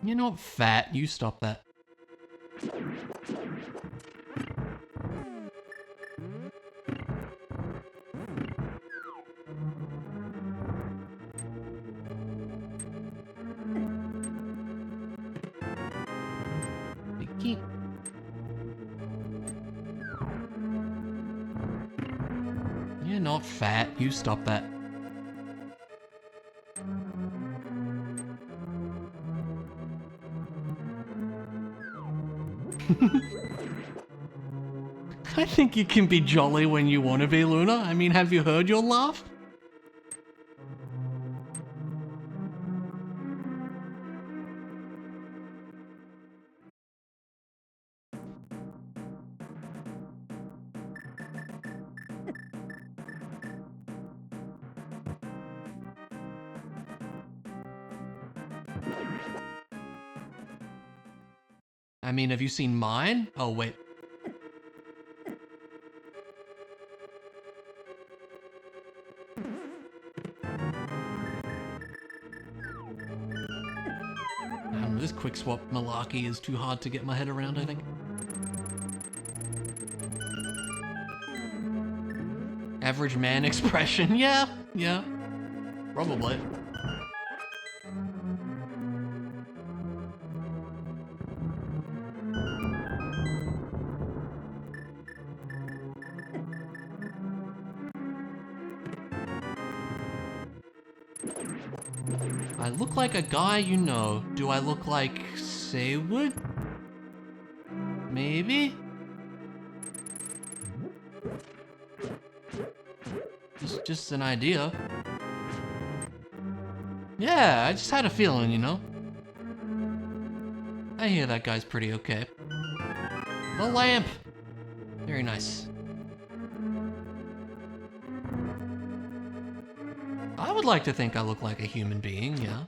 You're not fat, you stop that. Vicky. You're not fat, you stop that. I think you can be jolly when you want to be, Luna. I mean, have you heard your laugh? I mean, have you seen mine? Oh, wait. This quick swap malarkey is too hard to get my head around, I think. Average man expression, yeah, probably. I look like a guy you know. Do I look like Saywood? Maybe? Just an idea. Yeah, I just had a feeling, you know? I hear that guy's pretty okay. The lamp! Very nice. I would like to think I look like a human being, yeah.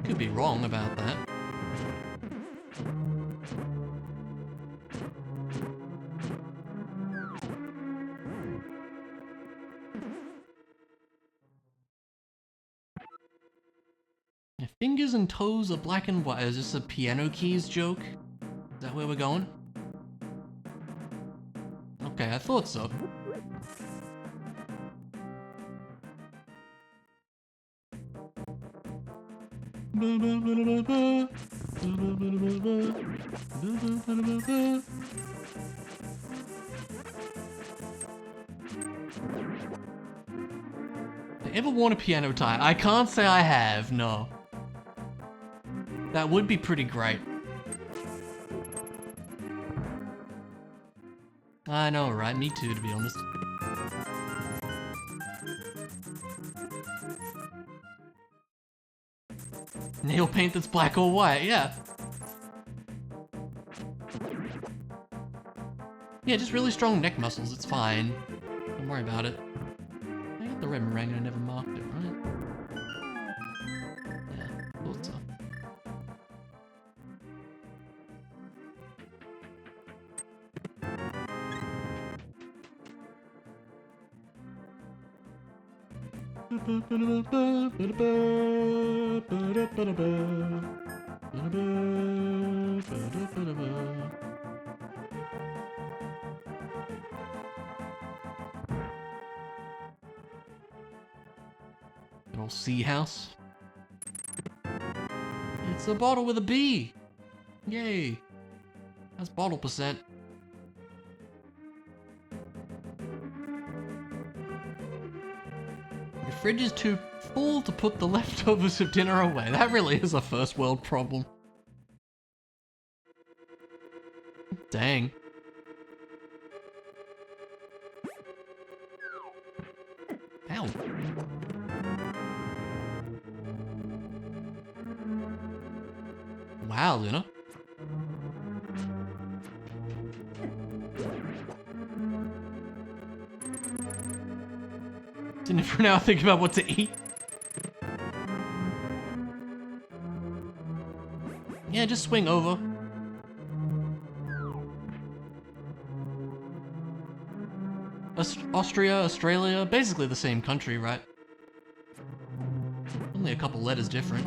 Could be wrong about that. Your fingers and toes are black and white. Is this a piano keys joke? Is that where we're going? Okay, I thought so. Ever worn a piano tie? I can't say I have, no. That would be pretty great. I know, right? Me too, to be honest. Nail paint that's black or white, yeah. Yeah, just really strong neck muscles, it's fine. Don't worry about it. I got the red meringue and I never marked it, right? Yeah, thought so. Good old sea house. It's a bottle with a B! Yay! That's bottle percent. The fridge is too full to put the leftovers of dinner away. That really is a first world problem. Dang. Ow. Wow, Luna. Didn't for now think about what to eat. Yeah, just swing over. Austria, Australia, basically the same country, right? Only a couple letters different.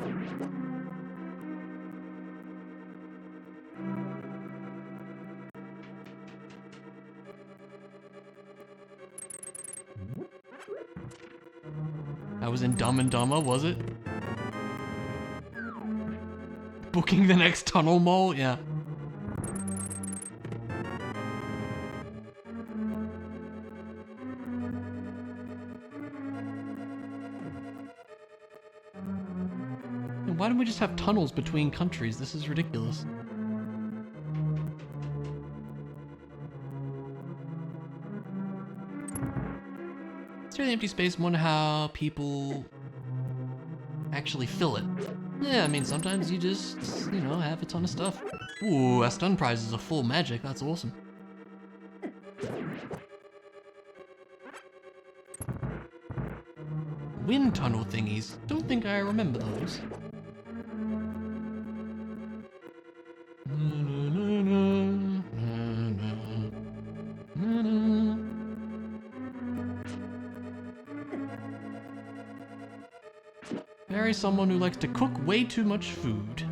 That was in Dumb and Dumber, was it? Booking the next tunnel mole? Yeah. Why don't we just have tunnels between countries? This is ridiculous. It's really empty space. Wonder how people actually fill it. Yeah, I mean, sometimes you just, you know, have a ton of stuff. Ooh, our stun prizes are full magic. That's awesome. Wind tunnel thingies. Don't think I remember those. Marry someone who likes to cook way too much food.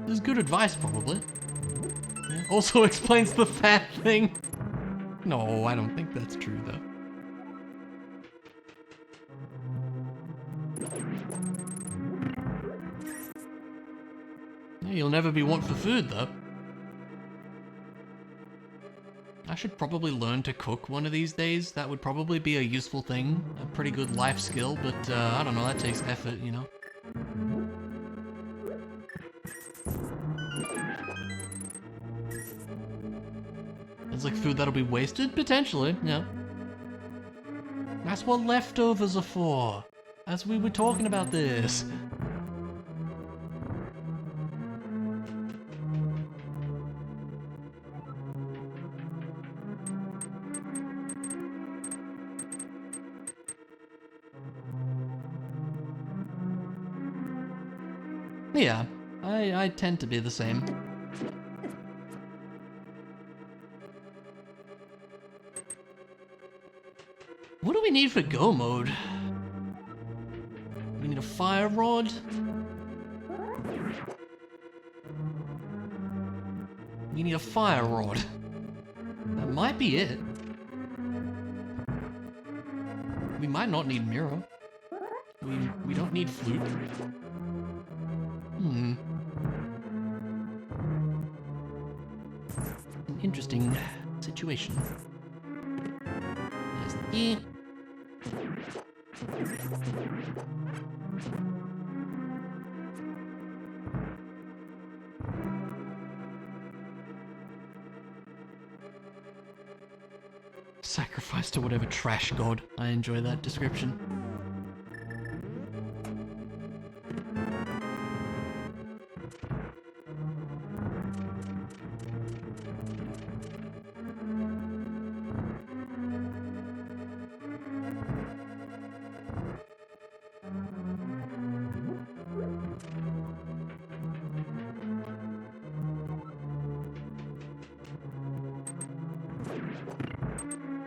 This is good advice, probably. Yeah. Also explains the fat thing. No, I don't think that's true, though. Yeah, you'll never be want for food, though. I should probably learn to cook one of these days. That would probably be a useful thing. A pretty good life skill, but I don't know, that takes effort, you know? It's like food that'll be wasted? Potentially, yeah. That's what leftovers are for. As we were talking about this. Yeah, I tend to be the same. What do we need for go mode? We need a fire rod. We need a fire rod. That might be it. We might not need mirror. We don't need flute. An interesting situation. There's the E. Sacrifice to whatever trash god. I enjoy that description.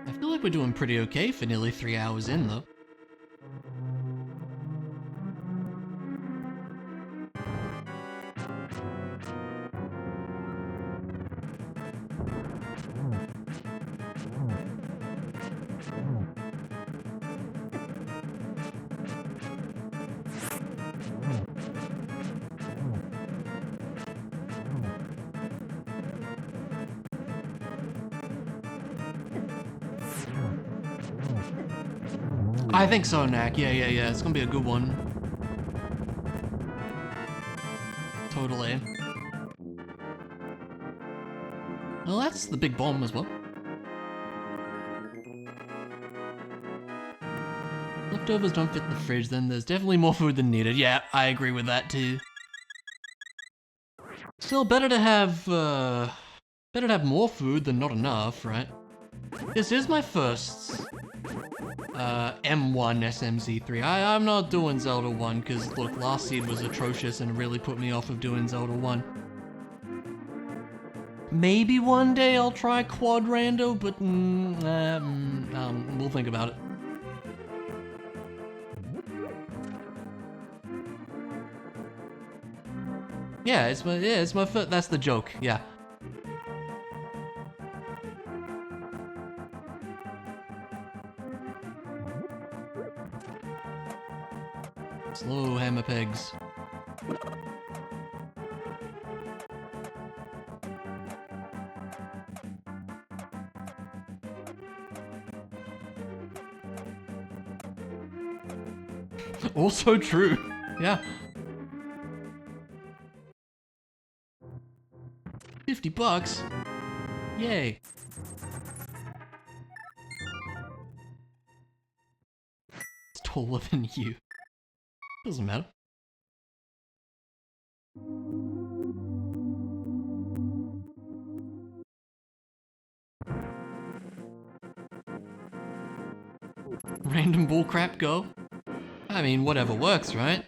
I feel like we're doing pretty okay for nearly 3 hours in, though. I think so, Knack. Yeah. It's gonna be a good one. Totally. Well, that's the big bomb as well. Leftovers don't fit the fridge, then there's definitely more food than needed. Yeah, I agree with that too. Still, better to have more food than not enough, right? This is my first M1SMZ3. I'm not doing Zelda 1 because look, last seed was atrocious and really put me off of doing Zelda 1. Maybe one day I'll try quad rando, but we'll think about it. Yeah, it's my first. That's the joke. Yeah. Slow hammer pegs. Also true. Yeah. $50. Yay. It's taller than you. Doesn't matter. Random bullcrap go? I mean, whatever works, right?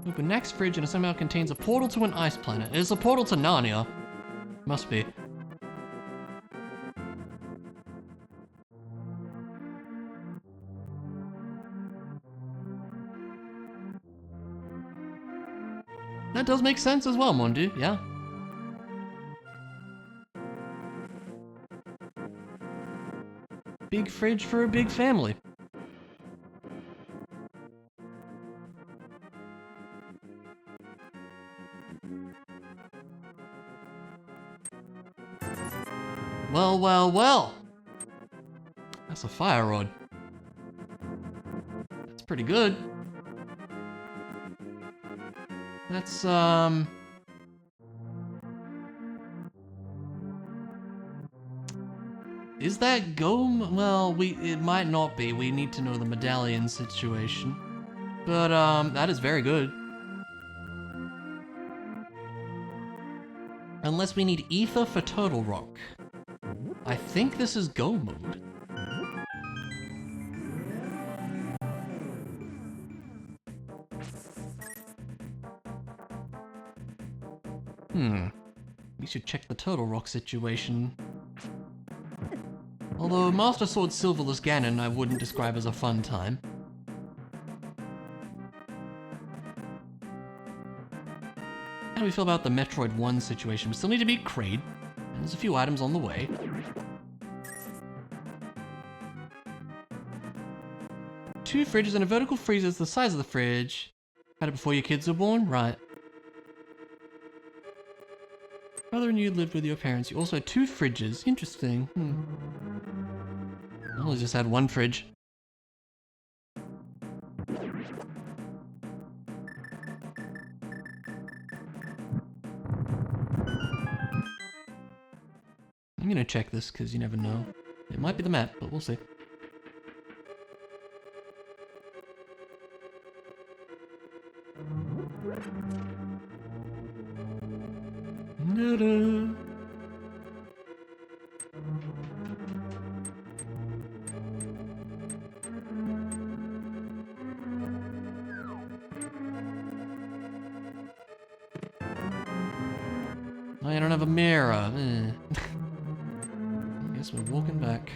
Open next fridge and it somehow contains a portal to an ice planet. It's a portal to Narnia. Must be. That does make sense as well, Mondu, yeah. Big fridge for a big family. Well. That's a fire rod. That's pretty good. That's, is that Gome? Well, it might not be. We need to know the medallion situation. But, that is very good. Unless we need ether for Turtle Rock. I think this is go mode. We should check the Turtle Rock situation. Although Master Sword Silverless Ganon I wouldn't describe as a fun time. How do we feel about the Metroid 1 situation? We still need to beat Kraid, and there's a few items on the way. Two fridges and a vertical freezer is the size of the fridge. Had it before your kids were born? Right. Brother and you lived with your parents. You also had two fridges. Interesting. I only just had one fridge. I'm gonna check this because you never know. It might be the map, but we'll see. Da-da. I don't have a mirror. I guess we're walking back.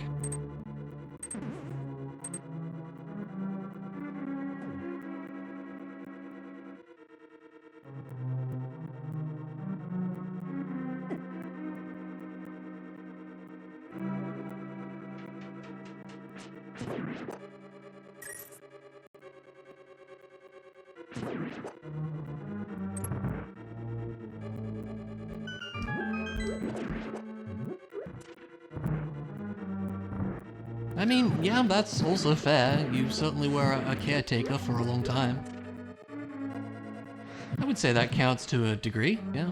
I mean, yeah, that's also fair. You certainly were a caretaker for a long time. I would say that counts to a degree, yeah.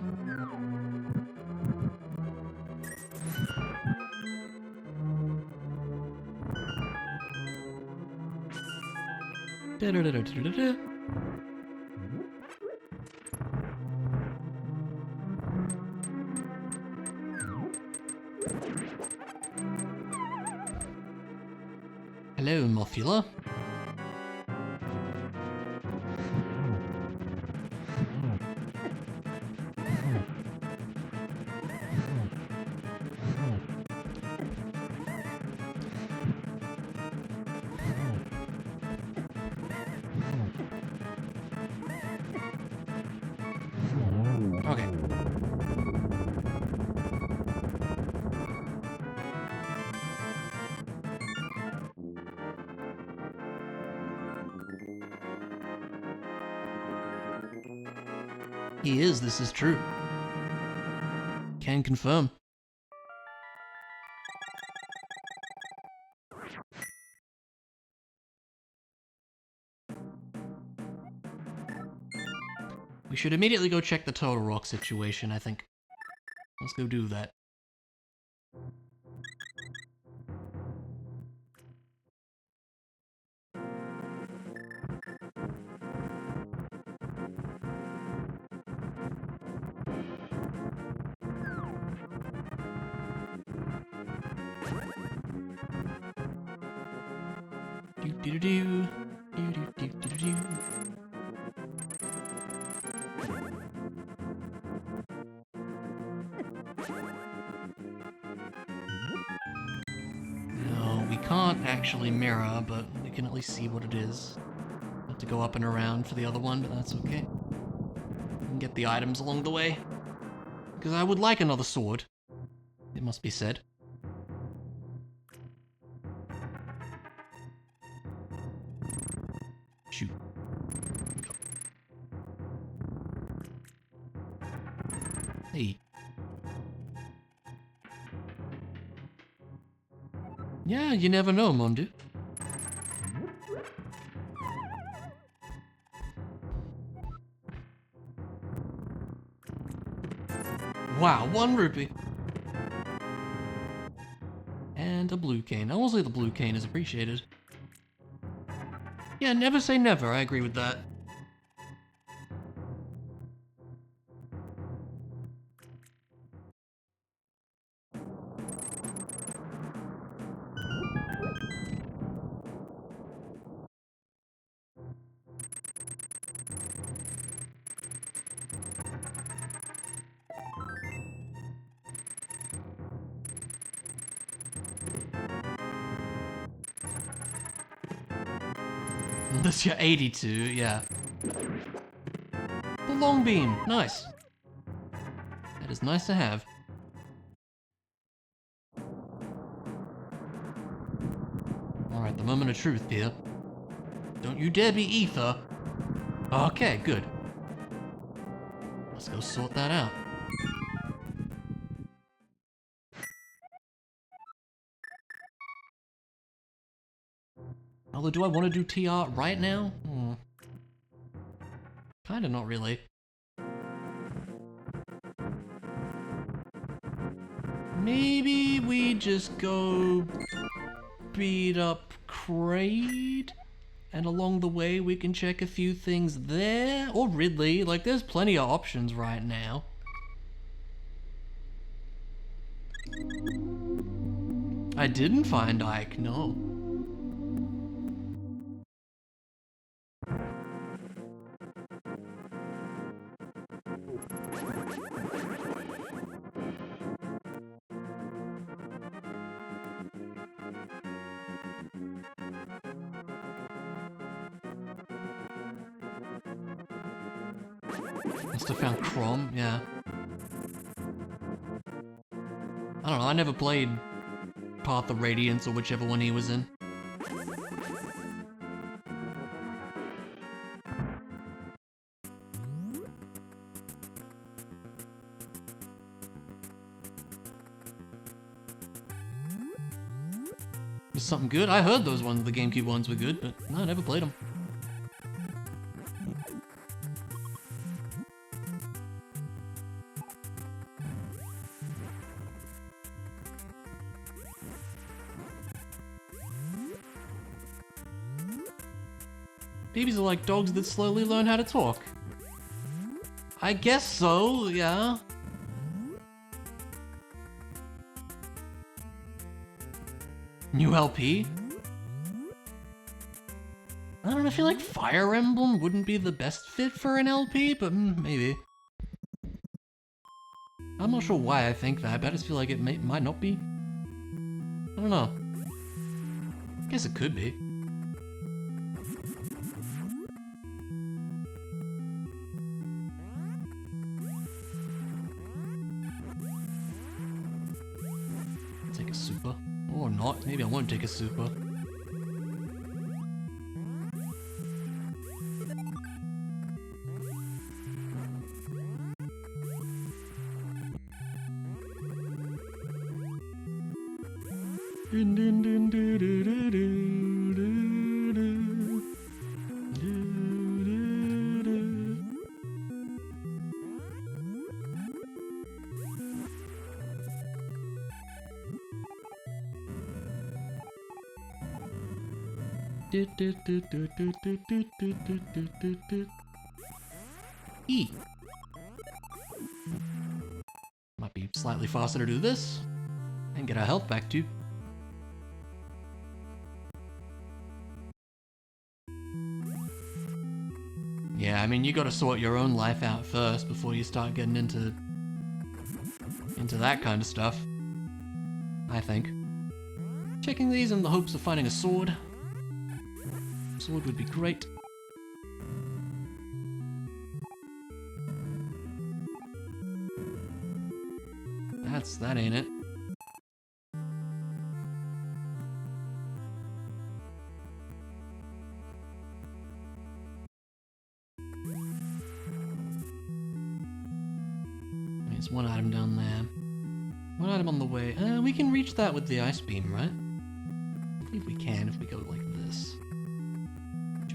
Da-da-da-da-da-da-da. Hello, Morphula. Okay. He is, this is true. Can confirm. We should immediately go check the Total Rock situation, I think. Let's go do that. Do-do-do-do. Do-do-do-do-do. No, we can't actually mirror, but we can at least see what it is. Have to go up and around for the other one, but that's okay. We can get the items along the way. Because I would like another sword. It must be said. Shoot. Go. Hey. Yeah, you never know, Mondu. Wow, 1 rupee. And a blue cane. I will say the blue cane is appreciated. Yeah, never say never, I agree with that. Unless you're 82, yeah. The long beam, nice. That is nice to have. Alright, the moment of truth here. Don't you dare be ether. Okay, good. Let's go sort that out. Although, do I want to do TR right now? Kinda not really. Maybe we just go beat up Kraid, and along the way we can check a few things there, or Ridley. Like, there's plenty of options right now. I didn't find Ike, no. Must have found Crom, yeah. I don't know, I never played Path of Radiance or whichever one he was in. was something good. I heard those ones, the GameCube ones, were good, but no, I never played them. Babies are like dogs that slowly learn how to talk. I guess so, yeah. New LP? I don't know, I feel like Fire Emblem wouldn't be the best fit for an LP, but maybe. I'm not sure why I think that, but I just feel like it might not be. I don't know. Guess it could be. Take a super. Or not. Maybe I won't take a super. E. Might be slightly faster to do this and get our health back too. Yeah, I mean, you gotta sort your own life out first before you start getting into that kind of stuff, I think. Checking these in the hopes of finding a sword. Sword would be great. That ain't it. There's one item down there. One item on the way. We can reach that with the ice beam, right? I believe we can if we go like this.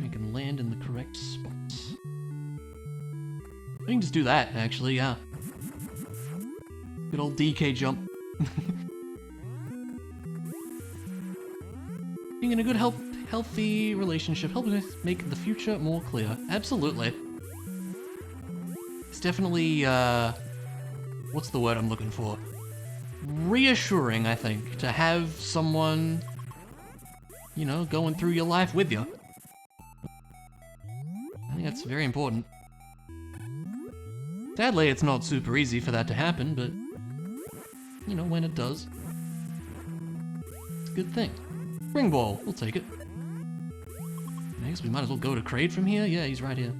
We can land in the correct spots. We can just do that, actually, yeah. Good old DK jump. Being in a good, healthy relationship helps us make the future more clear. Absolutely. It's definitely, what's the word I'm looking for? Reassuring, I think, to have someone, you know, going through your life with you. I think that's very important. Sadly, it's not super easy for that to happen, but, you know, when it does, it's a good thing. Ring ball, we'll take it. I guess we might as well go to Kraid from here. Yeah, he's right here.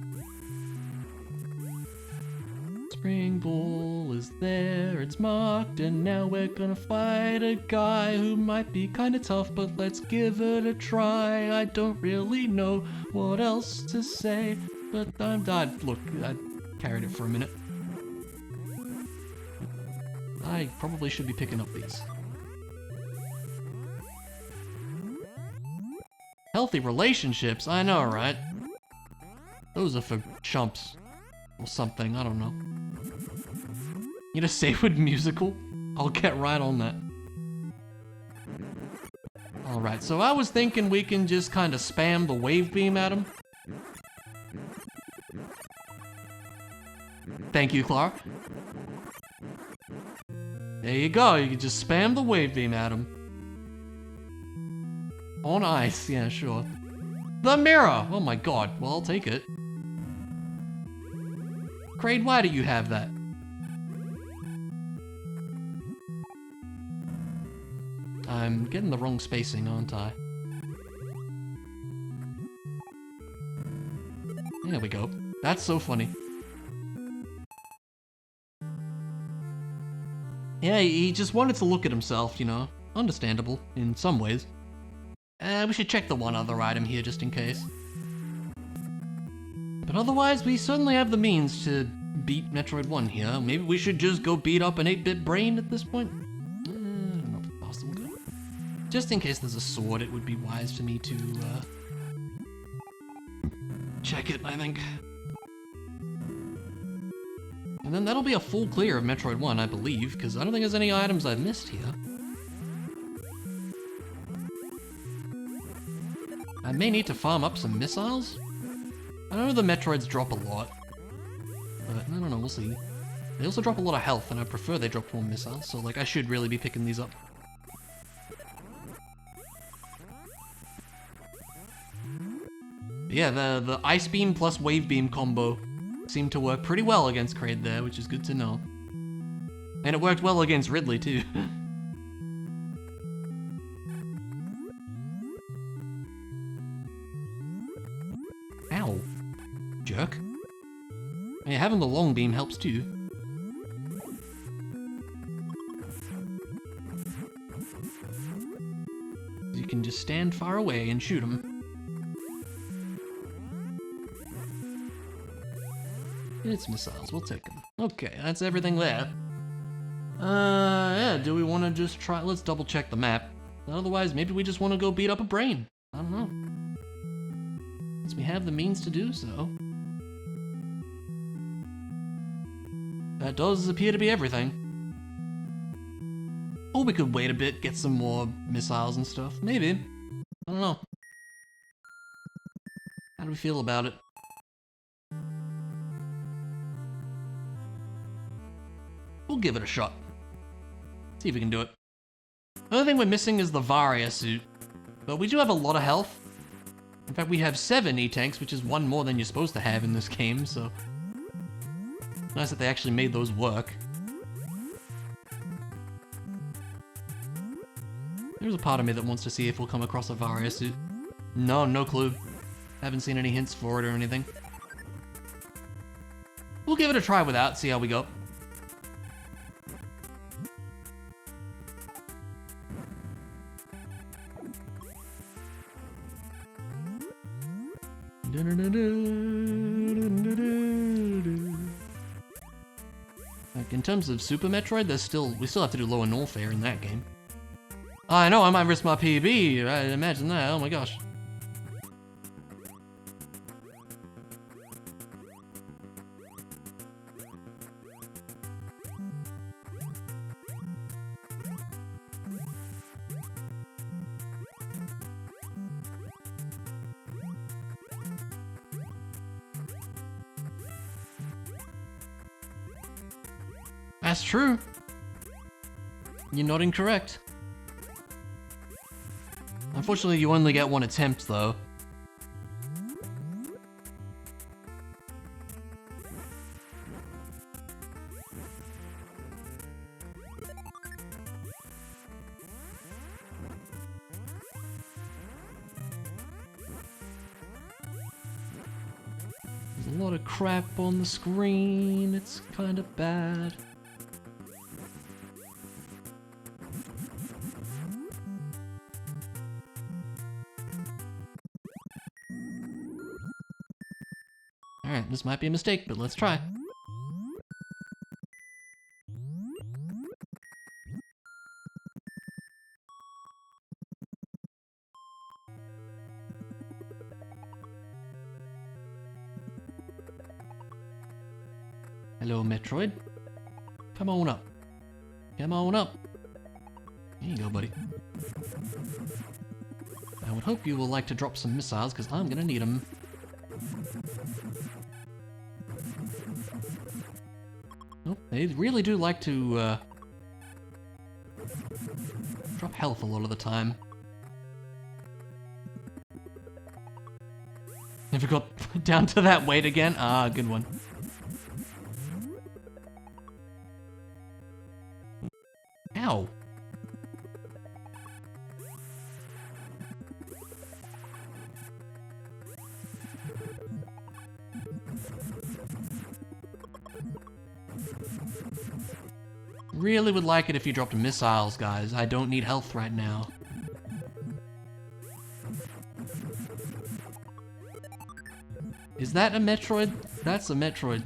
Spring ball is there, it's marked, and now we're gonna fight a guy who might be kinda tough, but let's give it a try. I don't really know what else to say, but look, I carried it for a minute. I probably should be picking up these. Healthy relationships, I know, right? Those are for chumps. Or something, I don't know. Need a safe with musical? I'll get right on that. Alright, so I was thinking we can just kind of spam the wave beam at him. Thank you, Clark. There you go, you can just spam the wave beam at him. On ice, yeah, sure. The mirror! Oh my god, well, I'll take it. Kraid, why do you have that? I'm getting the wrong spacing, aren't I? There we go. That's so funny. Yeah, he just wanted to look at himself, you know. Understandable, in some ways. We should check the one other item here, just in case. But otherwise, we certainly have the means to beat Metroid 1 here. Maybe we should just go beat up an 8-bit brain at this point? I don't know if it's possible. Just in case there's a sword, it would be wise for me to check it, I think. And then that'll be a full clear of Metroid 1, I believe, because I don't think there's any items I've missed here. I may need to farm up some missiles. I know the Metroids drop a lot, but I don't know, we'll see. They also drop a lot of health, and I prefer they drop more missiles, so like I should really be picking these up. But yeah, the Ice Beam plus Wave Beam combo seemed to work pretty well against Kraid there, which is good to know. And it worked well against Ridley too. Ow. Jerk. Yeah, having the long beam helps too. You can just stand far away and shoot them. It's missiles, we'll take them. Okay, that's everything there. Yeah, do we want to just try? Let's double check the map. Otherwise, maybe we just want to go beat up a brain. I don't know. Since we have the means to do so. That does appear to be everything. Or we could wait a bit, get some more missiles and stuff. Maybe. I don't know. How do we feel about it? We'll give it a shot. See if we can do it. The only thing we're missing is the Varia suit. But we do have a lot of health. In fact, we have 7 E-tanks, which is one more than you're supposed to have in this game, so... Nice that they actually made those work. There's a part of me that wants to see if we'll come across a Varia suit. No clue. Haven't seen any hints for it or anything. We'll give it a try without, see how we go. Like in terms of Super Metroid, we still have to do Lower Norfair in that game. I know, I might risk my PB, I imagine that, oh my gosh. That's true. You're not incorrect. Unfortunately, you only get one attempt, though. There's a lot of crap on the screen. It's kind of bad. Alright, this might be a mistake, but let's try. Hello, Metroid. Come on up. Come on up. There you go, buddy. I would hope you will like to drop some missiles, because I'm gonna need them. Nope, they really do like to drop health a lot of the time. Never got down to that weight again. Ah, good one. Ow. Really would like it if you dropped missiles, guys. I don't need health right now. Is that a Metroid? That's a Metroid.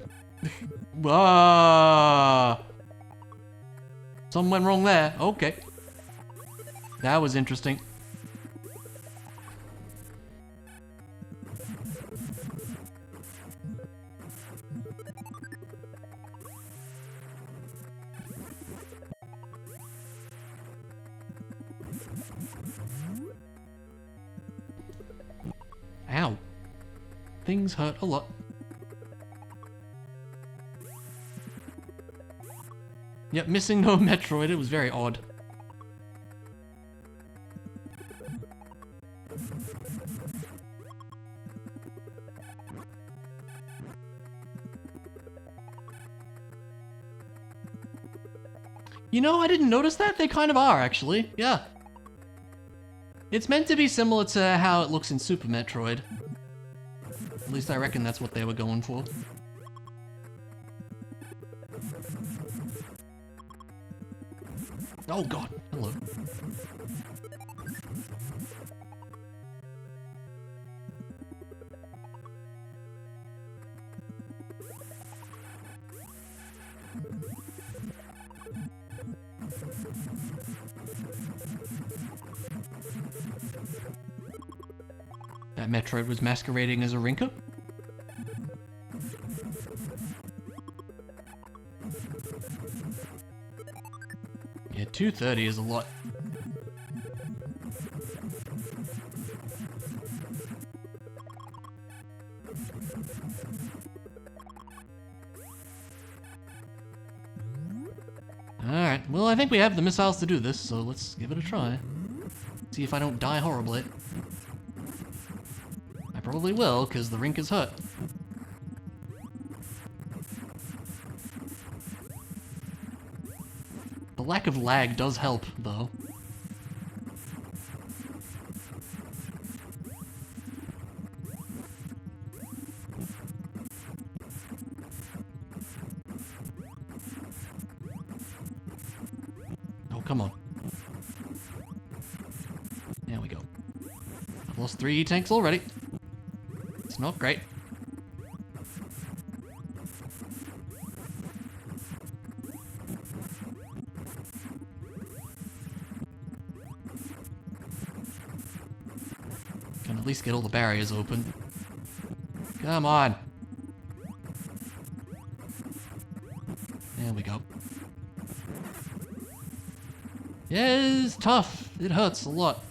Ah! Something went wrong there. Okay. That was interesting. Ow. Things hurt a lot. Yep, missing no Metroid. It was very odd. You know, I didn't notice that. They kind of are, actually. Yeah. It's meant to be similar to how it looks in Super Metroid. At least I reckon that's what they were going for. Oh god, hello. That Metroid was masquerading as a Rinka? Yeah, 230 is a lot. Alright, well I think we have the missiles to do this, so let's give it a try. See if I don't die horribly. I probably will, because the rink is hurt. The lack of lag does help, though. Oh, come on. There we go. I've lost 3 tanks already. It's not great. Can at least get all the barriers open. Come on. There we go. Yeah, it's tough. It hurts a lot.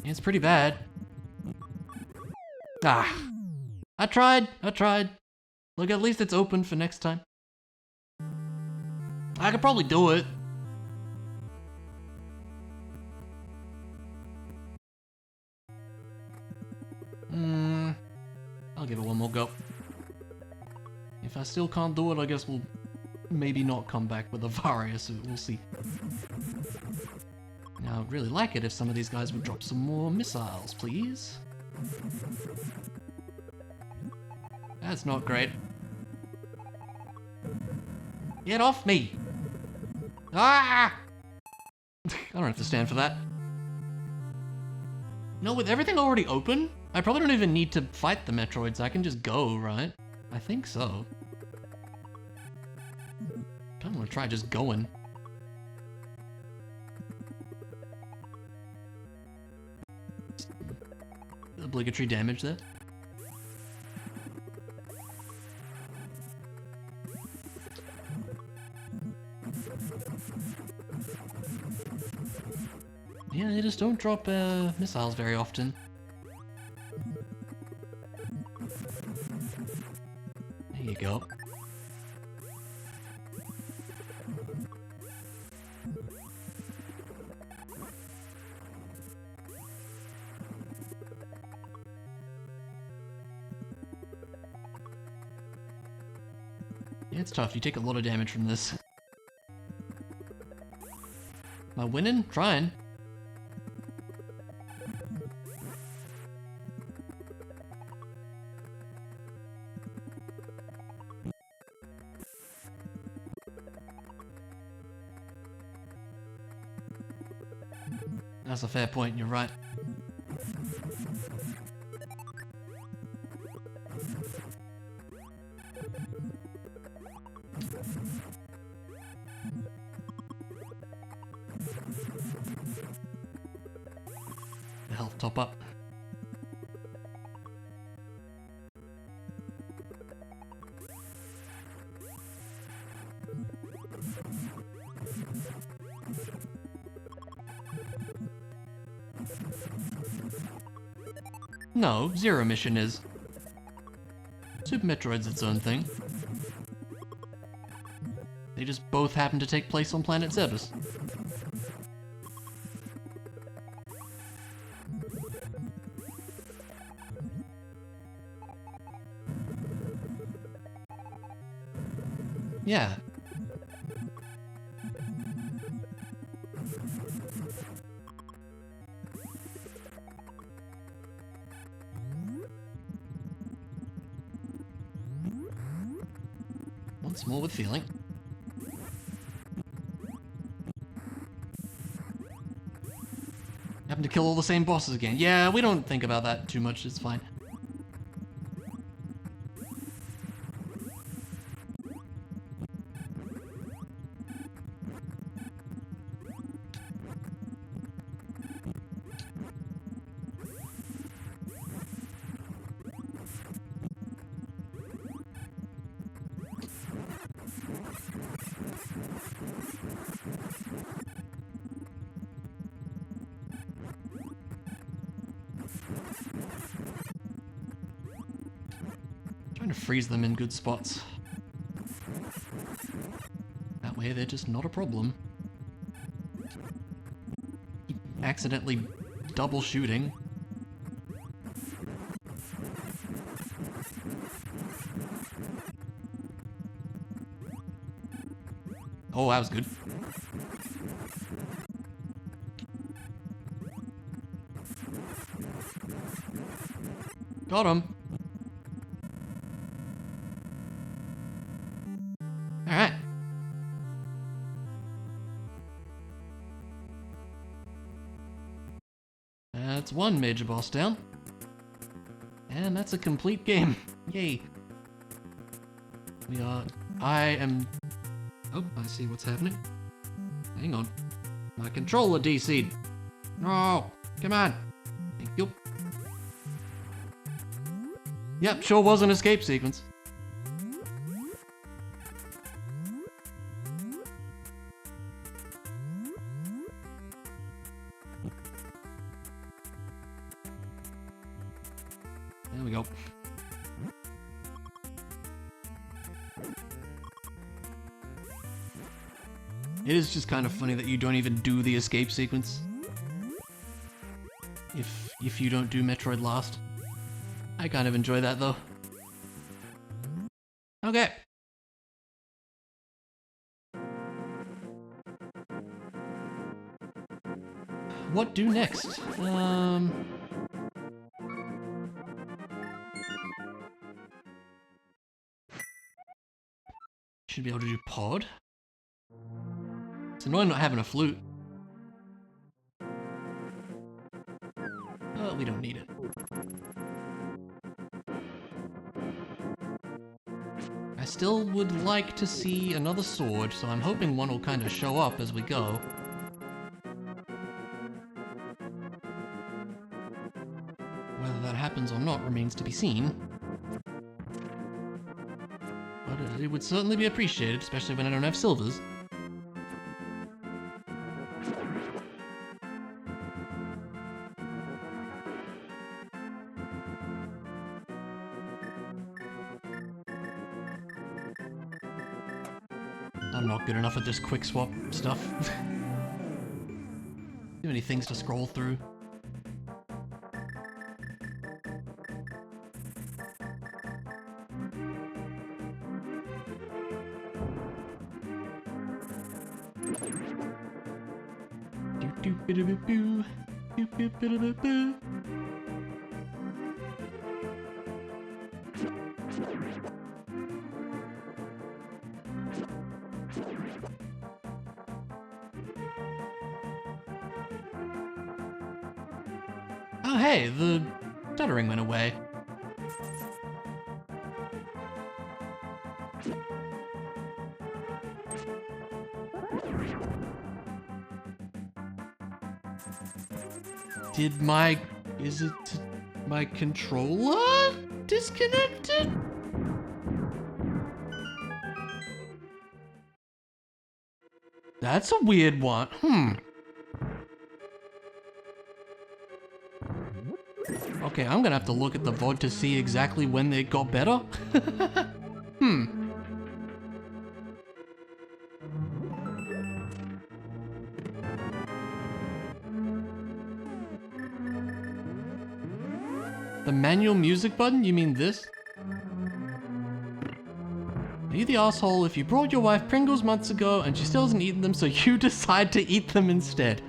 It's pretty bad. Ah. I tried. Look, at least it's open for next time. I could probably do it. I'll give it one more go. If I still can't do it, I guess we'll maybe not come back with a Varia suit. We'll see. Now, I'd really like it if some of these guys would drop some more missiles, please. That's not great. Get off me! Ah! I don't have to stand for that. No, with everything already open, I probably don't even need to fight the Metroids. I can just go, right? I think so. I don't want to try just going. Obligatory damage there. Yeah, they just don't drop missiles very often. There you go. Yeah, it's tough. You take a lot of damage from this. Am I winning? Trying. That's a fair point, you're right. The health top up. No, Zero Mission is. Super Metroid's its own thing. They just both happen to take place on planet Zebes. Yeah. Once more with feeling. Happen to kill all the same bosses again. Yeah, we don't think about that too much, it's fine. Trying to freeze them in good spots. That way they're just not a problem. Keep accidentally double shooting. Oh, that was good. Got him. Alright. That's one major boss down. And that's a complete game. Yay. I am... Oh, I see what's happening. Hang on. My controller DC'd. No, come on. Thank you. Yep, sure was an escape sequence. There we go. It is just kind of funny that you don't even do the escape sequence. If you don't do Metroid last. I kind of enjoy that though. Okay. What do next? Should be able to do pod. It's annoying not having a flute. But we don't need it. I still would like to see another sword, so I'm hoping one will kind of show up as we go. Whether that happens or not remains to be seen. But it would certainly be appreciated, especially when I don't have silvers. I'm not good enough at this quick swap stuff. Too many things to scroll through. Oh hey, the stuttering went away. Is it my controller disconnected? That's a weird one. Okay, I'm gonna have to look at the VOD to see exactly when they got better. The manual music button? You mean this? Are you the asshole if you brought your wife Pringles months ago and she still hasn't eaten them, so you decide to eat them instead?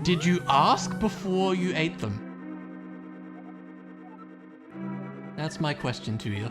Did you ask before you ate them? That's my question to you.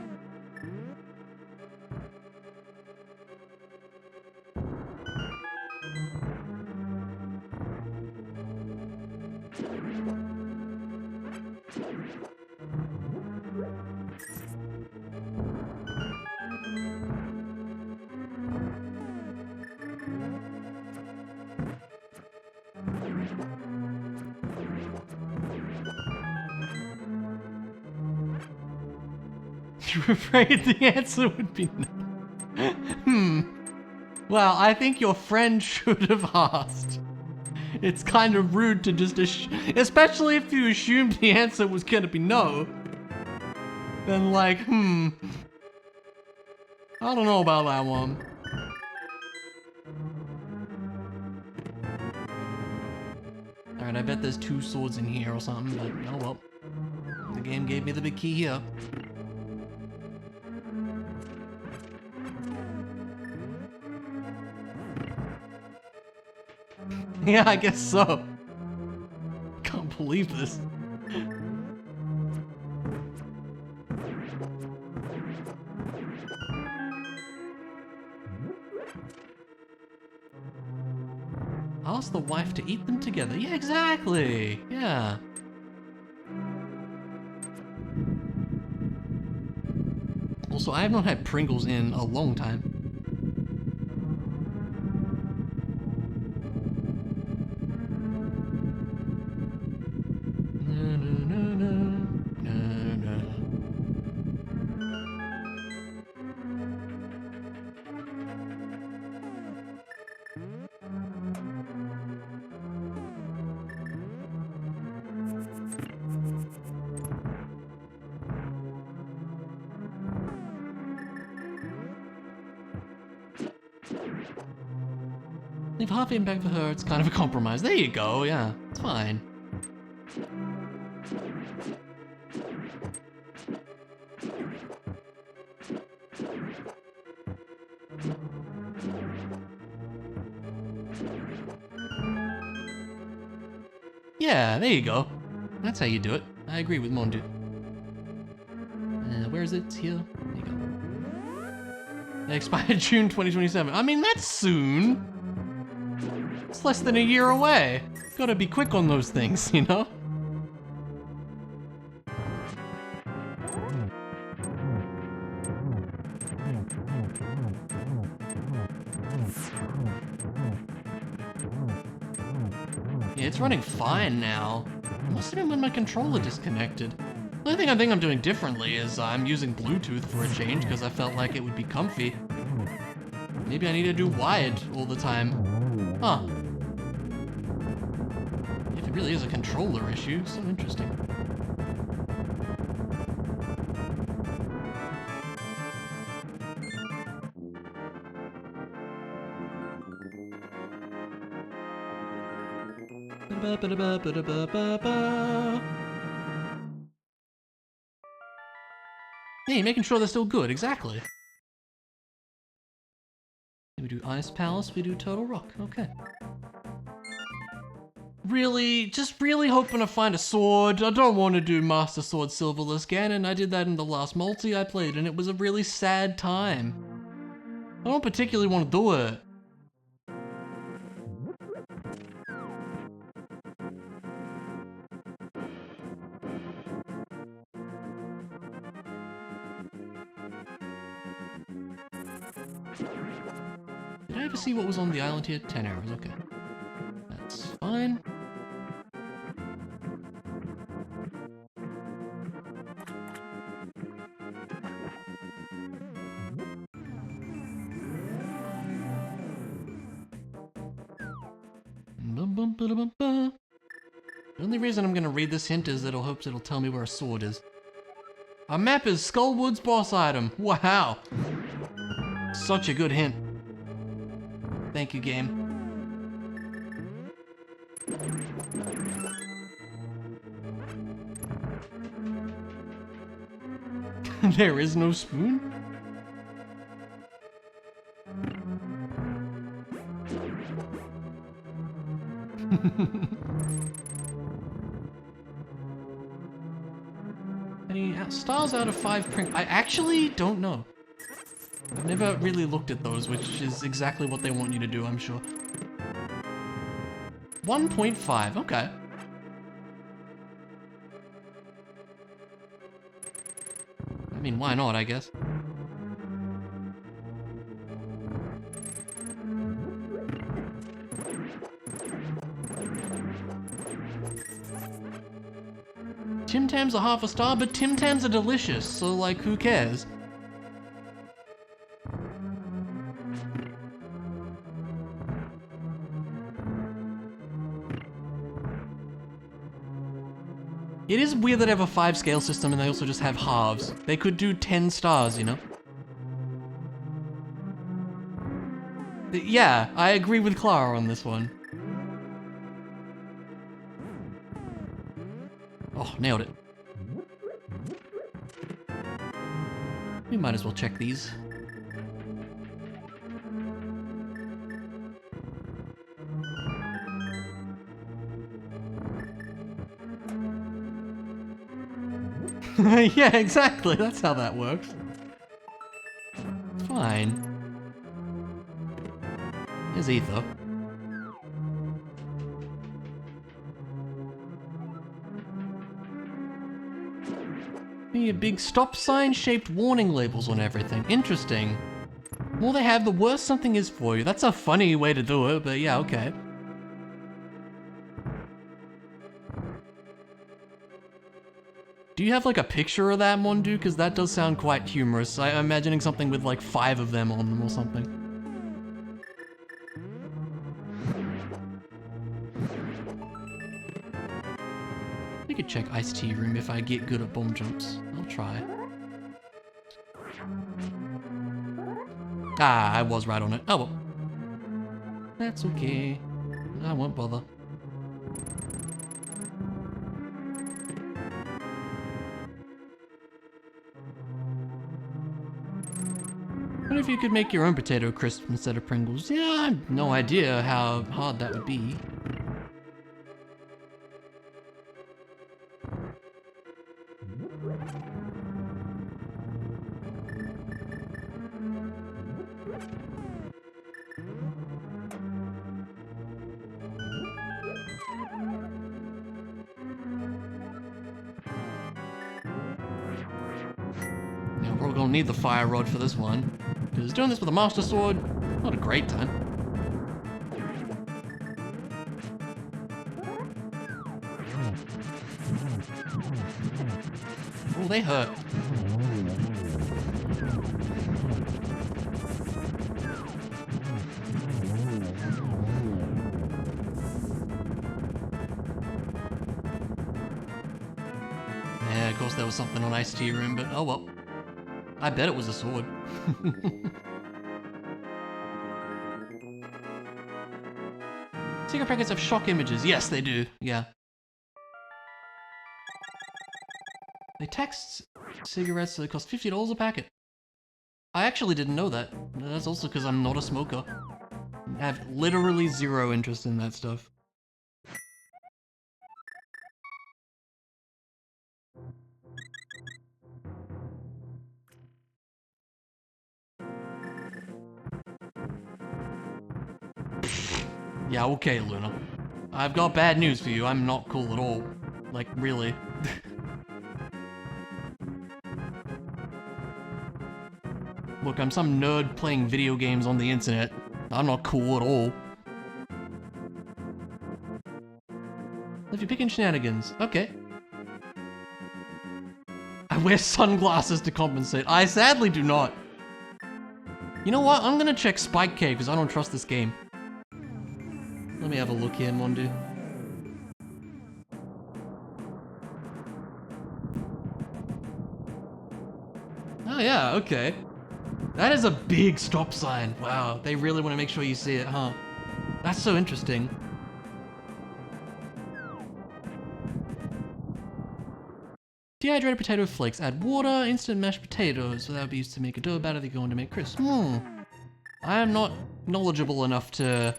You're afraid the answer would be no. Well, I think your friend should have asked. It's kind of rude to just especially if you assumed the answer was gonna be no. Then like, I don't know about that one. Alright, I bet there's 2 swords in here or something, but oh well. The game gave me the big key here. Yeah, I guess so. Can't believe this. Ask the wife to eat them together. Yeah, exactly. Yeah. Also, I have not had Pringles in a long time. Leave half impact for her, it's kind of a compromise. There you go, yeah, it's fine. Yeah, there you go. That's how you do it. I agree with Mondu. Where is it? It's here. There you go. They expired June 2027. I mean, that's soon. It's less than a year away. Gotta be quick on those things, you know? Yeah, it's running fine now. It must have been when my controller disconnected. The only thing I think I'm doing differently is I'm using Bluetooth for a change because I felt like it would be comfy. Maybe I need to do wired all the time. Huh. If it really is a controller issue, so interesting. Hey, making sure they're still good, exactly. We do Ice Palace, we do Total Rock, okay. Really, just really hoping to find a sword. I don't want to do Master Sword Silverless Ganon. I did that in the last multi I played and it was a really sad time. I don't particularly want to do it. Did I ever see what was on the island here? 10 arrows, okay. That's fine. The only reason I'm gonna read this hint is that it'll hope it'll tell me where a sword is. Our map is Skullwood's boss item. Wow. Such a good hint. Thank you, game. There is no spoon? Any stars out of 5 I actually don't know. I've never really looked at those, which is exactly what they want you to do, I'm sure. 1.5, okay. I mean, why not, I guess. Tim Tams are half a star, but Tim Tams are delicious, so like, who cares? It is weird that they have a 5 scale system and they also just have halves. They could do 10 stars, you know? Yeah, I agree with Clara on this one. Oh, nailed it. We might as well check these. Yeah, exactly. That's how that works. Fine. Here's ether. A big stop sign shaped warning labels on everything. Interesting. The more they have, the worse something is for you. That's a funny way to do it, but yeah, okay. Do you have like a picture of that, Mondu? Because that does sound quite humorous. I'm imagining something with like 5 of them on them or something. We could check Iced Tea Room if I get good at bomb jumps. I'll try. Ah, I was right on it. Oh well. That's okay. I won't bother. What if you could make your own potato crisp instead of Pringles? Yeah, I have no idea how hard that would be. Now we're gonna need the fire rod for this one. Because doing this with a Master Sword, not a great time. Oh, they hurt. Yeah, of course there was something on Iced Tea Room, but oh well. I bet it was a sword. Cigarette packets have shock images. Yes, they do. Yeah. They tax cigarettes, so they cost $50 a packet. I actually didn't know that. That's also because I'm not a smoker. I have literally zero interest in that stuff. Yeah, okay, Luna. I've got bad news for you. I'm not cool at all. Like, really. Look, I'm some nerd playing video games on the internet. I'm not cool at all. If you're picking shenanigans, okay. I wear sunglasses to compensate. I sadly do not. You know what? I'm gonna check Spike Cave because I don't trust this game. Let me have a look here, Mondu. Oh yeah, okay. That is a big stop sign. Wow, they really want to make sure you see it, huh? That's so interesting. Dehydrated potato flakes. Add water, instant mashed potatoes. So that would be used to make a dough batter that you're going to make crisp. I am not knowledgeable enough to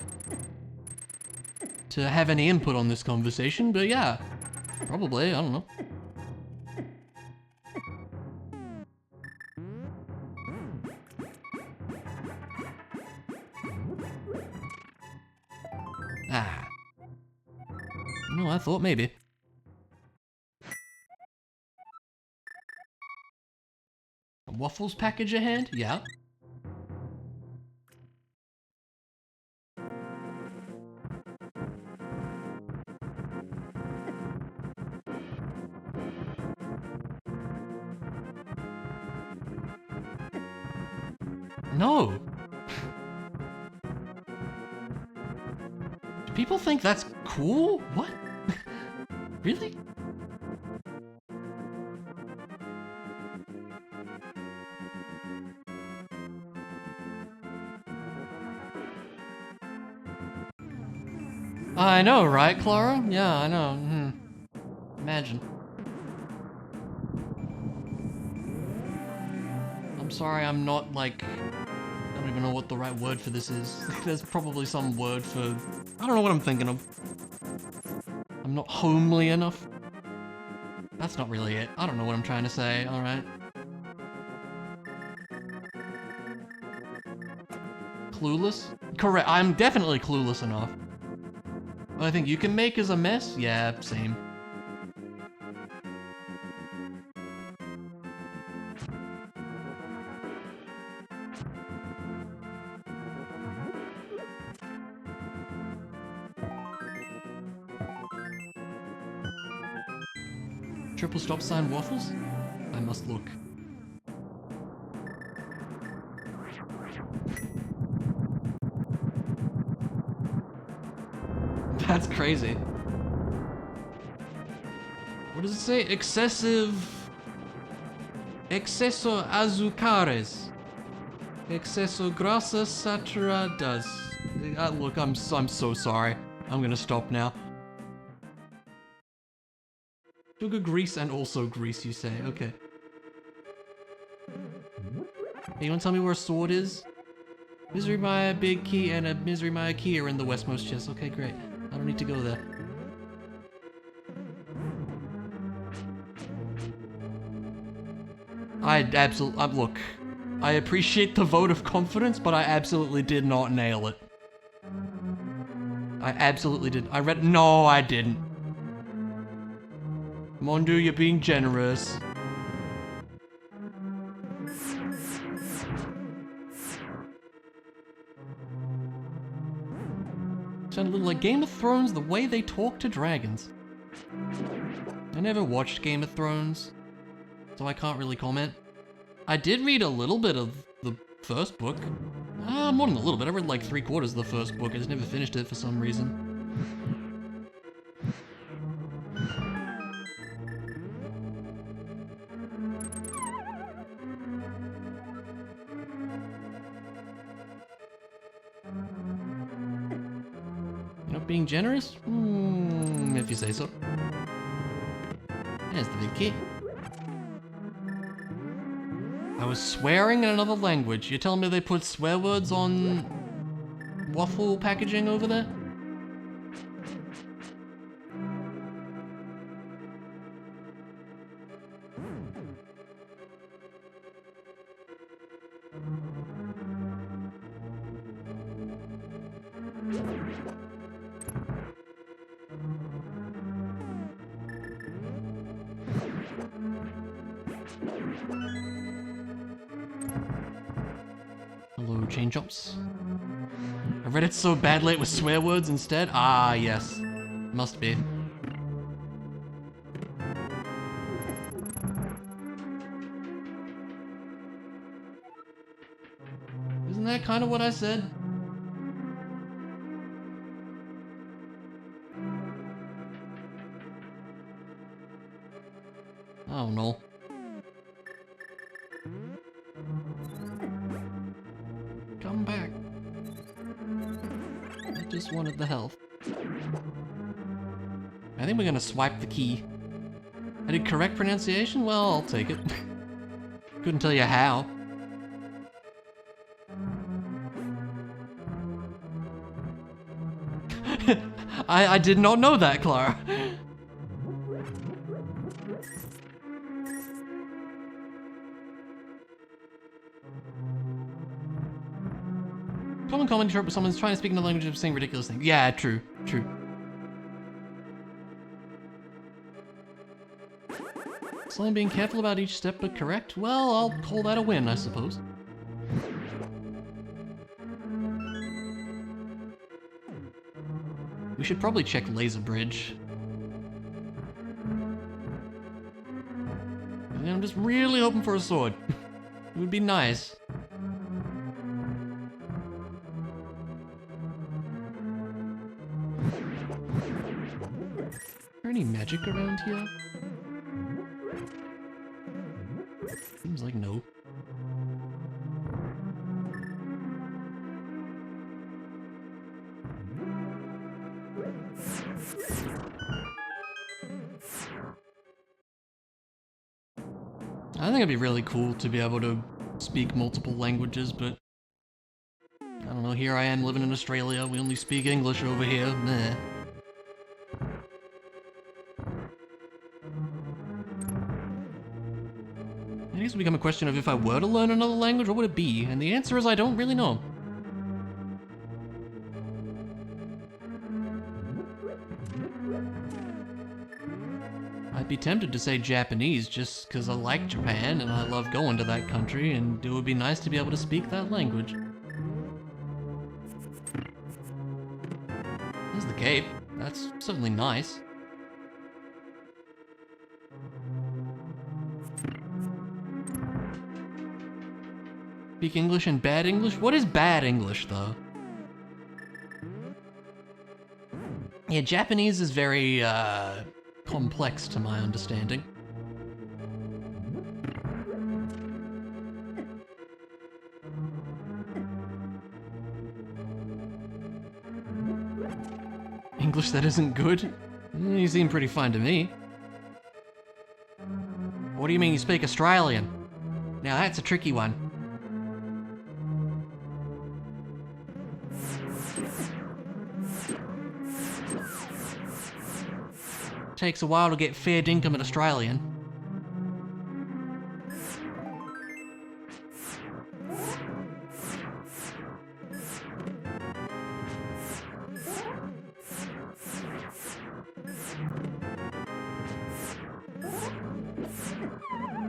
have any input on this conversation, but yeah. Probably, I don't know. Ah. No, I thought maybe. A waffles package a hand? Yeah. No. Do people think that's cool? What? Really? I know, right, Clara? Yeah, I know. Imagine. I'm sorry, I'm not like... I don't even know what the right word for this is. There's probably some word for... I don't know what I'm thinking of. I'm not homely enough. That's not really it. I don't know what I'm trying to say, alright. Clueless? Correct, I'm definitely clueless enough. What I think you can make is a mess? Yeah, same. Triple stop sign waffles? I must look. That's crazy. What does it say? Exceso azúcares. Exceso grasas saturadas. Look, I'm so sorry. I'm gonna stop now. Sugar, grease, and also grease, you say. Okay. Hey, you wanna tell me where a sword is? Misery Maya, big key, and a Misery Maya key are in the westmost chest. Okay, great. I don't need to go there. Look, I appreciate the vote of confidence, but I absolutely did not nail it. I absolutely did. No, I didn't. Mondu, you're being generous. Sound a little like Game of Thrones, the way they talk to dragons. I never watched Game of Thrones, so I can't really comment. I did read a little bit of the first book. More than a little bit. I read like 3/4 of the first book. I just never finished it for some reason. You're not being generous? If you say so. There's the big key. I was swearing in another language. You're telling me they put swear words on waffle packaging over there? Hello, chain jumps. I read it so badly it was swear words instead. Ah, yes. Must be. Isn't that kind of what I said? Oh no. Come back. I just wanted the health. I think we're gonna swipe the key. I did correct pronunciation? Well, I'll take it. Couldn't tell you how. I did not know that, Clara. Common comedy trope where someone's trying to speak in a language of saying ridiculous things. Yeah, true, true. Someone being careful about each step but correct? Well, I'll call that a win, I suppose. We should probably check Laser Bridge. And I'm just really hoping for a sword. It would be nice. Is there any magic around here? Seems like no. I think it'd be really cool to be able to speak multiple languages, but I don't know, here I am living in Australia, we only speak English over here, meh. I guess it become a question of if I were to learn another language, what would it be? And the answer is I don't really know. I'd be tempted to say Japanese just because I like Japan and I love going to that country, and it would be nice to be able to speak that language. There's the cape. That's certainly nice. Speak English and bad English? What is bad English, though? Yeah, Japanese is very, complex to my understanding. English that isn't good? You seem pretty fine to me. What do you mean you speak Australian? Now that's a tricky one. Takes a while to get fair dinkum at Australian.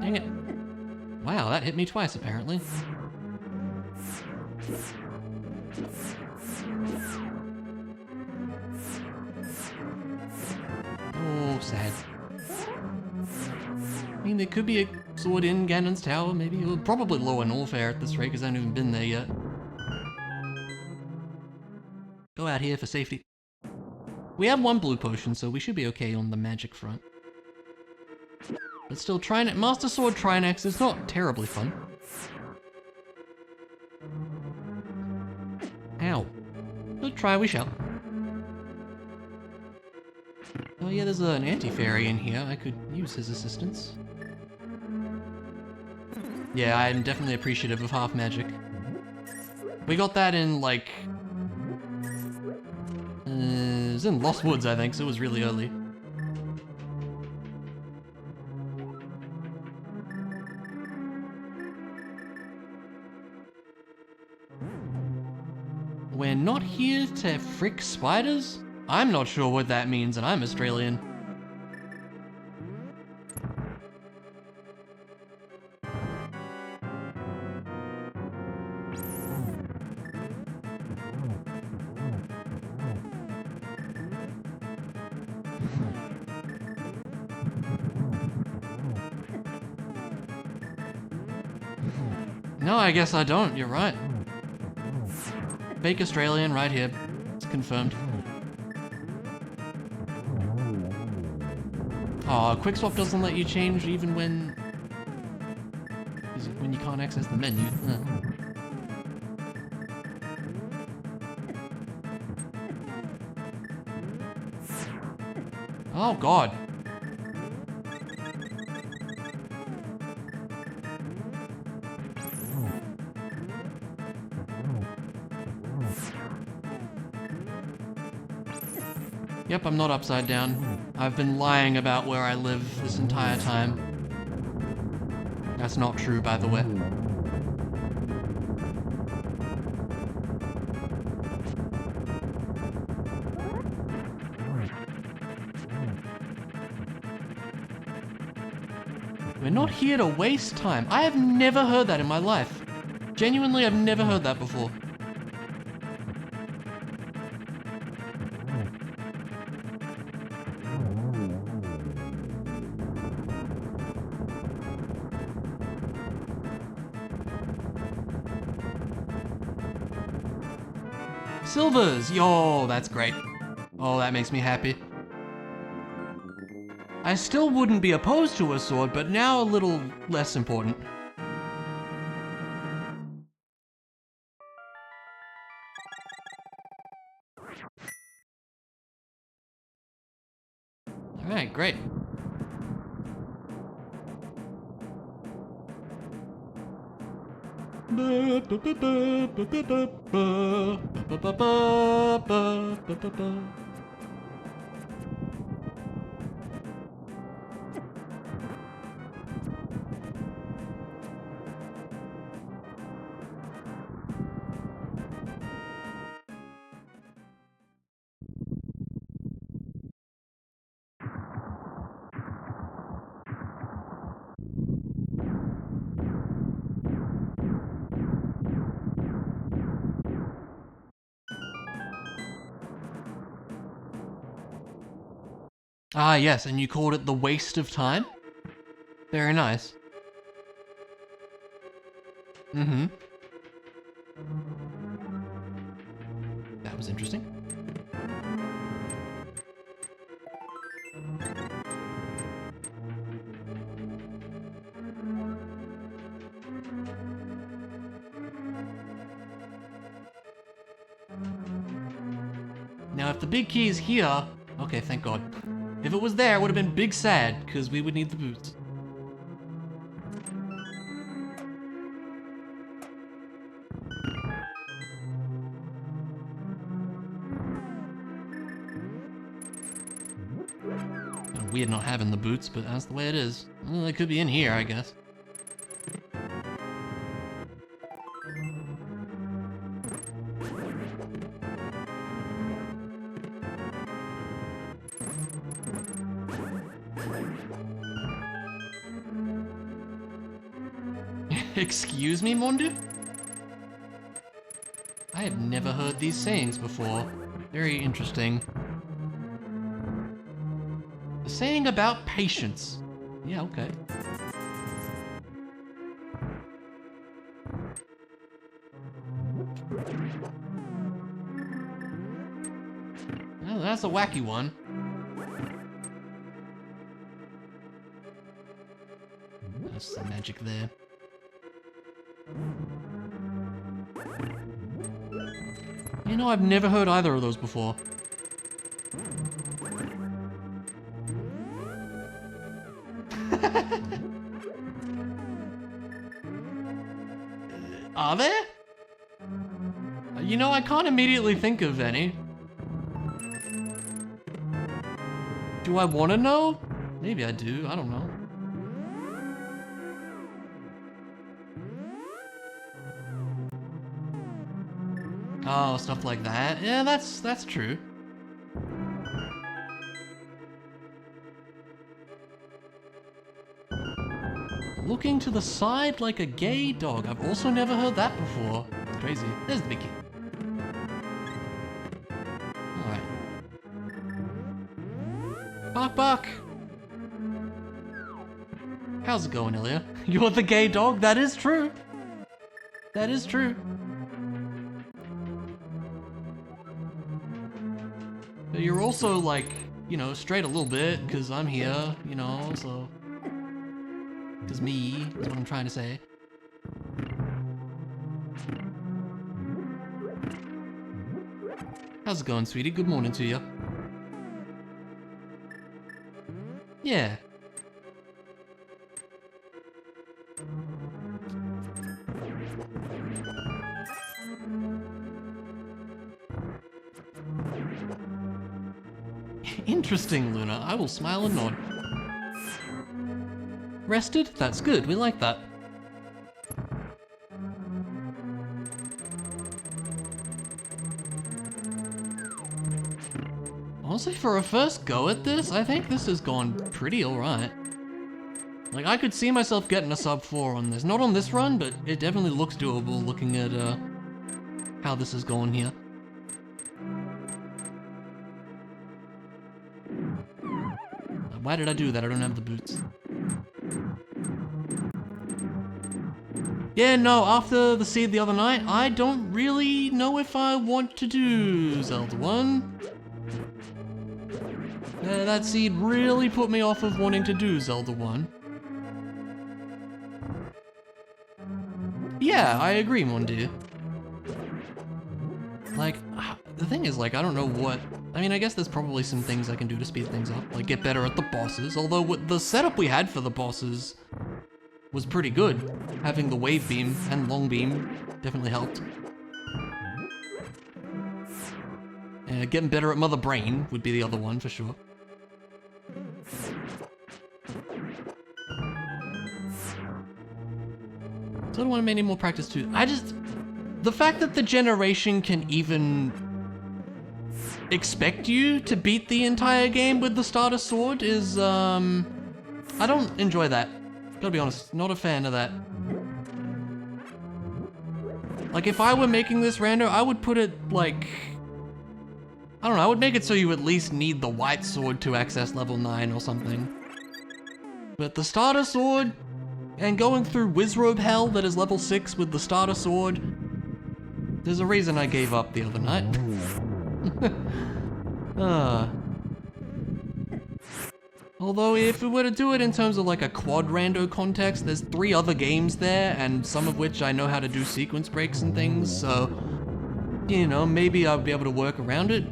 Dang it. Wow, that hit me twice apparently. Oh, sad. I mean, there could be a sword in Ganon's tower, maybe. It would probably lower Norfair at this rate, because I haven't even been there yet. Go out here for safety. We have one blue potion, so we should be okay on the magic front. But still, Master Sword Trinax is not terribly fun. Ow. But try we shall. Oh yeah, there's an anti-fairy in here. I could use his assistance. Yeah, I'm definitely appreciative of half magic. We got that in, like... it was in Lost Woods, I think, so it was really early. We're not here to frick spiders? I'm not sure what that means, and I'm Australian. No, I guess I don't. You're right. Fake Australian right here. It's confirmed. Oh, quick swap doesn't let you change even when you can't access the menu. Oh god. Yep, I'm not upside down. I've been lying about where I live this entire time. That's not true, by the way. We're not here to waste time. I have never heard that in my life. Genuinely, I've never heard that before. Silvers! Yo, that's great. Oh, that makes me happy. I still wouldn't be opposed to a sword, but now a little less important. Alright, great. Ah, yes, and you called it the waste of time? Very nice. Mm-hmm. That was interesting. Now, if the big key is here... Okay, thank God. If it was there, it would have been big sad, because we would need the boots. Weird not having the boots, but that's the way it is. Well, they could be in here, I guess. Excuse me, Mondu? I have never heard these sayings before. Very interesting. A saying about patience. Yeah, okay. Well, that's a wacky one. That's the magic there. You know, I've never heard either of those before. Are there? You know, I can't immediately think of any. Do I want to know? Maybe I do, I don't know. Oh, stuff like that. Yeah, that's true. Looking to the side like a gay dog. I've also never heard that before. It's crazy. There's the big key. Alright. Bark, bark. How's it going, Ilya? You're the gay dog? That is true. That is true. But you're also like, you know, straight a little bit, because I'm here, you know, so... Because me, is what I'm trying to say. How's it going, sweetie? Good morning to you. Yeah. Interesting, Luna. I will smile and nod. Rested? That's good. We like that. Honestly, for a first go at this, I think this has gone pretty alright. Like, I could see myself getting a sub 4 on this. Not on this run, but it definitely looks doable looking at how this is going here. Why did I do that? I don't have the boots. Yeah, no, after the seed the other night, I don't really know if I want to do Zelda 1. That seed really put me off of wanting to do Zelda 1. Yeah, I agree, mon dear. Like, the thing is, like, I don't know what... I mean, I guess there's probably some things I can do to speed things up, like get better at the bosses, although the setup we had for the bosses was pretty good. Having the wave beam and long beam definitely helped. Getting better at Mother Brain would be the other one, for sure. So I don't want to make any more practice too. The fact that the generation can even expect you to beat the entire game with the starter sword is, I don't enjoy that. Gotta be honest, not a fan of that. Like, if I were making this rando, I would put it, like... I don't know, I would make it so you at least need the white sword to access level 9 or something. But the starter sword, and going through Wizrobe Hell that is level 6 with the starter sword, there's a reason I gave up the other night. Although if we were to do it in terms of like a quad rando context, there's 3 other games there, and some of which I know how to do sequence breaks and things, so, you know, maybe I'll be able to work around it.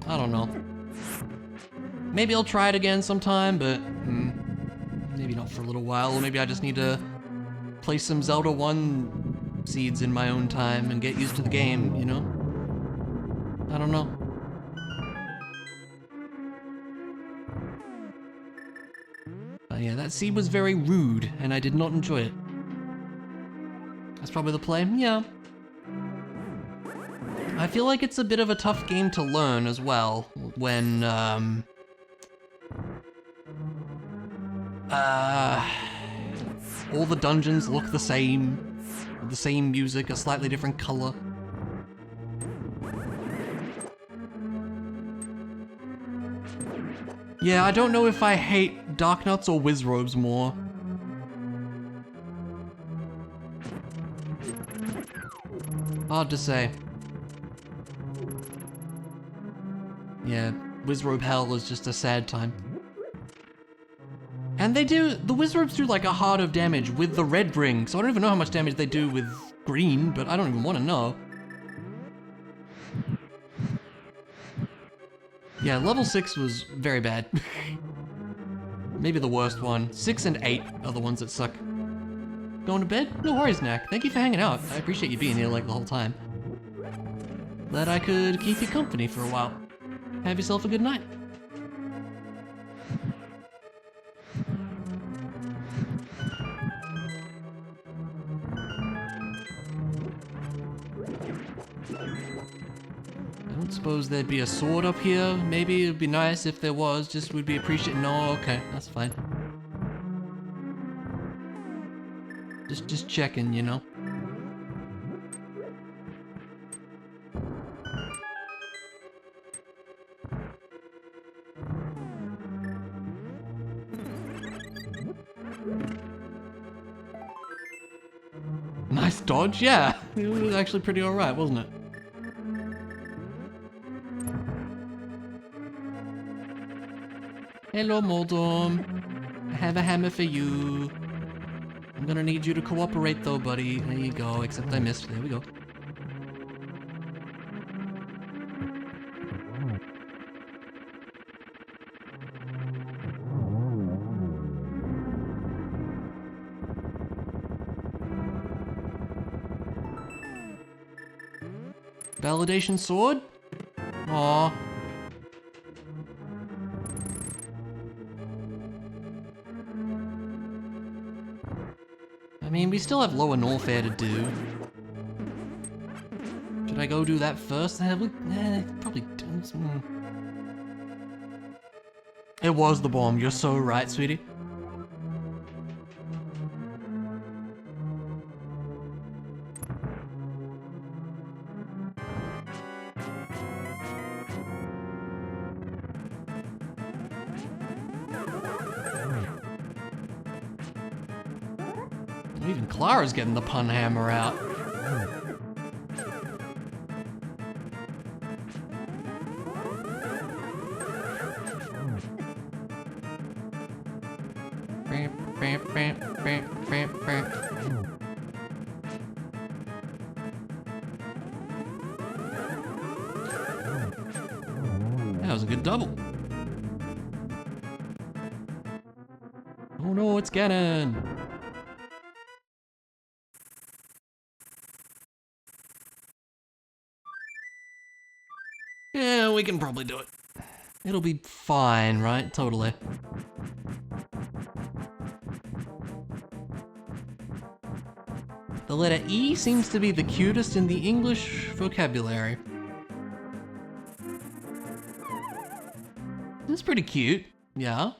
I don't know. Maybe I'll try it again sometime, but maybe not for a little while, or maybe I just need to play some Zelda 1 seeds in my own time and get used to the game, you know? I don't know. But yeah, that seed was very rude, and I did not enjoy it. That's probably the play, yeah. I feel like it's a bit of a tough game to learn as well, when, all the dungeons look the same music, a slightly different color. Yeah, I don't know if I hate Dark Nuts or Wizrobes more. Hard to say. Yeah, Wizrobe Hell is just a sad time. And the Wizrobes do like a heart of damage with the red ring, so I don't even know how much damage they do with green, but I don't even want to know. Yeah, level 6 was very bad. Maybe the worst one. 6 and 8 are the ones that suck. Going to bed? No worries, Knack. Thank you for hanging out. I appreciate you being here like the whole time. Glad I could keep you company for a while. Have yourself a good night. I don't suppose there'd be a sword up here. Maybe it'd be nice if there was, just would be appreciated. No, okay, that's fine. Just checking, you know? Nice dodge, yeah. It was actually pretty alright, wasn't it? Hello, Moldom. I have a hammer for you. I'm gonna need you to cooperate though, buddy. There you go, except I missed. There we go. Validation sword? Aww. I mean, we still have lower Norfair to do. Should I go do that first? Probably do. It was the bomb, you're so right, sweetie. Even Clara's getting the pun hammer out. That was a good double. Oh no, it's Ganon! Yeah, we can probably do it. It'll be fine, right? Totally. The letter E seems to be the cutest in the English vocabulary. It's pretty cute, yeah.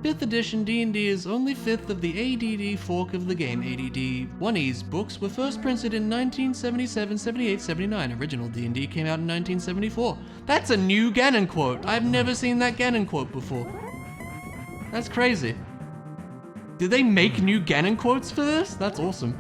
5th edition D&D is only 5th of the ADD fork of the game. ADD 1E's books were first printed in 1977, 78, 79. Original D&D came out in 1974. That's a new Ganon quote. I've never seen that Ganon quote before. That's crazy. Did they make new Ganon quotes for this? That's awesome.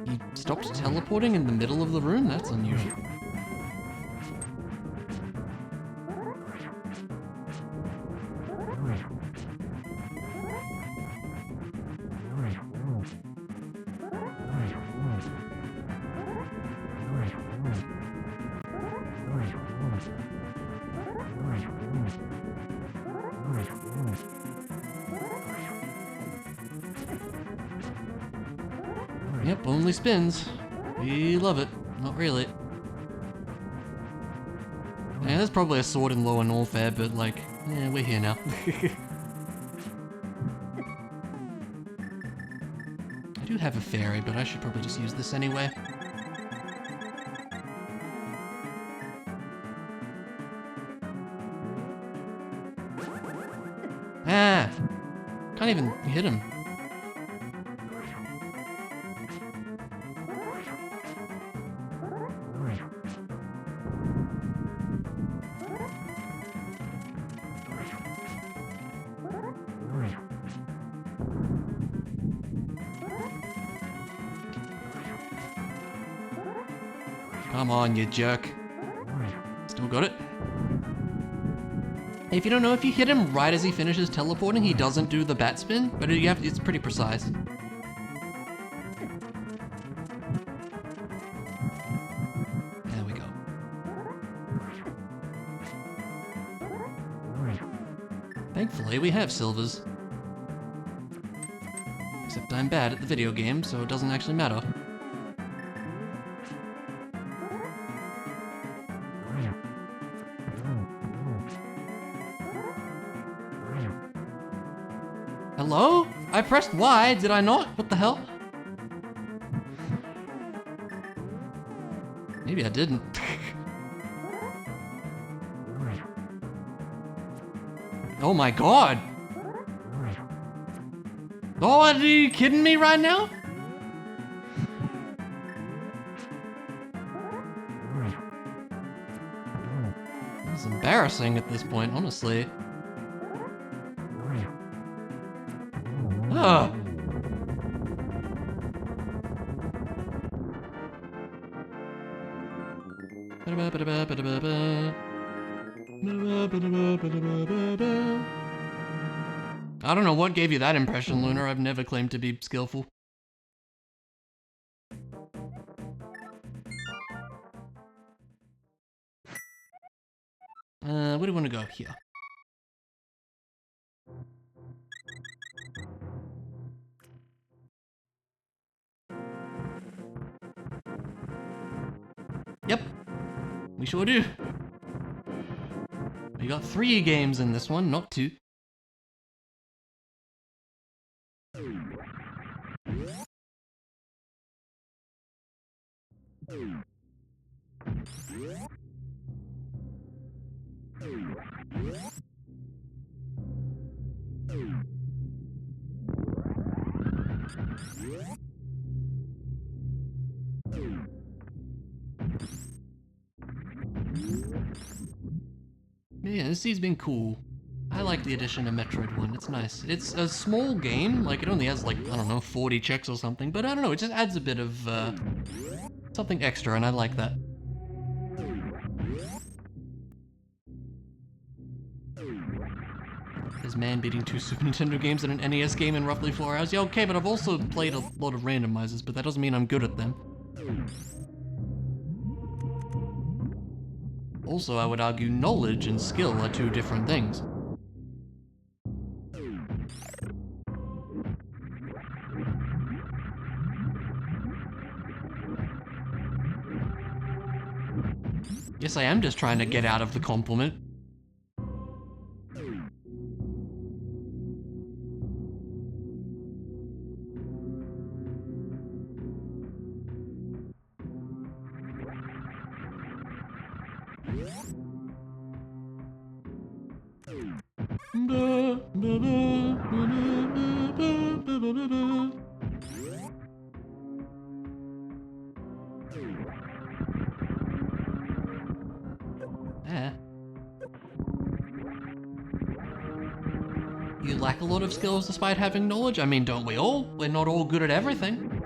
He stopped teleporting in the middle of the room? That's unusual. Yep, only spins. We love it. Not really. Yeah, there's probably a sword in lower Norfair, but like, yeah, we're here now. I do have a fairy, but I should probably just use this anyway. Ah! Can't even hit him. Come on, you jerk. Still got it. If you don't know, if you hit him right as he finishes teleporting, he doesn't do the bat spin, but it's pretty precise. There we go. Thankfully, we have silvers. Except I'm bad at the video game, so it doesn't actually matter. Hello? I pressed Y, did I not? What the hell? Maybe I didn't. Oh my god! Oh, are you kidding me right now? This is embarrassing at this point, honestly. Ugh. I don't know what gave you that impression, Lunar. I've never claimed to be skillful. Where do you want to go? Here. Yep, we sure do. We got 3 games in this one, not 2. Yeah, this season's been cool. I like the addition of Metroid 1, it's nice. It's a small game, like it only has like, I don't know, 40 checks or something, but I don't know, it just adds a bit of something extra, and I like that. There's man beating 2 Super Nintendo games and an NES game in roughly 4 hours. Yeah, okay, but I've also played a lot of randomizers, but that doesn't mean I'm good at them. Also, I would argue knowledge and skill are 2 different things. Yes, I am just trying to get out of the compliment. You lack a lot of skills despite having knowledge? I mean, don't we all? We're not all good at everything.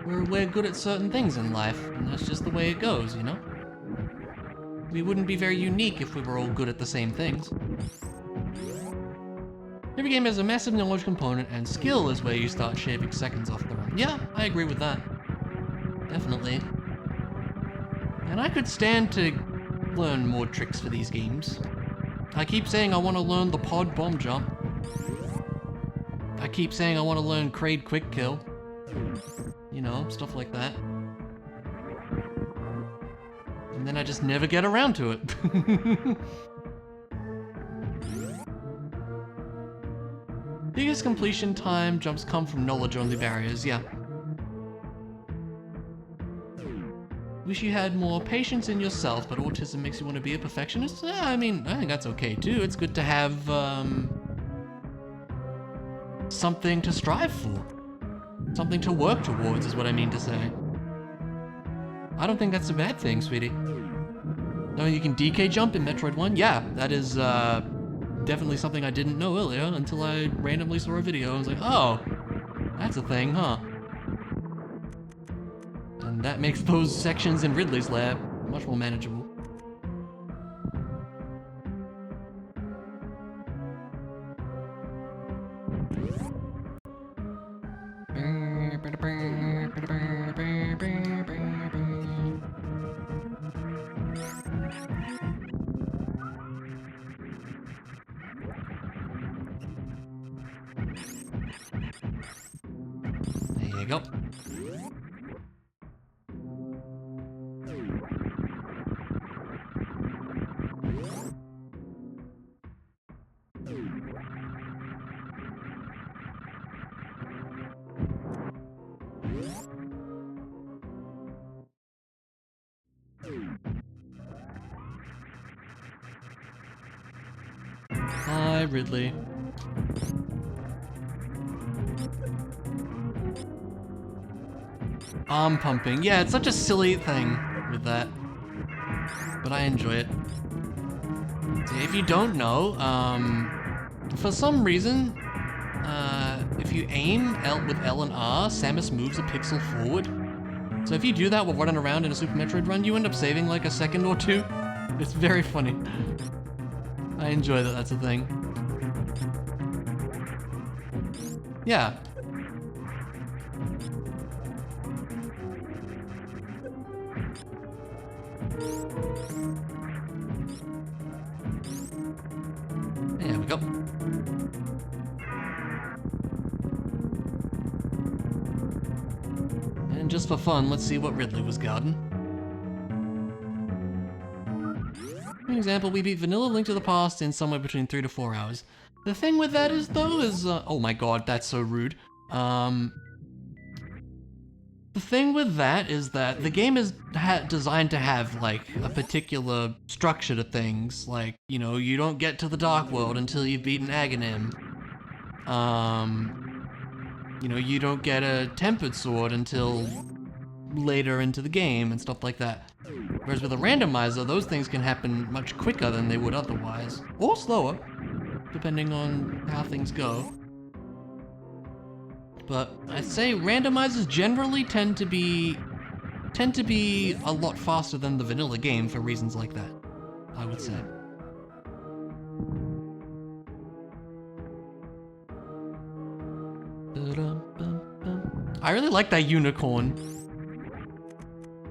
We're good at certain things in life, and that's just the way it goes, you know? We wouldn't be very unique if we were all good at the same things. Every game has a massive knowledge component, and skill is where you start shaving seconds off the run. Yeah, I agree with that. Definitely. And I could stand to learn more tricks for these games. I keep saying I want to learn the pod bomb jump. I keep saying I want to learn Kraid quick kill. You know, stuff like that. And then I just never get around to it. Biggest completion time jumps come from knowledge-only barriers, yeah. Wish you had more patience in yourself, but autism makes you want to be a perfectionist? Yeah, I mean, I think that's okay too. It's good to have, something to strive for. Something to work towards is what I mean to say. I don't think that's a bad thing, sweetie. Oh, you can DK jump in Metroid 1? Yeah, that is, definitely something I didn't know earlier until I randomly saw a video and was like, oh, that's a thing, huh? And that makes those sections in Ridley's lab much more manageable. There you go. Bye, Ridley. Arm pumping. Yeah, it's such a silly thing with that. But I enjoy it. So if you don't know, for some reason, if you aim with L and R, Samus moves a pixel forward. So if you do that while running around in a Super Metroid run, you end up saving like a second or two. It's very funny. I enjoy that that's a thing. Yeah. There we go. And just for fun, let's see what Ridley was guarding. For example, we beat Vanilla Link to the Past in somewhere between 3 to 4 hours. The thing with that is, though, oh my god, that's so rude. The thing with that is that the game is designed to have, like, a particular structure to things. Like, you know, you don't get to the Dark World until you've beaten Aghanim. You know, you don't get a Tempered Sword until later into the game and stuff like that. Whereas with a randomizer, those things can happen much quicker than they would otherwise. Or slower, depending on how things go. But I'd say randomizers generally tend to be a lot faster than the vanilla game for reasons like that, I would say. I really like that unicorn.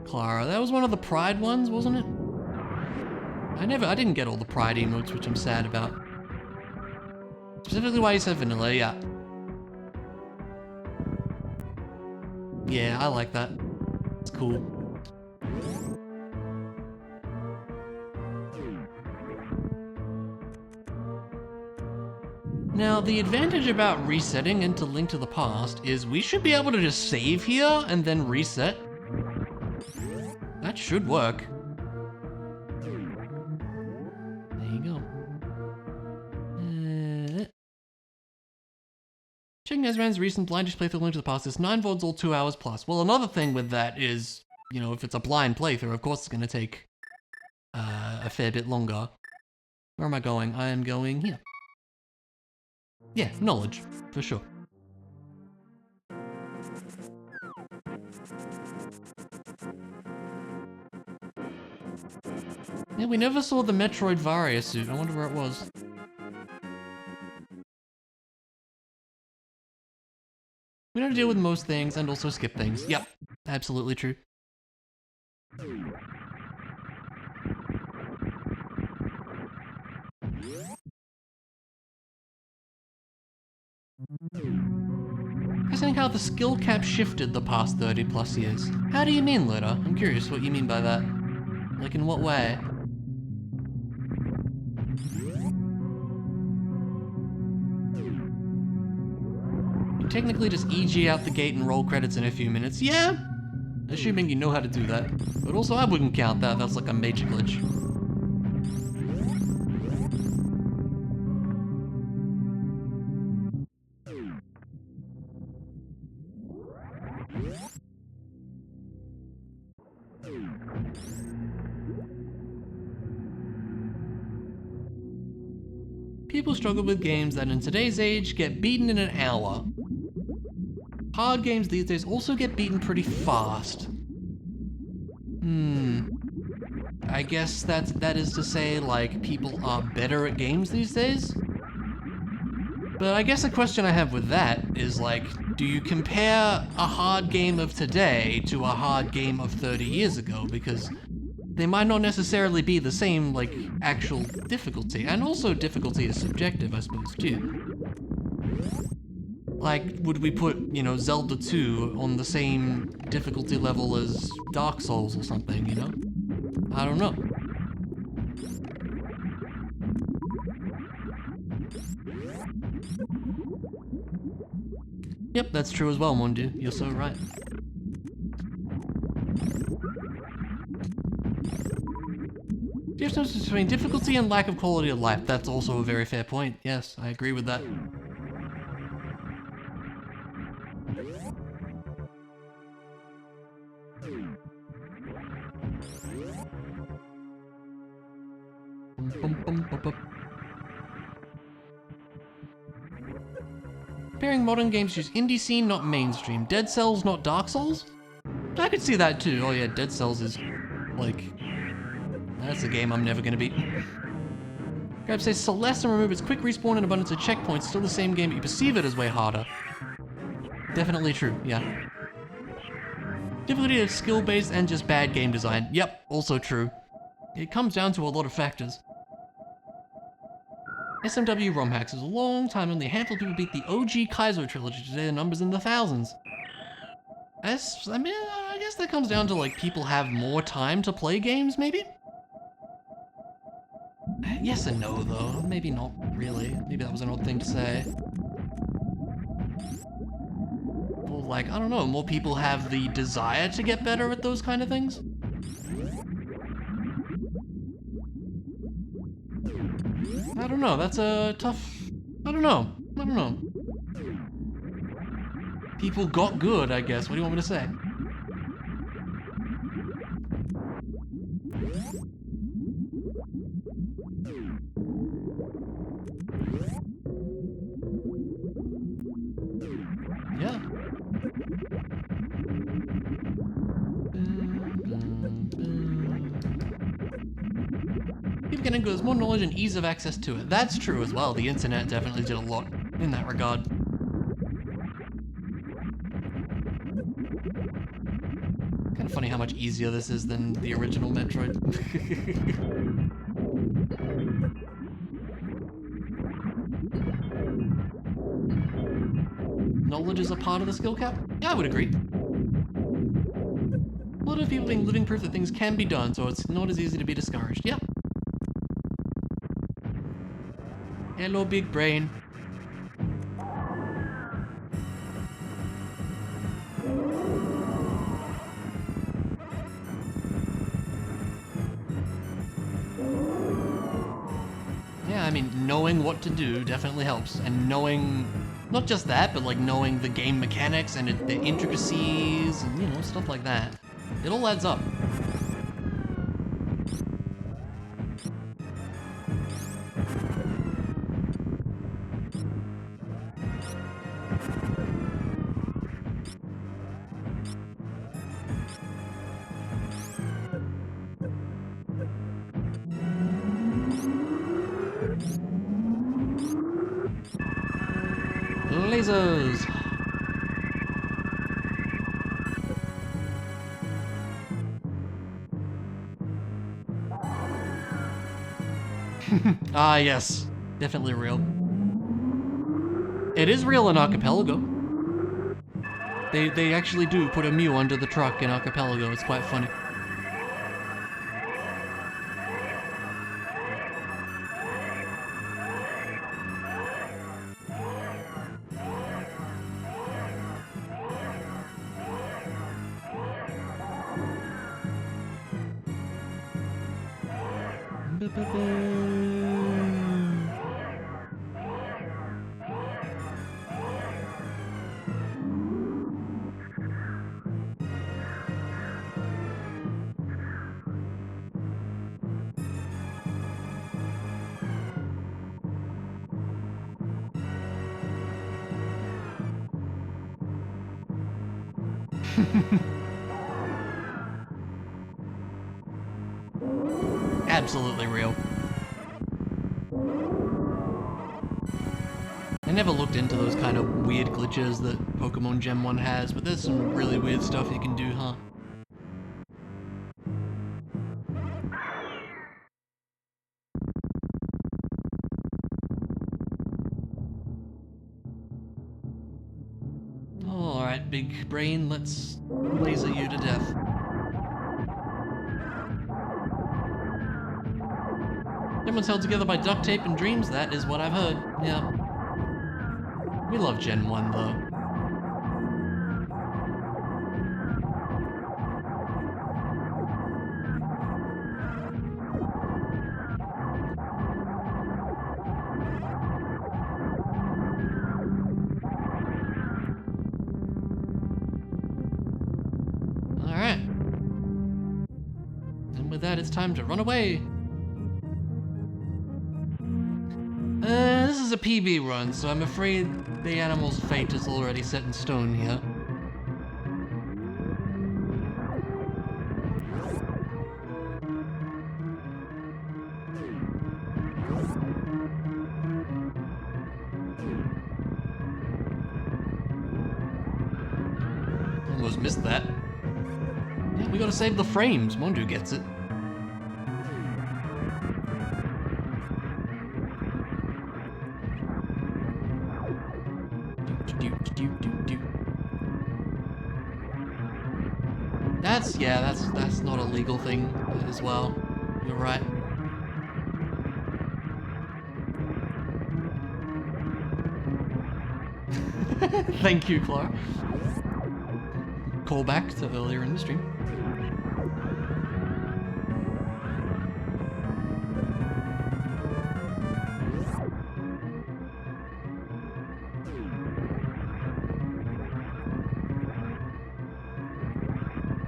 Clara, that was one of the Pride ones, wasn't it? I didn't get all the Pride emotes, which I'm sad about. Specifically why you said vanilla, yeah. Yeah, I like that. It's cool. Now, the advantage about resetting into Link to the Past is we should be able to just save here and then reset. That should work. There you go. Checking Ezran's recent blindish playthrough of Link to the Past is 9 VODs all 2 hours plus. Well, another thing with that is, you know, if it's a blind playthrough, of course it's going to take a fair bit longer. Where am I going? I am going here. Yeah, knowledge, for sure. Yeah, we never saw the Metroid Varia suit. I wonder where it was. We don't deal with most things and also skip things. Yep, absolutely true. Fascinating how the skill cap shifted the past 30 plus years. How do you mean, Loda? I'm curious what you mean by that. Like, in what way? You technically just EG out the gate and roll credits in a few minutes. Yeah! Assuming you know how to do that. But also, I wouldn't count that. That's like a major glitch. People struggle with games that in today's age get beaten in an hour. Hard games these days also get beaten pretty fast. I guess that is to say, like, people are better at games these days? But I guess the question I have with that is, like, do you compare a hard game of today to a hard game of 30 years ago? Because they might not necessarily be the same, like, actual difficulty. And also difficulty is subjective, I suppose, too. Like, would we put, you know, Zelda 2 on the same difficulty level as Dark Souls or something, you know? I don't know. Yep, that's true as well, Mondu. You're so right. Difference between difficulty and lack of quality of life. That's also a very fair point. Yes, I agree with that. Comparing modern games use indie scene, not mainstream. Dead Cells, not Dark Souls? I could see that too. Oh yeah, Dead Cells is, like... That's a game I'm never gonna beat. Grab says Celeste and remove its quick respawn and abundance of checkpoints. Still the same game, but you perceive it as way harder. Definitely true, yeah. Difficulty is skill-based and just bad game design. Yep, also true. It comes down to a lot of factors. SMW ROM hacks is a long time, only a handful of people beat the OG Kaizo trilogy. Today the numbers in the thousands. I guess that comes down to like people have more time to play games, maybe? Yes and no though, maybe not really. Maybe that was an odd thing to say. Well, like, I don't know, more people have the desire to get better at those kind of things? I don't know, that's a tough... I don't know. People got good, I guess. What do you want me to say? Yeah. People getting good, there's more knowledge and ease of access to it. That's true as well. The internet definitely did a lot in that regard. Kind of funny how much easier this is than the original Metroid. Knowledge is a part of the skill cap? Yeah, I would agree. A lot of people being living proof that things can be done, so it's not as easy to be discouraged. Yeah. Hello, big brain. Yeah, I mean, knowing what to do definitely helps, and knowing, not just that, but like knowing the game mechanics and the intricacies and, you know, stuff like that. It all adds up. Lasers! Ah, yes. Definitely real. It is real in Archipelago. They actually do put a Mew under the truck in Archipelago. It's quite funny. Absolutely real. I never looked into those kind of weird glitches that Pokemon Gen 1 has, but there's some really weird stuff you can do, huh? Alright, big brain, let's laser you to death. Everyone's held together by duct tape and dreams, that is what I've heard, yeah. We love Gen 1 though. it's time to run away. This is a PB run, so I'm afraid the animal's fate is already set in stone here. Almost missed that. Yeah, we gotta save the frames. Mondu gets it. That's not a legal thing as well. You're right. Thank you, Clara. Call back to earlier in the stream.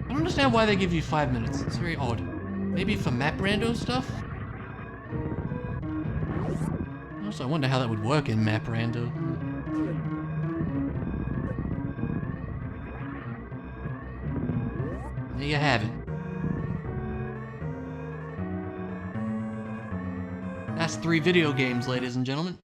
I don't understand why they give you 5 minutes. It's very odd. Maybe for map rando stuff? Also, I wonder how that would work in map rando. There you have it. That's 3 video games, ladies and gentlemen.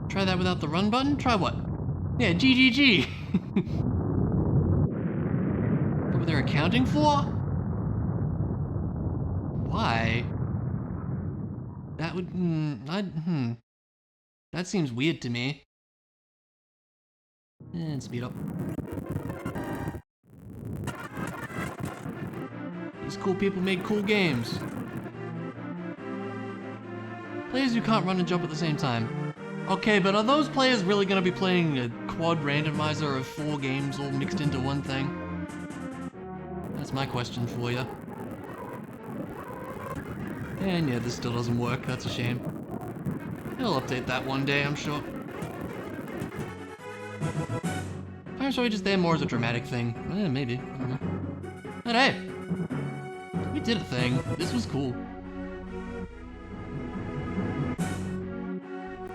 Try that without the run button? Try what? Yeah, GGG. What they're accounting for? Why? That would, That seems weird to me. And speed up. These cool people make cool games. Players who can't run and jump at the same time. Okay, but are those players really going to be playing a quad randomizer of 4 games all mixed into one thing? That's my question for you. And yeah, this still doesn't work. That's a shame. They'll update that one day, I'm sure. I'm sorry, just there more as a dramatic thing. Maybe. I don't know. But hey, we did a thing. This was cool.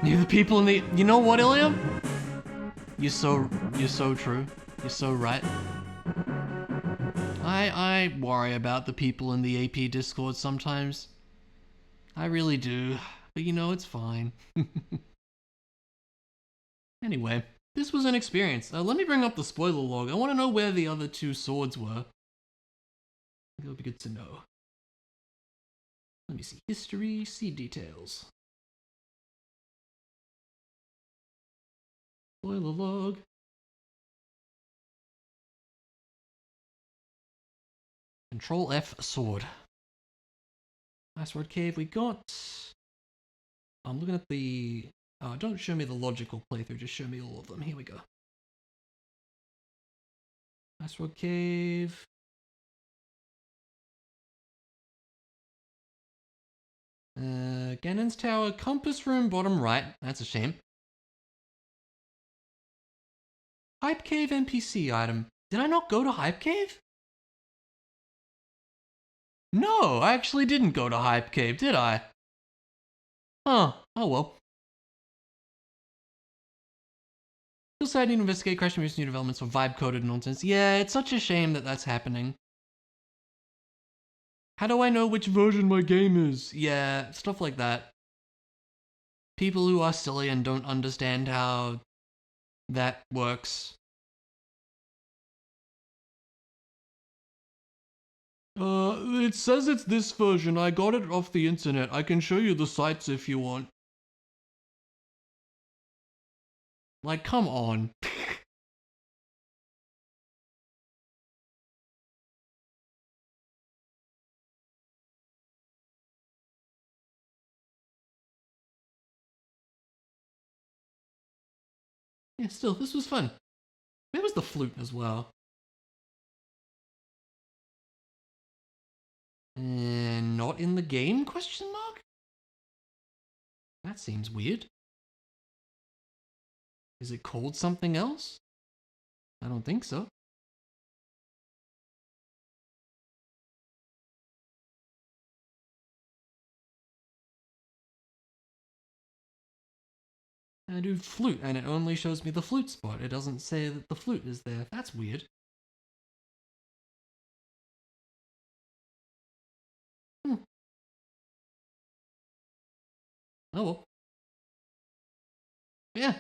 The people in the... You know what, Ilium? You're so true. You're so right. I worry about the people in the AP Discord sometimes. I really do. But you know, it's fine. Anyway, this was an experience. Let me bring up the spoiler log. I want to know where the other 2 swords were. It'll be good to know. Let me see. History, see details. Spoiler log. Control F sword. Nice sword cave we got. I'm looking at the... don't show me the logical playthrough, just show me all of them. Here we go. Nice sword cave. Ganon's Tower, compass room, bottom right. That's a shame. Hype Cave NPC item. Did I not go to Hype Cave? No, I actually didn't go to Hype Cave, did I? Huh, oh well. Still sad to investigate Crash and new developments for vibe-coded nonsense. Yeah, it's such a shame that that's happening. How do I know which version my game is? Yeah, stuff like that. People who are silly and don't understand how that works. It says it's this version. I got it off the internet. I can show you the sites if you want. Like, come on. Yeah, still, this was fun. Where was the flute as well? And not in the game, question mark? That seems weird. Is it called something else? I don't think so. I do flute, and it only shows me the flute spot. It doesn't say that the flute is there. That's weird. Hmm. Oh well. Yeah.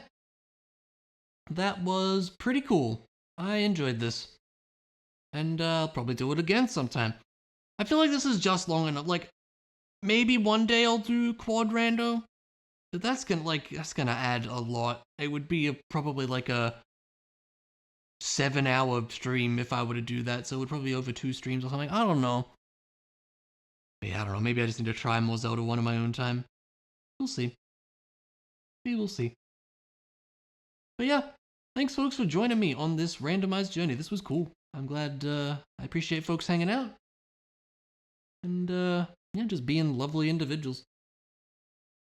That was pretty cool. I enjoyed this. And I'll probably do it again sometime. I feel like this is just long enough. Like, maybe one day I'll do quad rando. But that's gonna add a lot. It would be probably like a 7-hour stream if I were to do that. So it would probably be over 2 streams or something. I don't know. Yeah, I don't know. Maybe I just need to try more Zelda 1 in my own time. We'll see. We will see. But yeah, thanks folks for joining me on this randomized journey. This was cool. I'm glad, I appreciate folks hanging out. And, yeah, just being lovely individuals.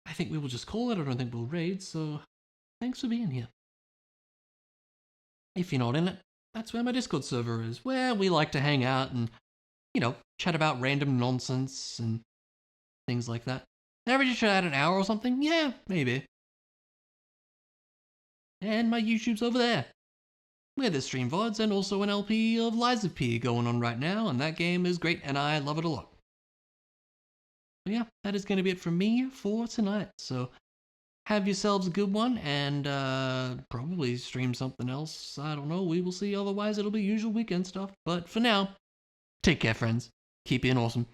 I think we will just call it. I don't think we'll raid, so thanks for being here. If you're not in it, that's where my Discord server is, where we like to hang out and, chat about random nonsense and things like that. Average you should add an hour or something? Yeah, maybe. And my YouTube's over there, where there's stream VODs and also an LP of Lies of P going on right now, and that game is great and I love it a lot. But yeah, that is going to be it from me for tonight. So have yourselves a good one and probably stream something else. I don't know. We will see. Otherwise, it'll be usual weekend stuff. But for now, take care, friends. Keep being awesome.